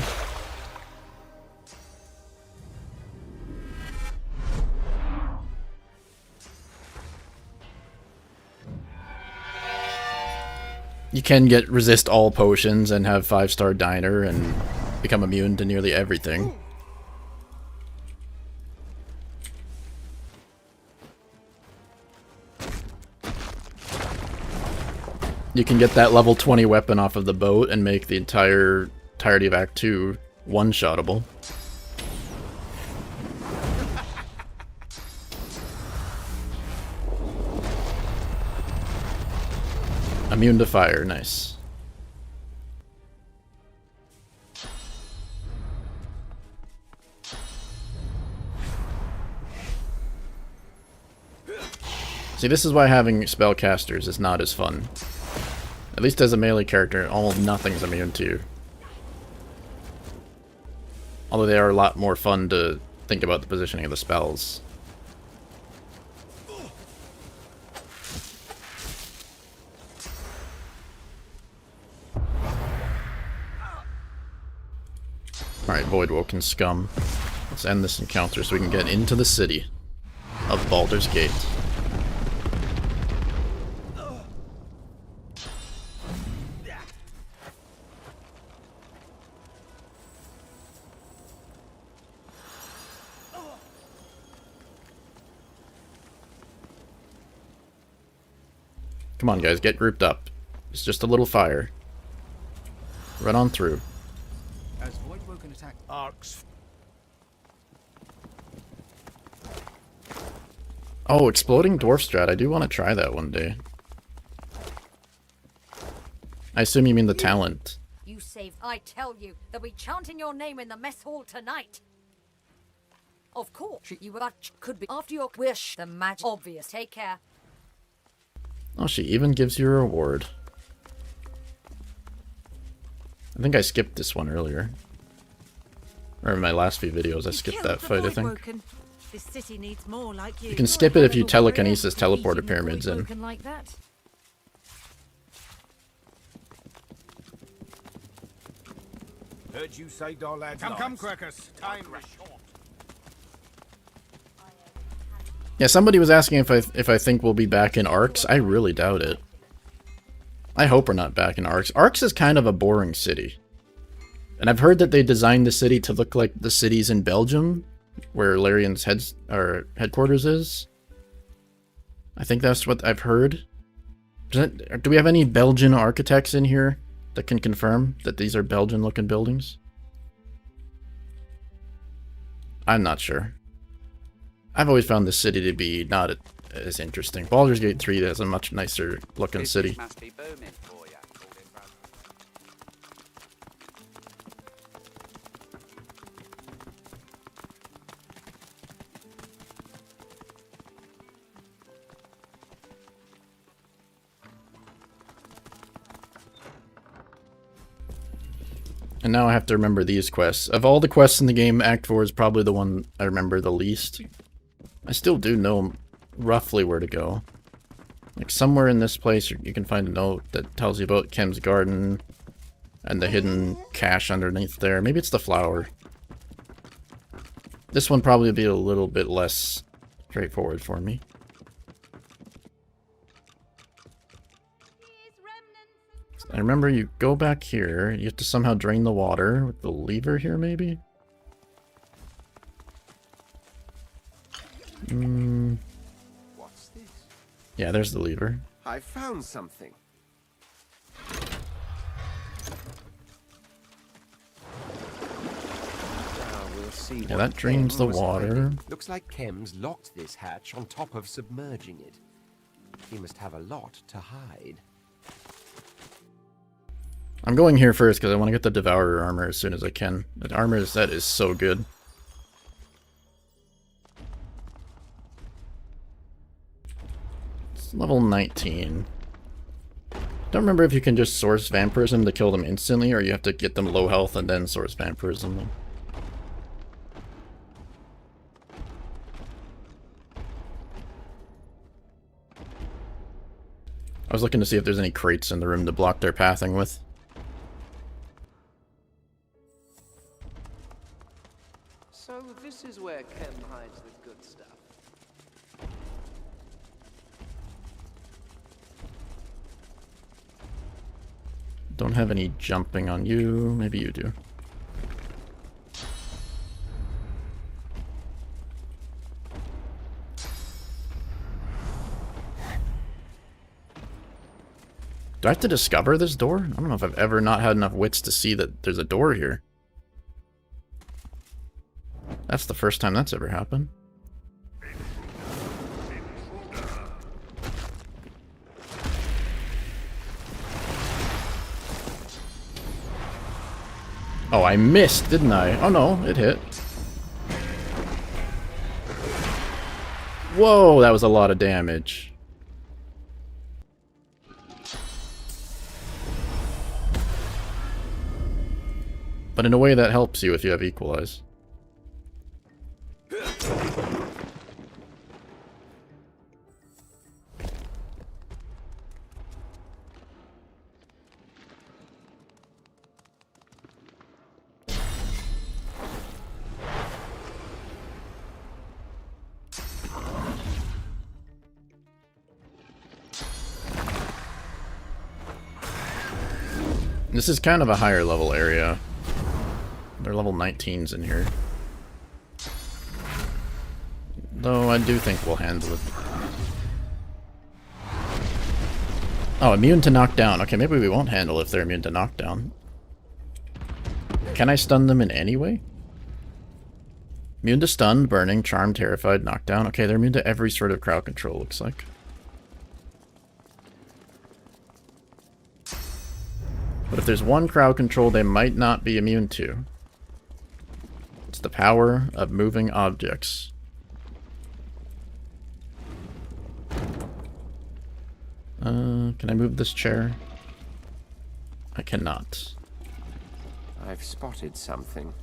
You can get resist all potions and have 5-star diner and become immune to nearly everything. You can get that level 20 weapon off of the boat and make the entirety of Act 2 one-shottable. Immune to fire, nice. See, this is why having spellcasters is not as fun. At least as a melee character, almost nothing's immune to you. Although they are a lot more fun to think about the positioning of the spells. Alright, Voidwoken scum. Let's end this encounter so we can get into the city of Baldur's Gate. Come on, guys, get grouped up. It's just a little fire. Run on through. As Voidwoken attack arcs. Oh, Exploding Dwarf Strat. I do want to try that one day. I assume you mean the talent. You saved. I tell you, they'll be chanting your name in the mess hall tonight. Of course, you could be after your wish. The magic obvious. Take care. Oh, she even gives you a reward. I think I skipped this one earlier. Or in my last few videos, I skipped that fight, I think. This city needs more like you. You can skip it if you telekinesis teleport the pyramids in. Like that. Heard you say our lads. Come, Crackers. Time is short. Yeah, somebody was asking if I think we'll be back in Arx. I really doubt it. I hope we're not back in Arx. Arx is kind of a boring city. And I've heard that they designed the city to look like the cities in Belgium, where Larian's headquarters is. I think that's what I've heard. Do we have any Belgian architects in here that can confirm that these are Belgian-looking buildings? I'm not sure. I've always found this city to be not as interesting. Baldur's Gate 3 has a much nicer looking city. Must be booming for you. And now I have to remember these quests. Of all the quests in the game, Act 4 is probably the one I remember the least. I still do know roughly where to go. Like somewhere in this place you can find a note that tells you about Kem's garden and the hidden cache underneath there. Maybe it's the flower. This one probably will be a little bit less straightforward for me. I remember you go back here, you have to somehow drain the water with the lever here, maybe? What's this? Yeah, there's the lever. I found something. Now we'll see. Yeah, that drains the water. Looks like Kem's locked this hatch on top of submerging it. He must have a lot to hide. I'm going here first because I want to get the devourer armor as soon as I can. The armor set is so good. It's level 19. Don't remember if you can just source vampirism to kill them instantly, or you have to get them low health and then source vampirism. I was looking to see if there's any crates in the room to block their pathing with. So this is where Kem hides the good stuff. Don't have any jumping on you. Maybe you do. Do I have to discover this door? I don't know if I've ever not had enough wits to see that there's a door here. That's the first time that's ever happened. Oh, I missed, didn't I? Oh no, it hit. Whoa, that was a lot of damage. But in a way that helps you if you have equalize. This is kind of a higher level area. They're level 19s in here. Though I do think we'll handle it. Oh, immune to knockdown. Okay, maybe we won't handle if they're immune to knockdown. Can I stun them in any way? Immune to stun, burning, charm, terrified, knockdown. Okay, they're immune to every sort of crowd control, looks like. But if there's one crowd control they might not be immune to. It's the power of moving objects. Can I move this chair? I cannot. I've spotted something.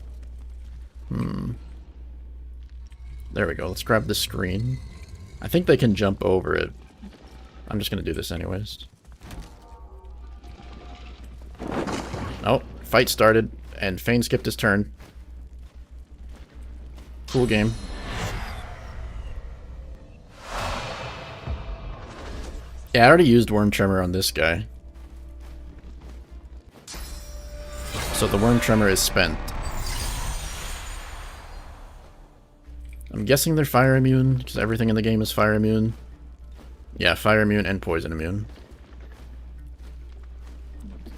There we go. Let's grab the screen. I think they can jump over it. I'm just gonna do this anyways. Oh, fight started, and Fane skipped his turn. Cool game. Yeah, I already used Worm Tremor on this guy. So the Worm Tremor is spent. I'm guessing they're fire immune, because everything in the game is fire immune. Yeah, fire immune and poison immune.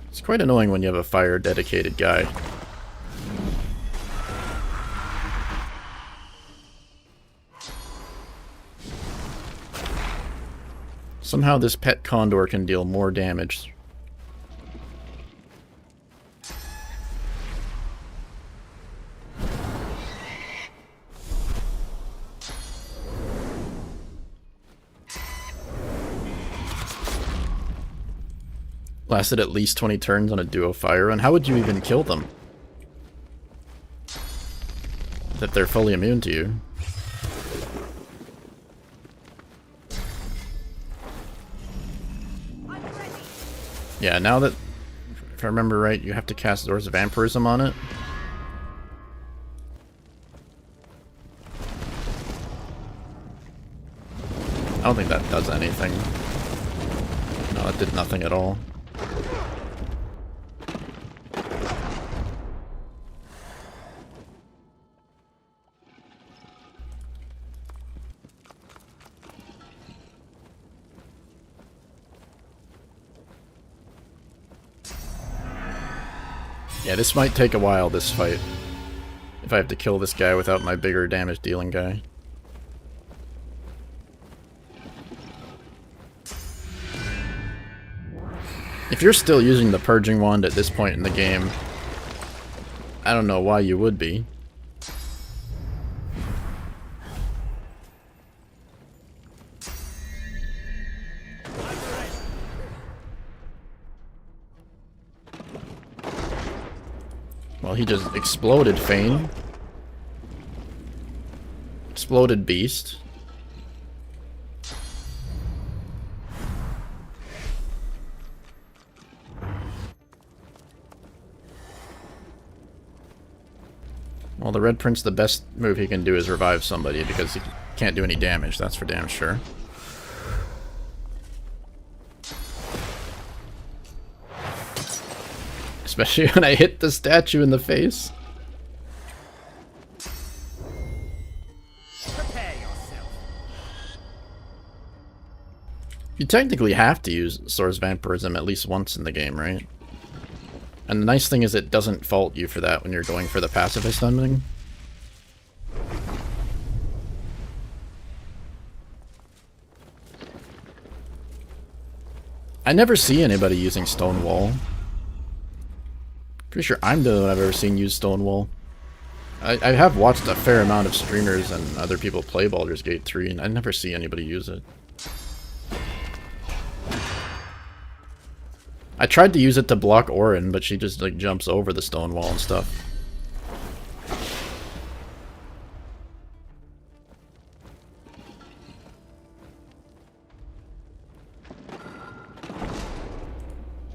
It's quite annoying when you have a fire dedicated guy. Somehow this pet condor can deal more damage. Lasted at least 20 turns on a duo fire run. How would you even kill them? If they're fully immune to you. Yeah, now that, if I remember right, you have to cast Doors of Vampirism on it. I don't think that does anything. No, it did nothing at all. Yeah, this might take a while, this fight. If I have to kill this guy without my bigger damage dealing guy. If you're still using the Purging Wand at this point in the game, I don't know why you would be. Well, he just exploded Fane. Exploded Beast. Well, the Red Prince, the best move he can do is revive somebody because he can't do any damage, that's for damn sure. Especially when I hit the statue in the face. Prepare yourself. You technically have to use Source Vampirism at least once in the game, right? And the nice thing is it doesn't fault you for that when you're going for the pacifist summoning. I never see anybody using Stonewall. Pretty sure I'm the only one I've ever seen use Stonewall. I have watched a fair amount of streamers and other people play Baldur's Gate 3, and I never see anybody use it. I tried to use it to block Orin, but she just like jumps over the stone wall and stuff.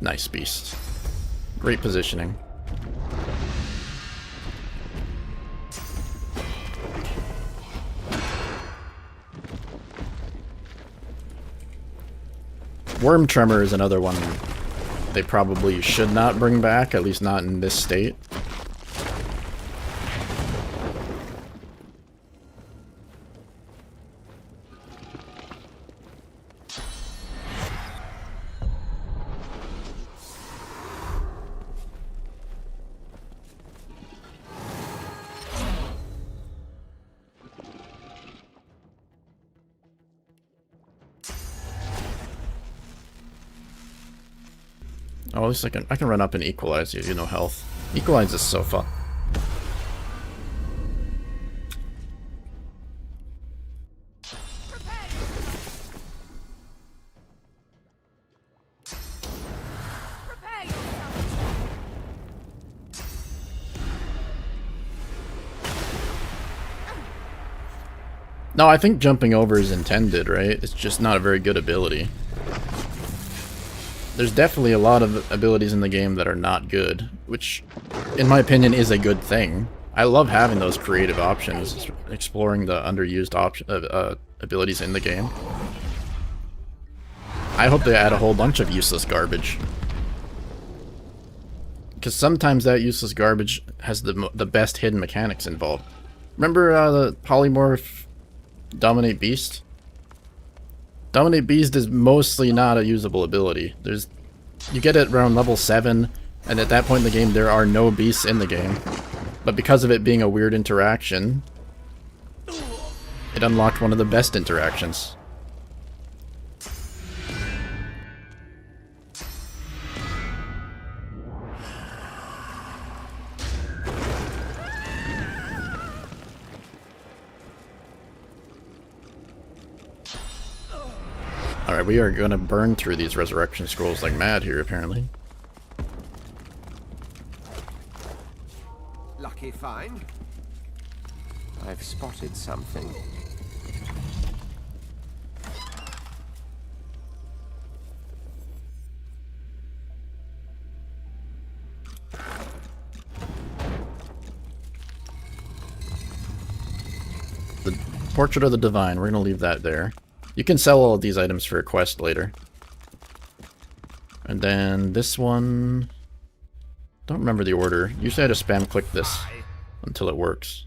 Nice beast. Great positioning. Worm Tremor is another one they probably should not bring back, at least not in this state. Oh, at least I can run up and equalize you, you know, health. Equalize is so fun. No, I think jumping over is intended, right? It's just not a very good ability. There's definitely a lot of abilities in the game that are not good, which, in my opinion, is a good thing. I love having those creative options, exploring the underused abilities in the game. I hope they add a whole bunch of useless garbage. Because sometimes that useless garbage has the best hidden mechanics involved. Remember the polymorph Dominate Beast? Dominate Beast is mostly not a usable ability. You get it around level 7, and at that point in the game there are no beasts in the game. But because of it being a weird interaction, it unlocked one of the best interactions. Alright, we are gonna burn through these resurrection scrolls like mad here, apparently. Lucky find. I've spotted something. The Portrait of the Divine, we're gonna leave that there. You can sell all of these items for a quest later. And then this one... Don't remember the order. Usually I just spam click this until it works.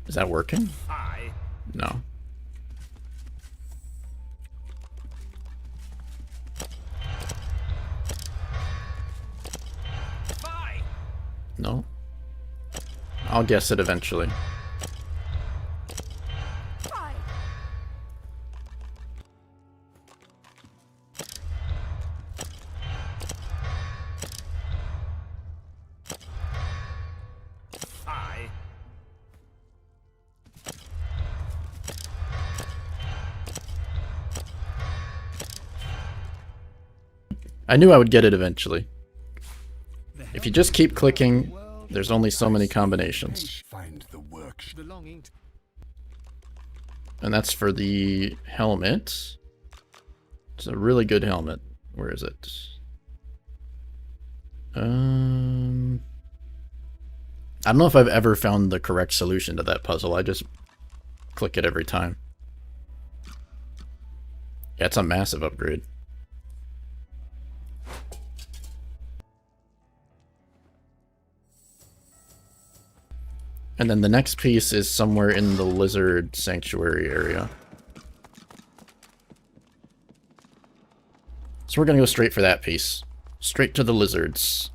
Is that working? No. No. I'll guess it eventually. I knew I would get it eventually. If you just keep clicking, there's only so many combinations. And that's for the helmet. It's a really good helmet. Where is it? I don't know if I've ever found the correct solution to that puzzle. I just click it every time. Yeah, it's a massive upgrade. And then the next piece is somewhere in the lizard sanctuary area. So we're gonna go straight for that piece. Straight to the lizards.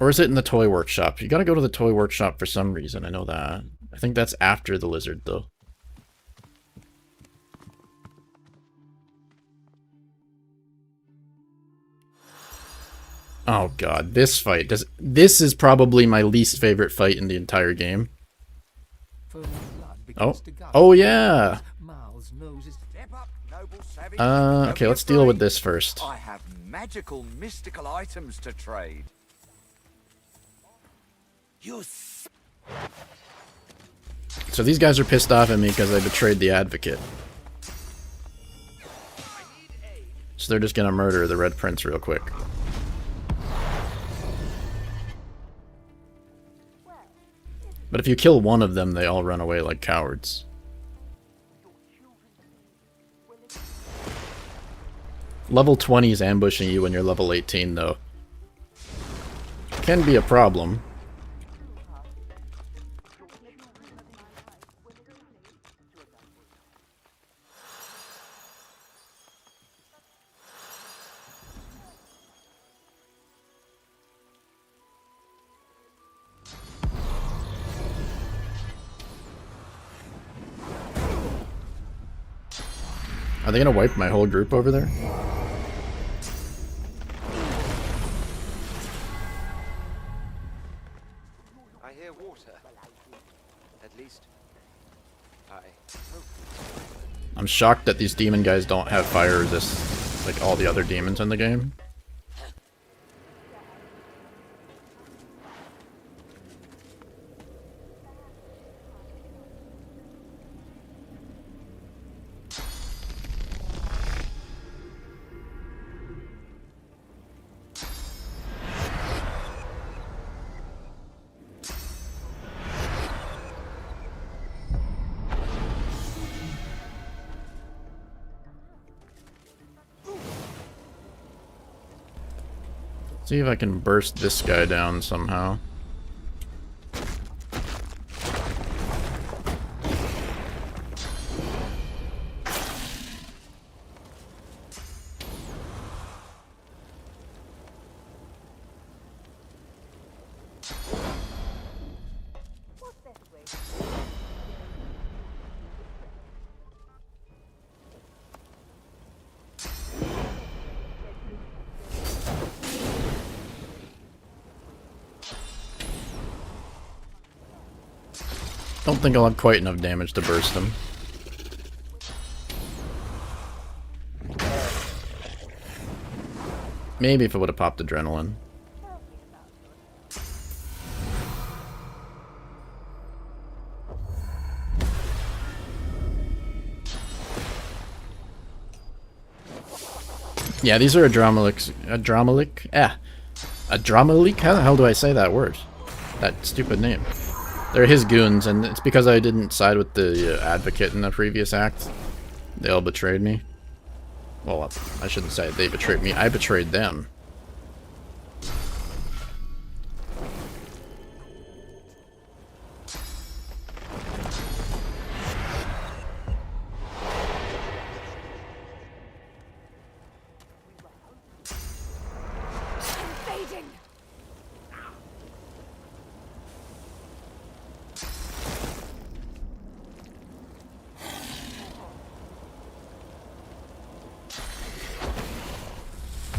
Or is it in the toy workshop? You gotta go to the toy workshop for some reason, I know that. I think that's after the lizard, though. Oh god, this fight this is probably my least favorite fight in the entire game. Oh yeah. Okay, let's deal with this first. I have magical, mystical items to trade. So these guys are pissed off at me because I betrayed the advocate. So they're just gonna murder the Red Prince real quick. But if you kill one of them, they all run away like cowards. Level 20 is ambushing you when you're level 18, though. Can be a problem. Are they gonna wipe my whole group over there? I'm shocked that these demon guys don't have fire resist like all the other demons in the game. See if I can burst this guy down somehow. Don't think I'll have quite enough damage to burst him. Maybe if I would have popped adrenaline. Yeah, these are Adramalik. Adramalik? How the hell do I say that word? That stupid name. They're his goons, and it's because I didn't side with the advocate in the previous act. They all betrayed me. Well, I shouldn't say they betrayed me. I betrayed them.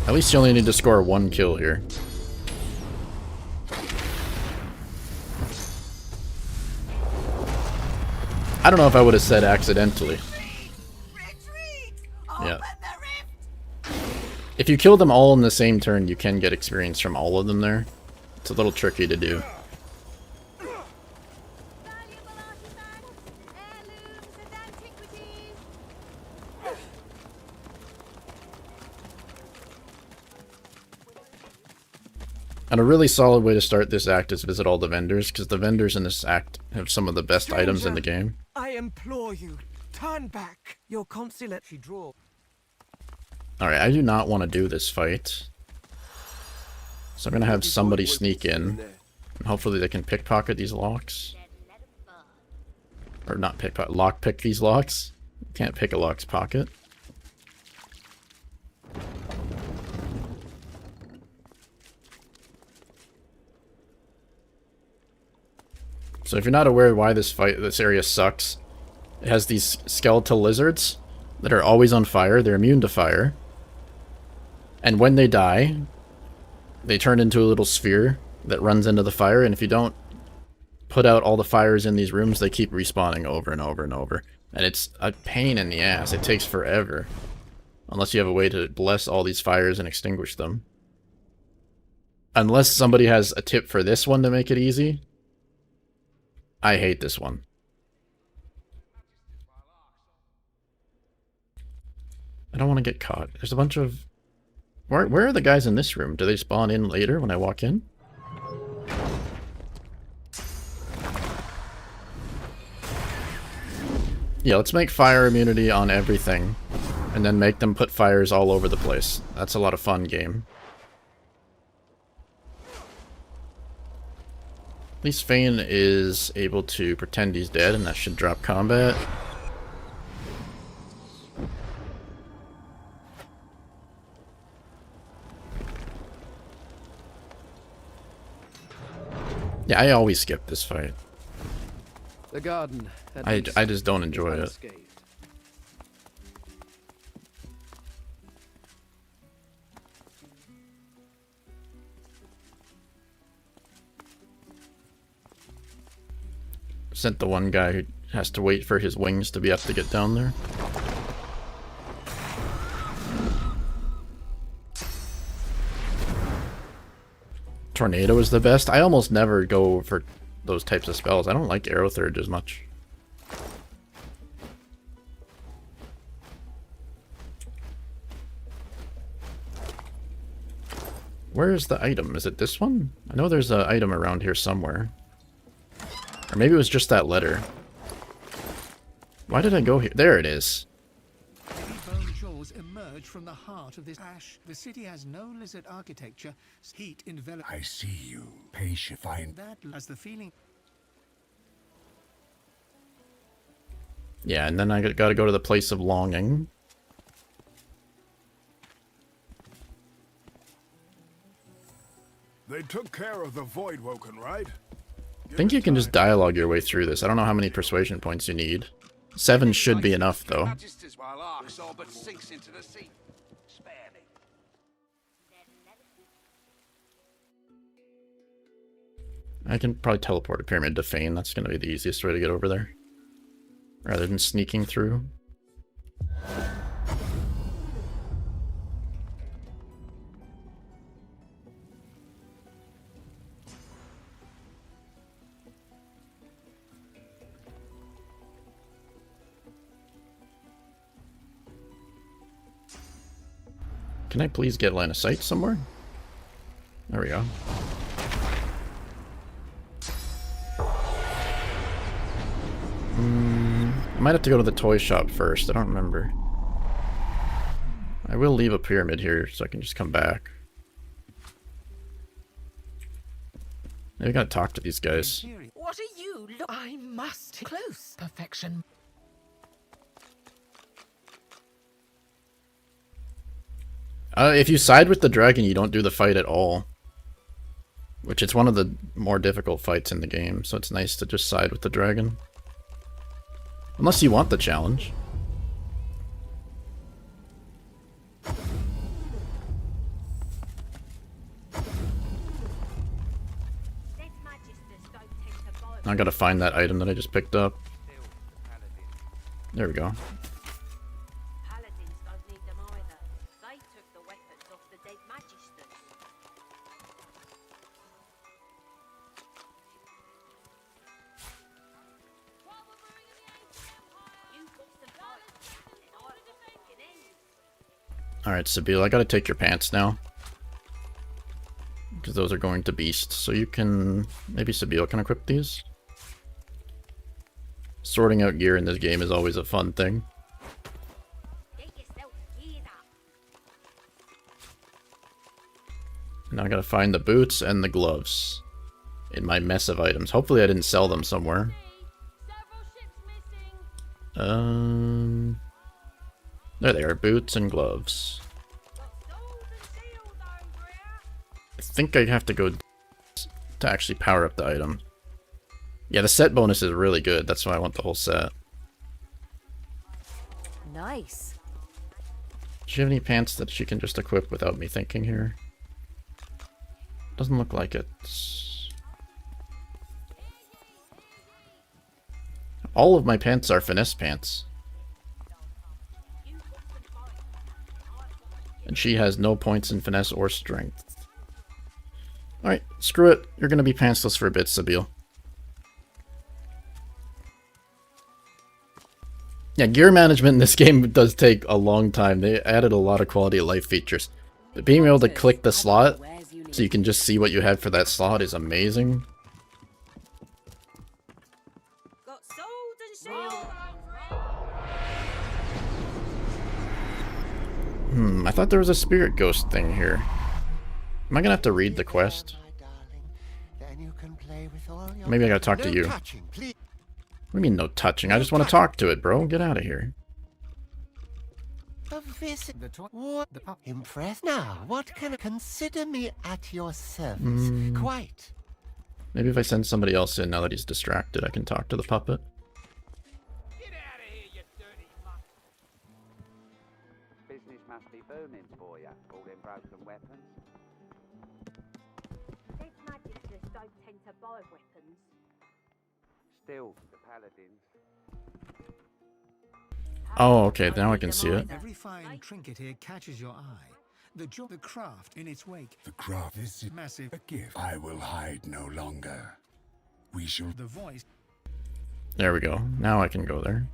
At least you only need to score 1 kill here. I don't know if I would have said accidentally. Yeah. If you kill them all in the same turn, you can get experience from all of them there. It's a little tricky to do. And a really solid way to start this act is visit all the vendors, because the vendors in this act have some of the best items in the game. I implore you, turn back. Your consulate. She draw. Alright, I do not want to do this fight. So I'm going to have somebody sneak in. And hopefully they can pickpocket these locks. Or not pickpocket, lockpick these locks. Can't pick a lock's pocket. So if you're not aware why this area sucks, it has these skeletal lizards that are always on fire. They're immune to fire. And when they die, they turn into a little sphere that runs into the fire, and if you don't put out all the fires in these rooms, they keep respawning over and over and over. And it's a pain in the ass. It takes forever. Unless you have a way to bless all these fires and extinguish them. Unless somebody has a tip for this one to make it easy. I hate this one. I don't want to get caught. There's a bunch of... Where are the guys in this room? Do they spawn in later when I walk in? Yeah, let's make fire immunity on everything. And then make them put fires all over the place. That's a lot of fun game. At least Fane is able to pretend he's dead, and that should drop combat. Yeah, I always skip this fight. The garden. I just don't enjoy it. Sent the one guy who has to wait for his wings to be up to get down there. Tornado is the best. I almost never go for those types of spells. I don't like Arrow Third as much. Where is the item? Is it this one? I know there's an item around here somewhere. Or maybe it was just that letter. Why did I go here? There it is. Bone jaws emerge from the heart of this ash. The city has no lizard architecture. Heat envelop. I see you. Patient. Find That has the feeling. Yeah, and then I gotta go to the place of longing. They took care of the Void Woken, right? I think you can just dialogue your way through this. I don't know how many persuasion points you need. 7 should be enough, though. While Ark's all but sinks into the sea. Spare me. I can probably teleport a pyramid to Fane. That's going to be the easiest way to get over there. Rather than sneaking through. Can I please get line of sight somewhere? There we go. I might have to go to the toy shop first. I don't remember. I will leave a pyramid here so I can just come back. Maybe I gotta talk to these guys. What are you? I must close perfection. If you side with the dragon, you don't do the fight at all. Which it's one of the more difficult fights in the game, so it's nice to just side with the dragon. Unless you want the challenge. I gotta find that item that I just picked up. There we go. Alright, Sabile, I gotta take your pants now. Because those are going to Beast. So you can... Maybe Sabile can equip these? Sorting out gear in this game is always a fun thing. Now I gotta find the boots and the gloves in my mess of items. Hopefully I didn't sell them somewhere. There they are, boots and gloves. I think I have to go to actually power up the item. Yeah, the set bonus is really good. That's why I want the whole set. Nice. Does she have any pants that she can just equip without me thinking here? Doesn't look like it. All of my pants are finesse pants. And she has no points in finesse or strength. Alright, screw it. You're gonna be pantsless for a bit, Sabile. Yeah, gear management in this game does take a long time. They added a lot of quality of life features. But being able to click the slot, so you can just see what you have for that slot, is amazing. I thought there was a spirit ghost thing here. Am I gonna have to read the quest? Maybe I gotta talk to you. What do you mean no touching? I just want to talk to it, bro. Get out of here. Impressed? Now, what can I consider me at your service? Quite. Maybe if I send somebody else in now that he's distracted, I can talk to the puppet. Business must be booming for you, all them broken weapons. These magisters don't tend to buy weapons. Still, the paladins. Oh, okay, now I can see it. Every fine trinket here catches your eye. The craft in its wake. The craft is Massive. a gift. I will hide no longer. We shall. The voice. There we go. Now I can go there.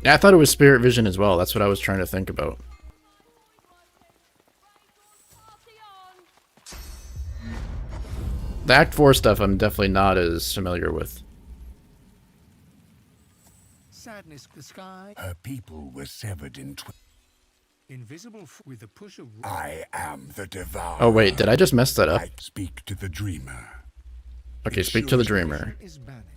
Yeah, I thought it was spirit vision as well. That's what I was trying to think about. The Act 4 stuff I'm definitely not as familiar with. Sadness, the sky. Her people were severed in Invisible with a push of. I am the devourer. Oh wait, did I just mess that up? I speak to the dreamer. Okay, speak to the dreamer. Is banished.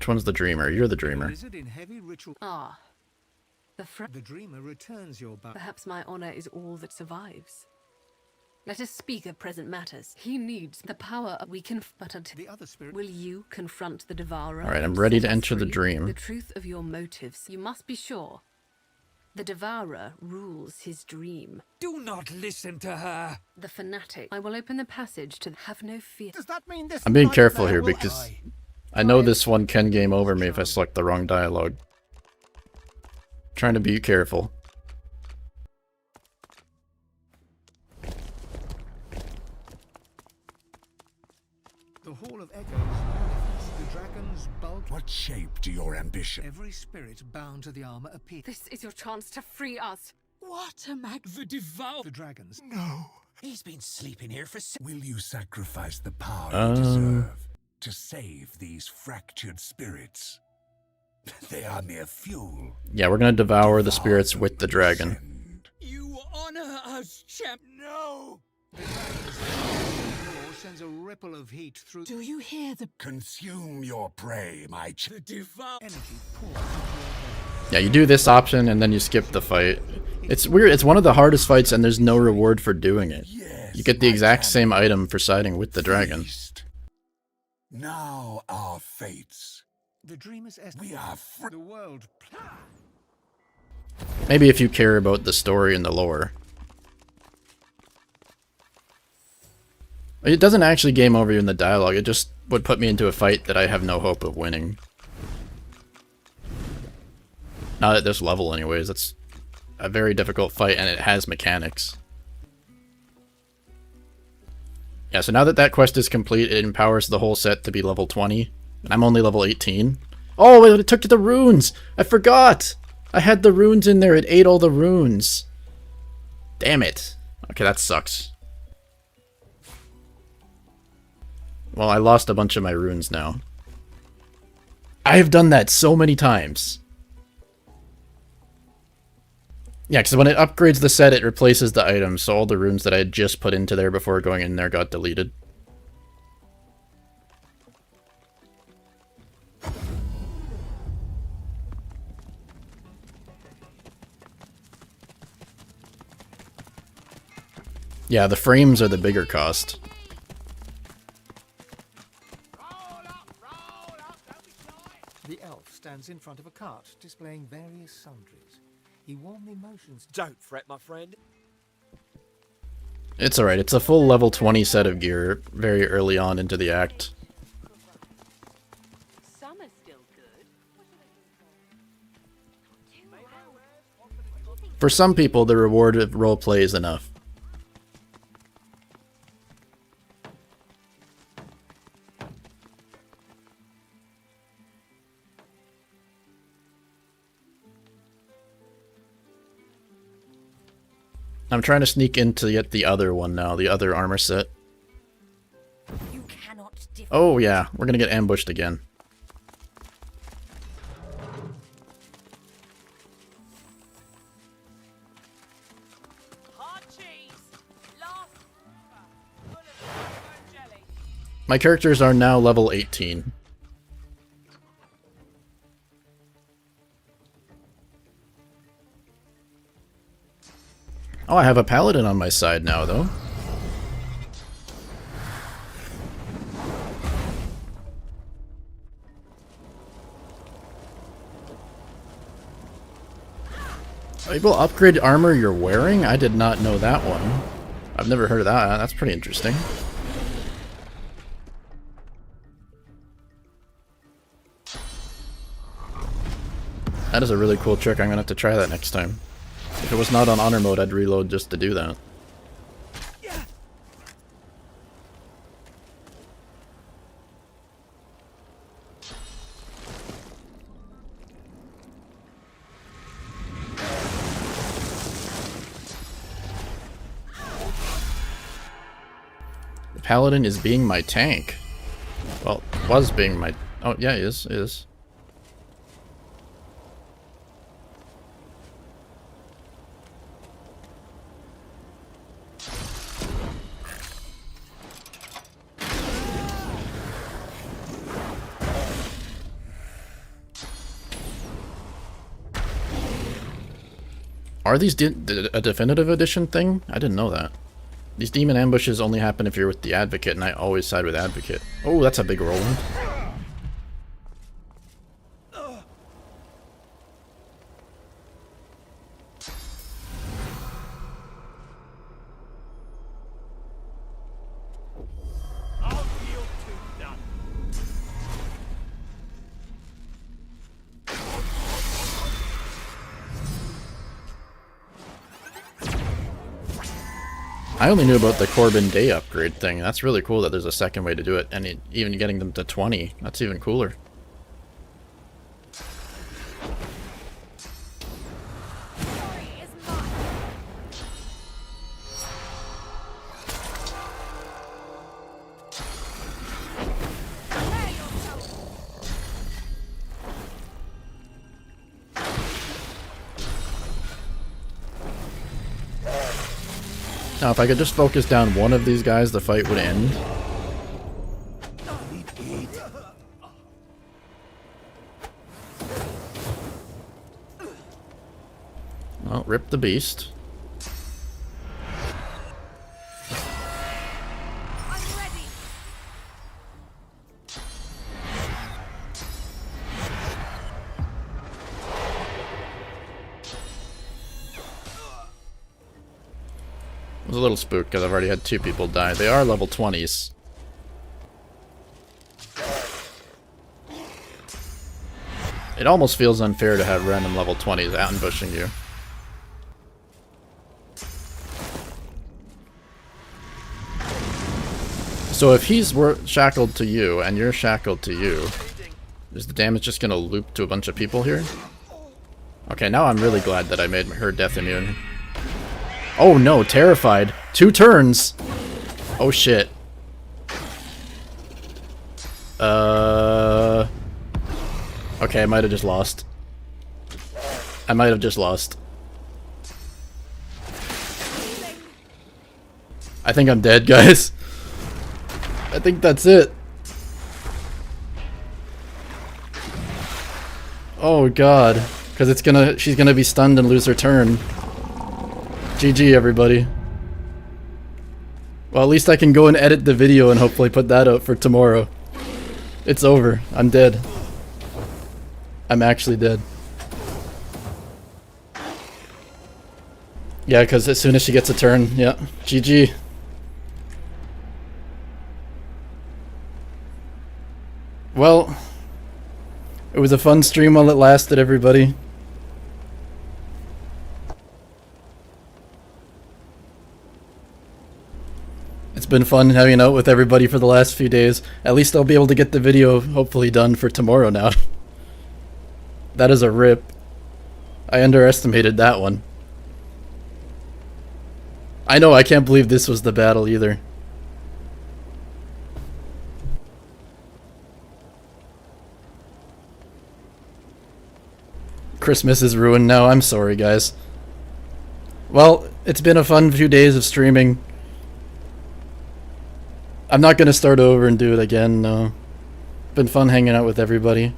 Which one's the dreamer? You're the dreamer. Blizzard in heavy ritual. Ah. The dreamer returns your back. Perhaps my honor is all that survives. Let us speak of present matters. He needs the power we can, but until the other spirit. Will you confront the devourer? Alright, I'm ready to enter the dream. The truth of your motives. You must be sure. The devourer rules his dream. Do not listen to her. The fanatic. I will open the passage to have no fear. Does that mean this? I'm being careful here because I know this one can game over me if I select the wrong dialogue. Trying to be careful. The Hall of Echoes. The dragon's bulk. What shape to your ambition? Every spirit bound to the armor appears. This is your chance to free us. What a the devour. The dragons. No. He's been sleeping here for. Will you sacrifice the power you deserve to save these fractured spirits? They are mere fuel. Yeah, we're gonna devour the spirits with the dragon. You honor us, champ. No. The dragon's sends a ripple of heat through. Do you hear the consume your prey, my the devour energy pours into your head. Yeah, you do this option and then you skip the fight. It's weird. It's one of the hardest fights and there's no reward for doing it. Yes, you get the exact same item for siding with the dragon. Now our fates. The dreamer's we are the world. Maybe if you care about the story and the lore. It doesn't actually game over you in the dialogue, it just would put me into a fight that I have no hope of winning. Not at this level anyways, it's a very difficult fight and it has mechanics. Yeah, so now that that quest is complete, it empowers the whole set to be level 20. And I'm only level 18. Oh, it took to the runes! I forgot! I had the runes in there, it ate all the runes. Damn it. Okay, that sucks. Well, I lost a bunch of my runes now. I have done that so many times. Yeah, because when it upgrades the set, it replaces the items, so all the runes that I had just put into there before going in there got deleted. Yeah, the frames are the bigger cost. The elf stands in front of a cart, displaying various sundries. He warmly motions. Don't fret, my friend. It's alright, it's a full level 20 set of gear very early on into the act. Some are still good. For some people, the reward of roleplay is enough. I'm trying to sneak in to get the other one now, the other armor set. You cannot Oh yeah, we're gonna get ambushed again. My characters are now level 18. Oh, I have a paladin on my side now, though. Able to upgrade armor you're wearing? I did not know that one. I've never heard of that. That's pretty interesting. That is a really cool trick. I'm gonna have to try that next time. If it was not on honor mode, I'd reload just to do that. The paladin is being my tank. Well, was being my... Oh, yeah, he is. Are these a definitive edition thing? I didn't know that. These demon ambushes only happen if you're with the advocate, and I always side with advocate. Oh, that's a big roll. I only knew about the Corbin Day upgrade thing. That's really cool that there's a second way to do it, and even getting them to 20. That's even cooler. Now, if I could just focus down one of these guys, the fight would end. Well, rip the beast. I was a little spooked because I've already had 2 people die. They are level 20s. It almost feels unfair to have random level 20s ambushing you. So if he's shackled to you and you're shackled to you, is the damage just gonna loop to a bunch of people here? Okay, now I'm really glad that I made her death immune. Oh no, terrified. 2 turns! Oh shit. Okay, I might have just lost. I might have just lost. I think I'm dead, guys. I think that's it. Oh god. Because she's gonna be stunned and lose her turn. GG, everybody. Well, at least I can go and edit the video and hopefully put that out for tomorrow. It's over. I'm dead. I'm actually dead. Yeah, because as soon as she gets a turn, yeah. GG. Well, it was a fun stream while it lasted, everybody. It's been fun hanging out with everybody for the last few days. At least I'll be able to get the video hopefully done for tomorrow now. That is a rip. I underestimated that one. I know, I can't believe this was the battle either. Christmas is ruined now. I'm sorry, guys. Well, it's been a fun few days of streaming. I'm not gonna start over and do it again, no. Been fun hanging out with everybody.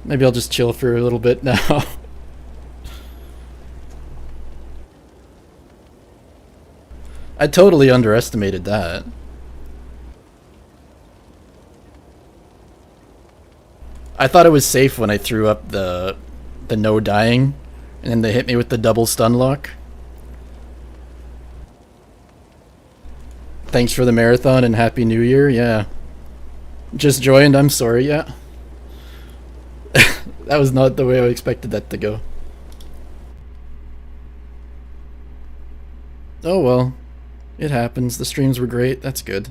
Maybe I'll just chill for a little bit now. I totally underestimated that. I thought it was safe when I threw up the no dying, And then they hit me with the double stun lock. Thanks for the marathon and Happy New Year, yeah. Just joined, I'm sorry, yeah. That was not the way I expected that to go. Oh well. It happens. The streams were great, that's good.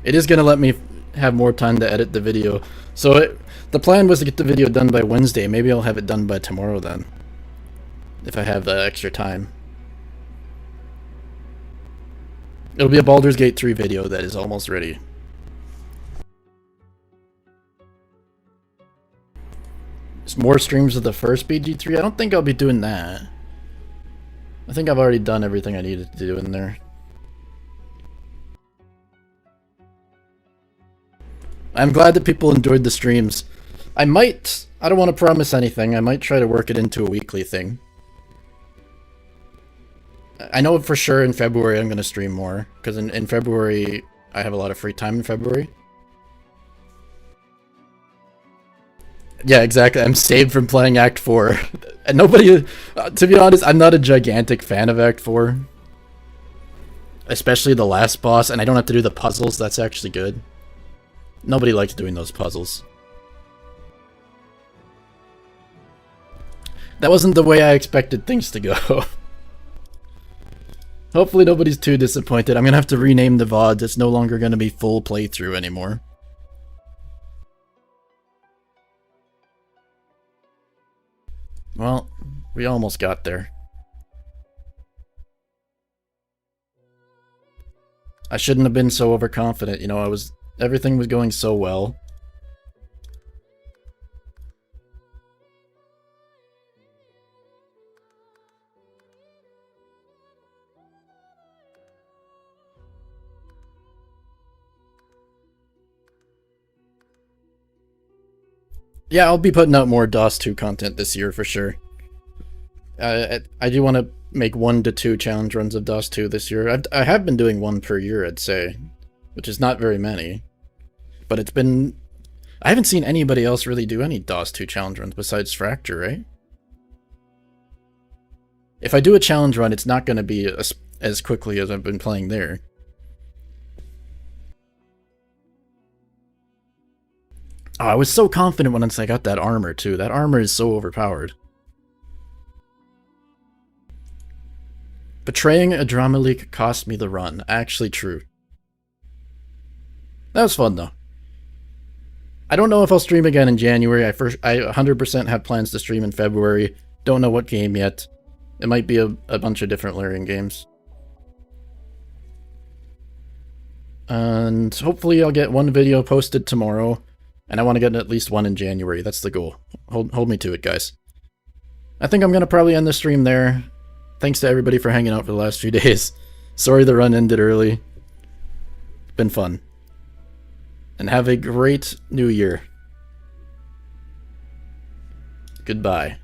It is gonna let me have more time to edit the video. So the plan was to get the video done by Wednesday. Maybe I'll have it done by tomorrow then. If I have the extra time. It'll be a Baldur's Gate 3 video that is almost ready. There's more streams of the first BG3? I don't think I'll be doing that. I think I've already done everything I needed to do in there. I'm glad that people enjoyed the streams. I don't want to promise anything, I might try to work it into a weekly thing. I know for sure in February I'm going to stream more, because in February I have a lot of free time in February. Yeah, exactly, I'm saved from playing Act 4. And nobody, to be honest, I'm not a gigantic fan of Act 4. Especially the last boss, and I don't have to do the puzzles, that's actually good. Nobody likes doing those puzzles. That wasn't the way I expected things to go. Hopefully nobody's too disappointed. I'm gonna have to rename the VODs. It's no longer gonna be full playthrough anymore. Well, we almost got there. I shouldn't have been so overconfident, you know, everything was going so well. Yeah, I'll be putting out more DOS2 content this year for sure. I do want to make 1 to 2 challenge runs of DOS2 this year. I have been doing 1 per year, I'd say, which is not very many. But it's been... I haven't seen anybody else really do any DOS2 challenge runs besides Fracture, right? If I do a challenge run, it's not going to be as quickly as I've been playing there. Oh, I was so confident once I got that armor, too. That armor is so overpowered. Betraying a drama leak cost me the run. Actually true. That was fun, though. I don't know if I'll stream again in January. I 100% have plans to stream in February. Don't know what game yet. It might be a bunch of different Larian games. And hopefully I'll get 1 video posted tomorrow. And I want to get at least 1 in January. That's the goal. Hold me to it, guys. I think I'm going to probably end the stream there. Thanks to everybody for hanging out for the last few days. Sorry the run ended early. It's been fun. And have a great new year. Goodbye.